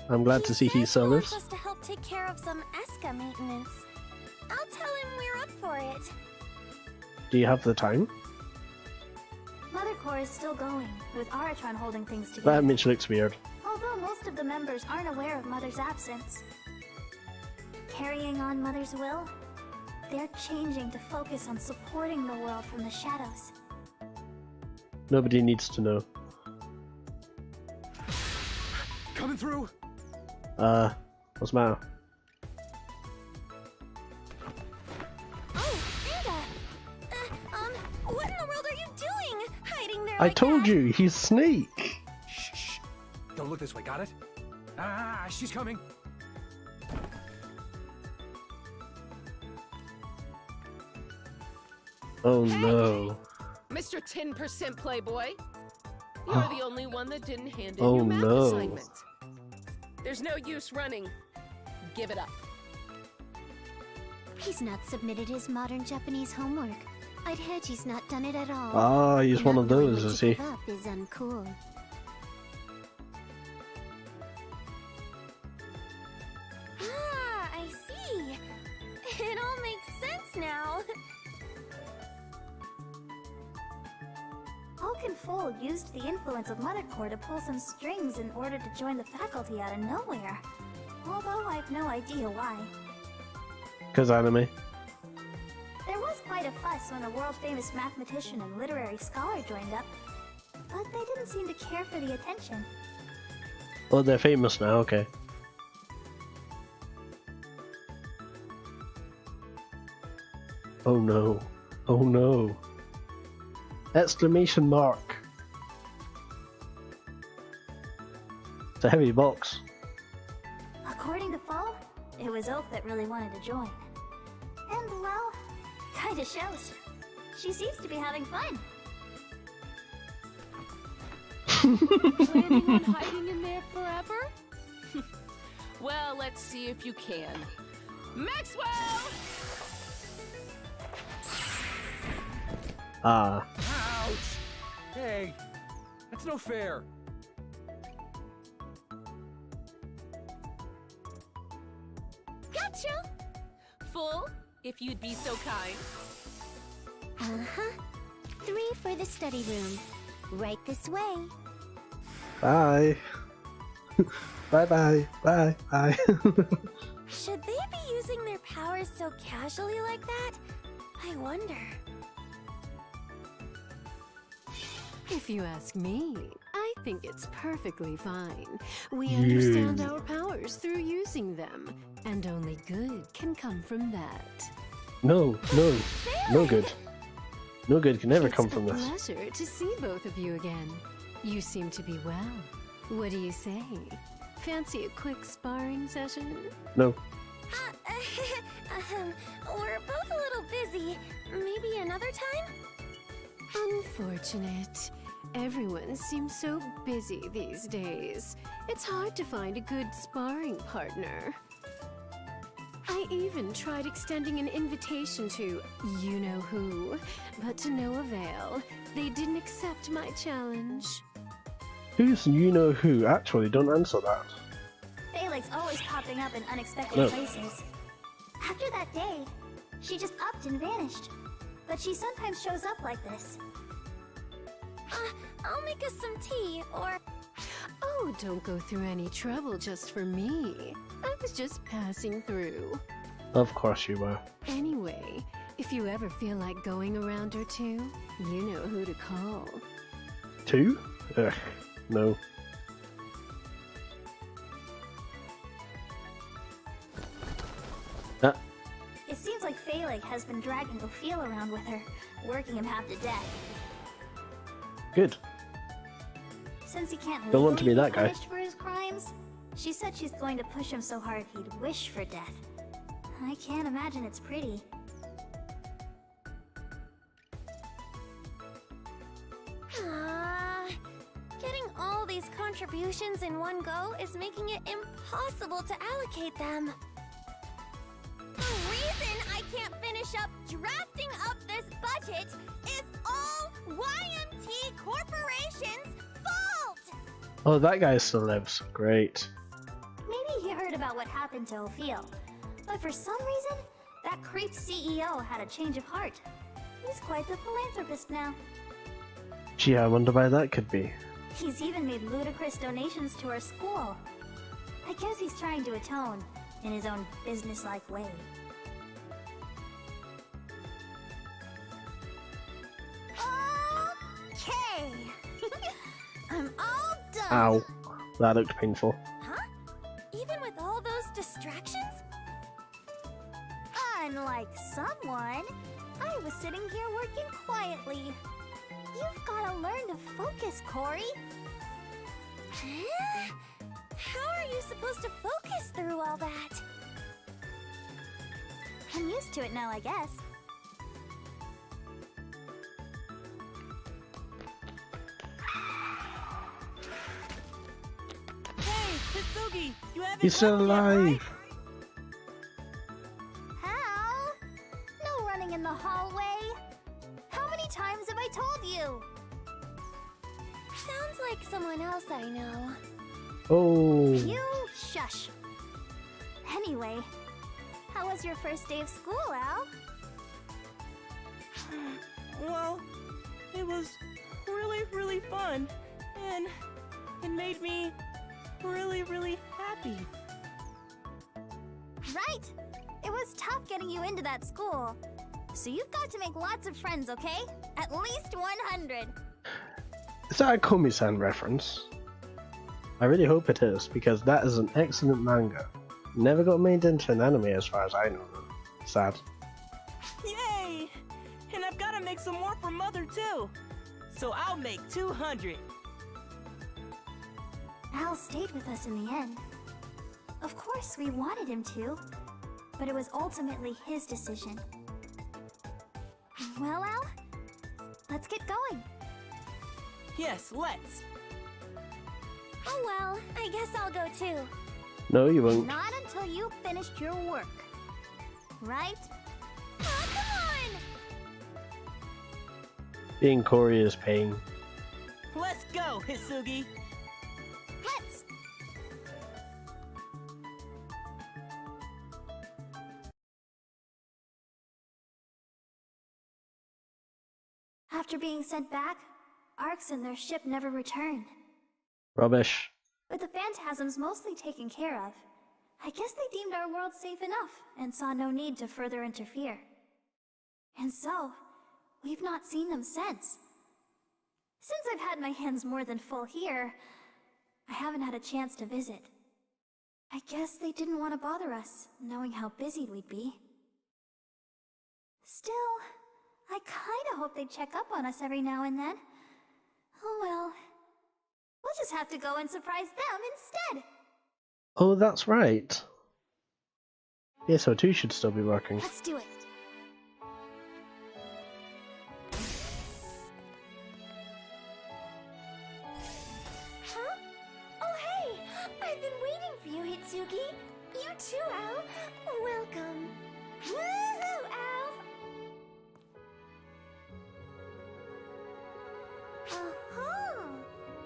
I'm glad to see he still wants lives. us to help take care of some Esca maintenance. I'll tell him we're up for it. Do you have the time? Mother Core is still going, with Aratron holding things together. That image looks weird. Although most of the members aren't aware of Mother's absence. Carrying on Mother's will, they're changing to focus on supporting the world from the shadows. Nobody needs to know. Coming through. What's the matter? Oh, Inga! What in the world are you doing? Hiding there I like told that? you, he's Snake! Shh, shh. Don't look this way, got it? Ah, she's coming. Oh Hey! no. Mr. 10% Playboy, you're the only one that didn't hand in Oh, your math no. assignment. There's no use running. Give it up. He's not submitted his modern Japanese homework. I'd hedge he's not done it at all. Ah, he's one Not of knowing those, when is to he? give up is uncool. Ah, I see. It all makes sense now. Hulk Fold used the influence of Mother Core to pull some strings in order to join the faculty out of nowhere. Although I've no idea why. Cause anime. There was quite a fuss when a world-famous mathematician and literary scholar joined up, but they didn't seem to care for the attention. Oh, they're famous now, okay. Oh no. Oh no. Exclamation mark. It's a heavy box. According to Fall, it was Oak that really wanted to join. And well, kinda shows. She seems to be having fun. Planning on hiding in there forever? Well, let's see if you can. Maxwell! Ah. Ouch! Hey, that's no fair. Gotcha! Full, if you'd be so kind. Uh-huh. 3 for the study room. Right this way. Bye. Bye bye. Bye bye. Should they be using their powers so casually like that? I wonder. If you ask me, I think it's perfectly fine. We understand our powers through using them, and only good can come from that. No, no, no good. No good can never come from It's this. a pleasure to see both of you again. You seem to be well. What do you say? Fancy a quick sparring session? No. We're both a little busy. Maybe another time? Unfortunate. Everyone seems so busy these days. It's hard to find a good sparring partner. I even tried extending an invitation to you-know-who, but to no avail. They didn't accept my challenge. Who's you-know-who? Actually, don't answer that. Felix always popping up in unexpected No. places. After that day, she just upped and vanished. But she sometimes shows up like this. I'll make us some tea, or... Oh, don't go through any trouble just for me. I was just passing through. Of course you were. Anyway, if you ever feel like going a round or two, you know who to call. 2? Ugh, no. It seems like Felix has been dragging Ophiel around with her, working him half to death. Good. Since he can't Don't want to be legally that guy. punished for his crimes, she said she's going to push him so hard he'd wish for death. I can't imagine it's pretty. Getting all these contributions in one go is making it impossible to allocate them. The reason I can't finish up drafting up this budget is all YMT Corporation's fault! Oh, that guy still lives. Great. Maybe he heard about what happened to Ophiel, but for some reason, that creep CEO had a change of heart. He's quite the philanthropist now. Gee, I wonder why that could be. He's even made ludicrous donations to our school. I guess he's trying to atone in his own business-like way. Okay! I'm all done! Ow. That looked painful. Huh? Even with like someone. I was sitting here working quietly. You've gotta learn to focus, Kori. Huh? How are you supposed to focus through all that? I'm used to it now, I guess. Hey, Hitsugi, you haven't He's still left yet, right? alive. How? No running in the hallway. How many times have I told you? Sounds like someone else I know. Oh. You shush. Anyway, how was your first day of school, Al? Well, it was really, really fun. And it made me really, really happy. Right. It was tough getting you into that school. So you've got to make lots of friends, okay? At least 100. Is that a Komi-san reference? I really hope it is, because that is an excellent manga. Never got made into an anime as far as I know though. Sad. Yay! And I've got to make some more for Mother too. So I'll make 200. Al stayed with us in the end. Of course, we wanted him to, but it was ultimately his decision. Well, Al, let's get going. Yes, let's. Oh well, I guess I'll go too. No, you won't. Not until you've finished your work. Right? Oh, come Being Kori is pain. Let's go, Hitsugi. Let's! After being sent back, Arcs and their ship never returned. Rubbish. With the phantasms mostly taken care of, I guess they deemed our world safe enough and saw no need to further interfere. And so, we've not seen them since. Since I've had my hands more than full here, I haven't had a chance to visit. I guess they didn't want to bother us, knowing how busy we'd be. Still, I kinda hope they'd check up on us every now and then. Oh well. We'll just have to go and surprise them instead. Oh, that's right. PSO2 should still be working. Let's do it. Huh? Oh hey! I've been waiting for you, Hitsugi. You too, Al. Welcome. Woohoo, Al! Uh-huh.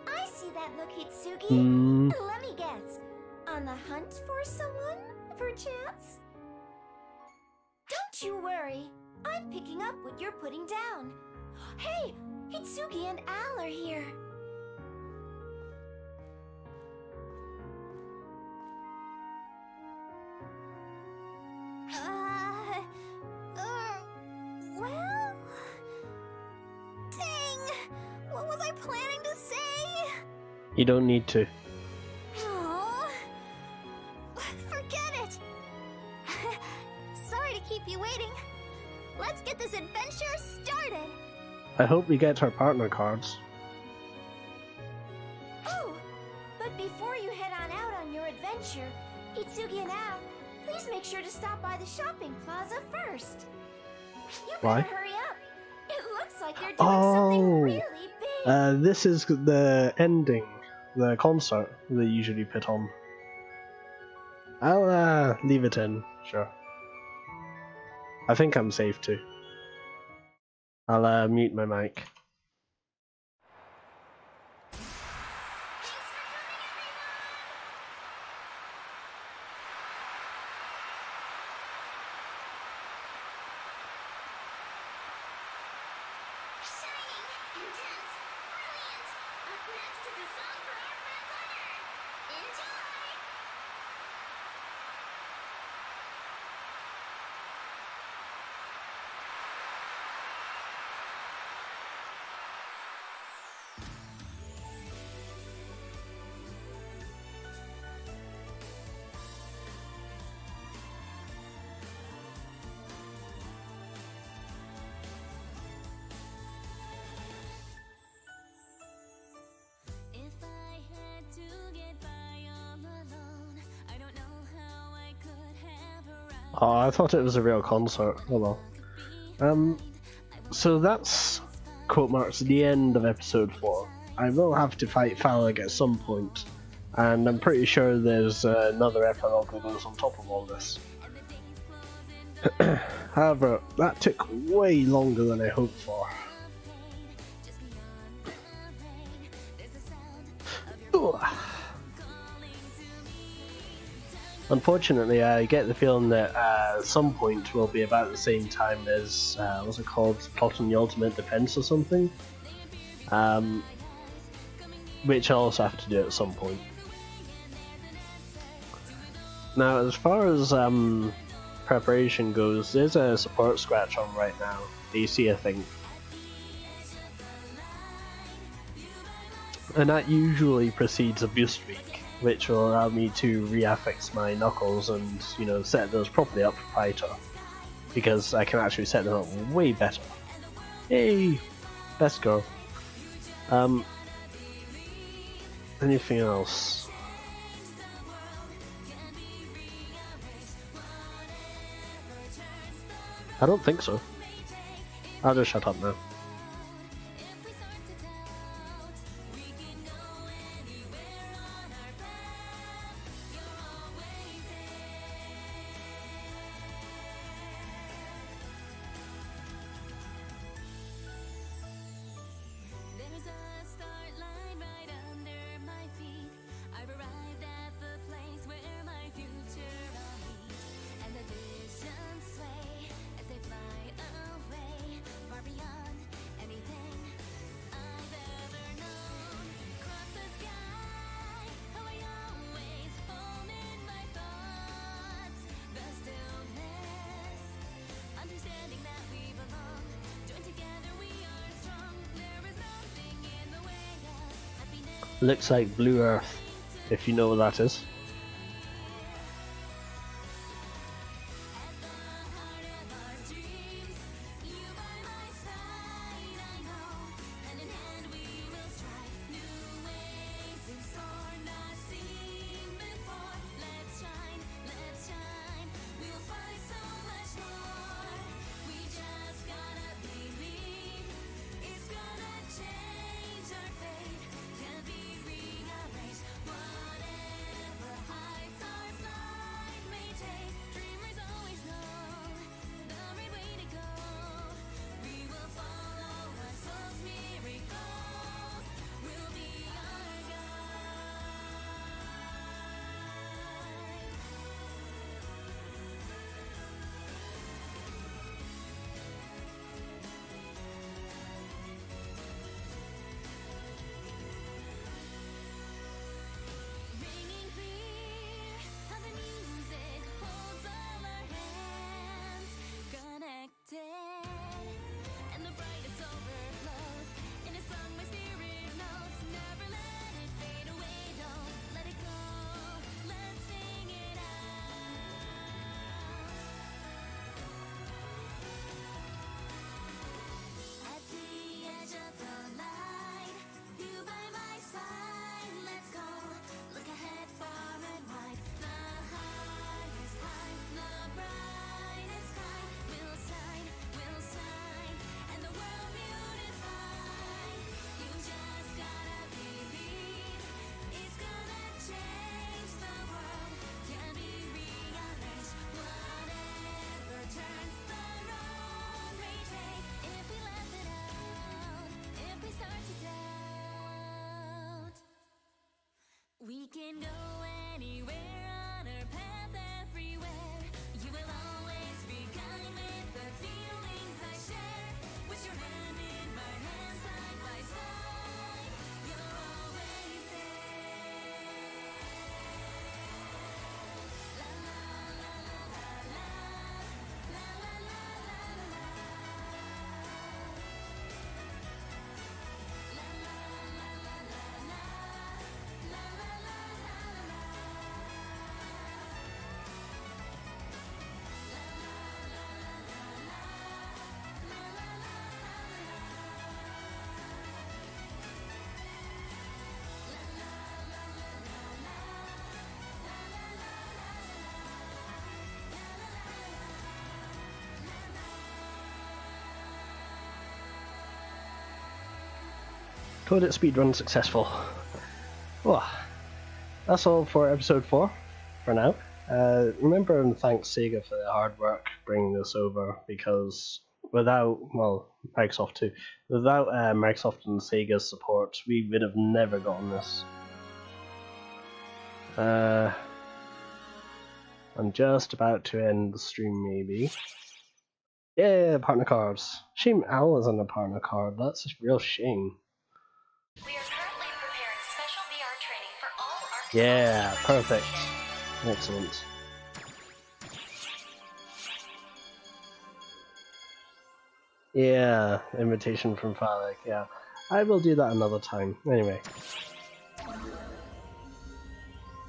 I see that look, Hitsugi. Let me guess. On the hunt for someone, perchance? Don't you worry. I'm picking up what you're putting down. Hey, Hitsugi and Al are here. Well... Dang! What was I planning to say? You don't need to. Oh, forget it! Sorry to keep you waiting. Let's get this adventure started! I hope we get our partner cards. Oh, but before you head on out on your adventure, Hitsugi and Al, please make sure to stop by the shopping plaza first. You Why? better hurry up. It looks like they're doing something really big. This is the ending, the concert they usually put on. I'll leave it in, sure. I think I'm safe too. I'll mute my mic. Oh, I thought it was a real concert. Oh well. So that's quote marks the end of episode 4. I will have to fight Phalanx at some point, and I'm pretty sure there's another epilogue that goes on top of all this. However, that took way longer than I hoped for. Ugh. Unfortunately, I get the feeling that at some point will be about the same time as, what's it called, Plotting the Ultimate Defense or something? Which I'll also have to do at some point. Now, as far as preparation goes, there's a support scratch on right now. AC, I think. And that usually precedes a boost week, which will allow me to reaffix my knuckles and, you know, set those properly up for fighter. Because I can actually set them up way better. Yay! Best go. Anything else? I don't think so. I'll just shut up now. Looks like Blue Earth, if you know what that is. Toilet speedrun successful. Well, that's all for episode 4 for now. Remember and thank Sega for their hard work bringing this over, because without, well, Microsoft too, without Microsoft and Sega's support, we would have never gotten this. I'm just about to end the stream, maybe. Yeah, partner cards. Shame Al wasn't a partner card. That's a real shame. We are currently preparing special VR training for all Arc. Yeah, perfect. Excellent. Yeah, invitation from Phallic, yeah. I will do that another time. Anyway.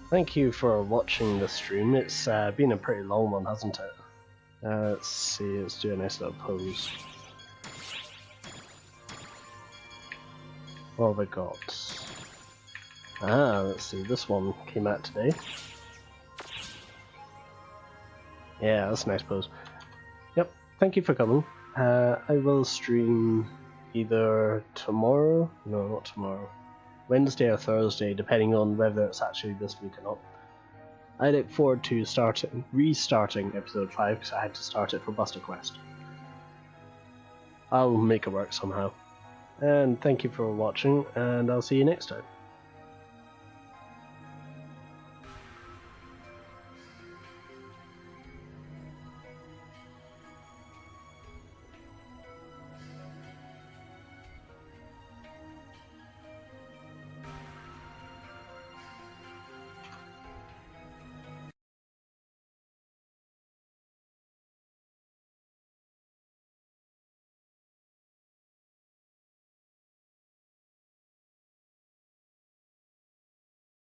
Thank you for watching the stream. It's been a pretty long one, hasn't it? Let's see, let's do a nice little pose. What have I got? Let's see, this one came out today. Yeah, that's a nice pose. Yep, thank you for coming. I will stream either tomorrow, no, not tomorrow, Wednesday or Thursday, depending on whether it's actually this week or not. I look forward to restarting episode 5 because I had to start it for Buster Quest. I'll make it work somehow. And thank you for watching, and I'll see you next time.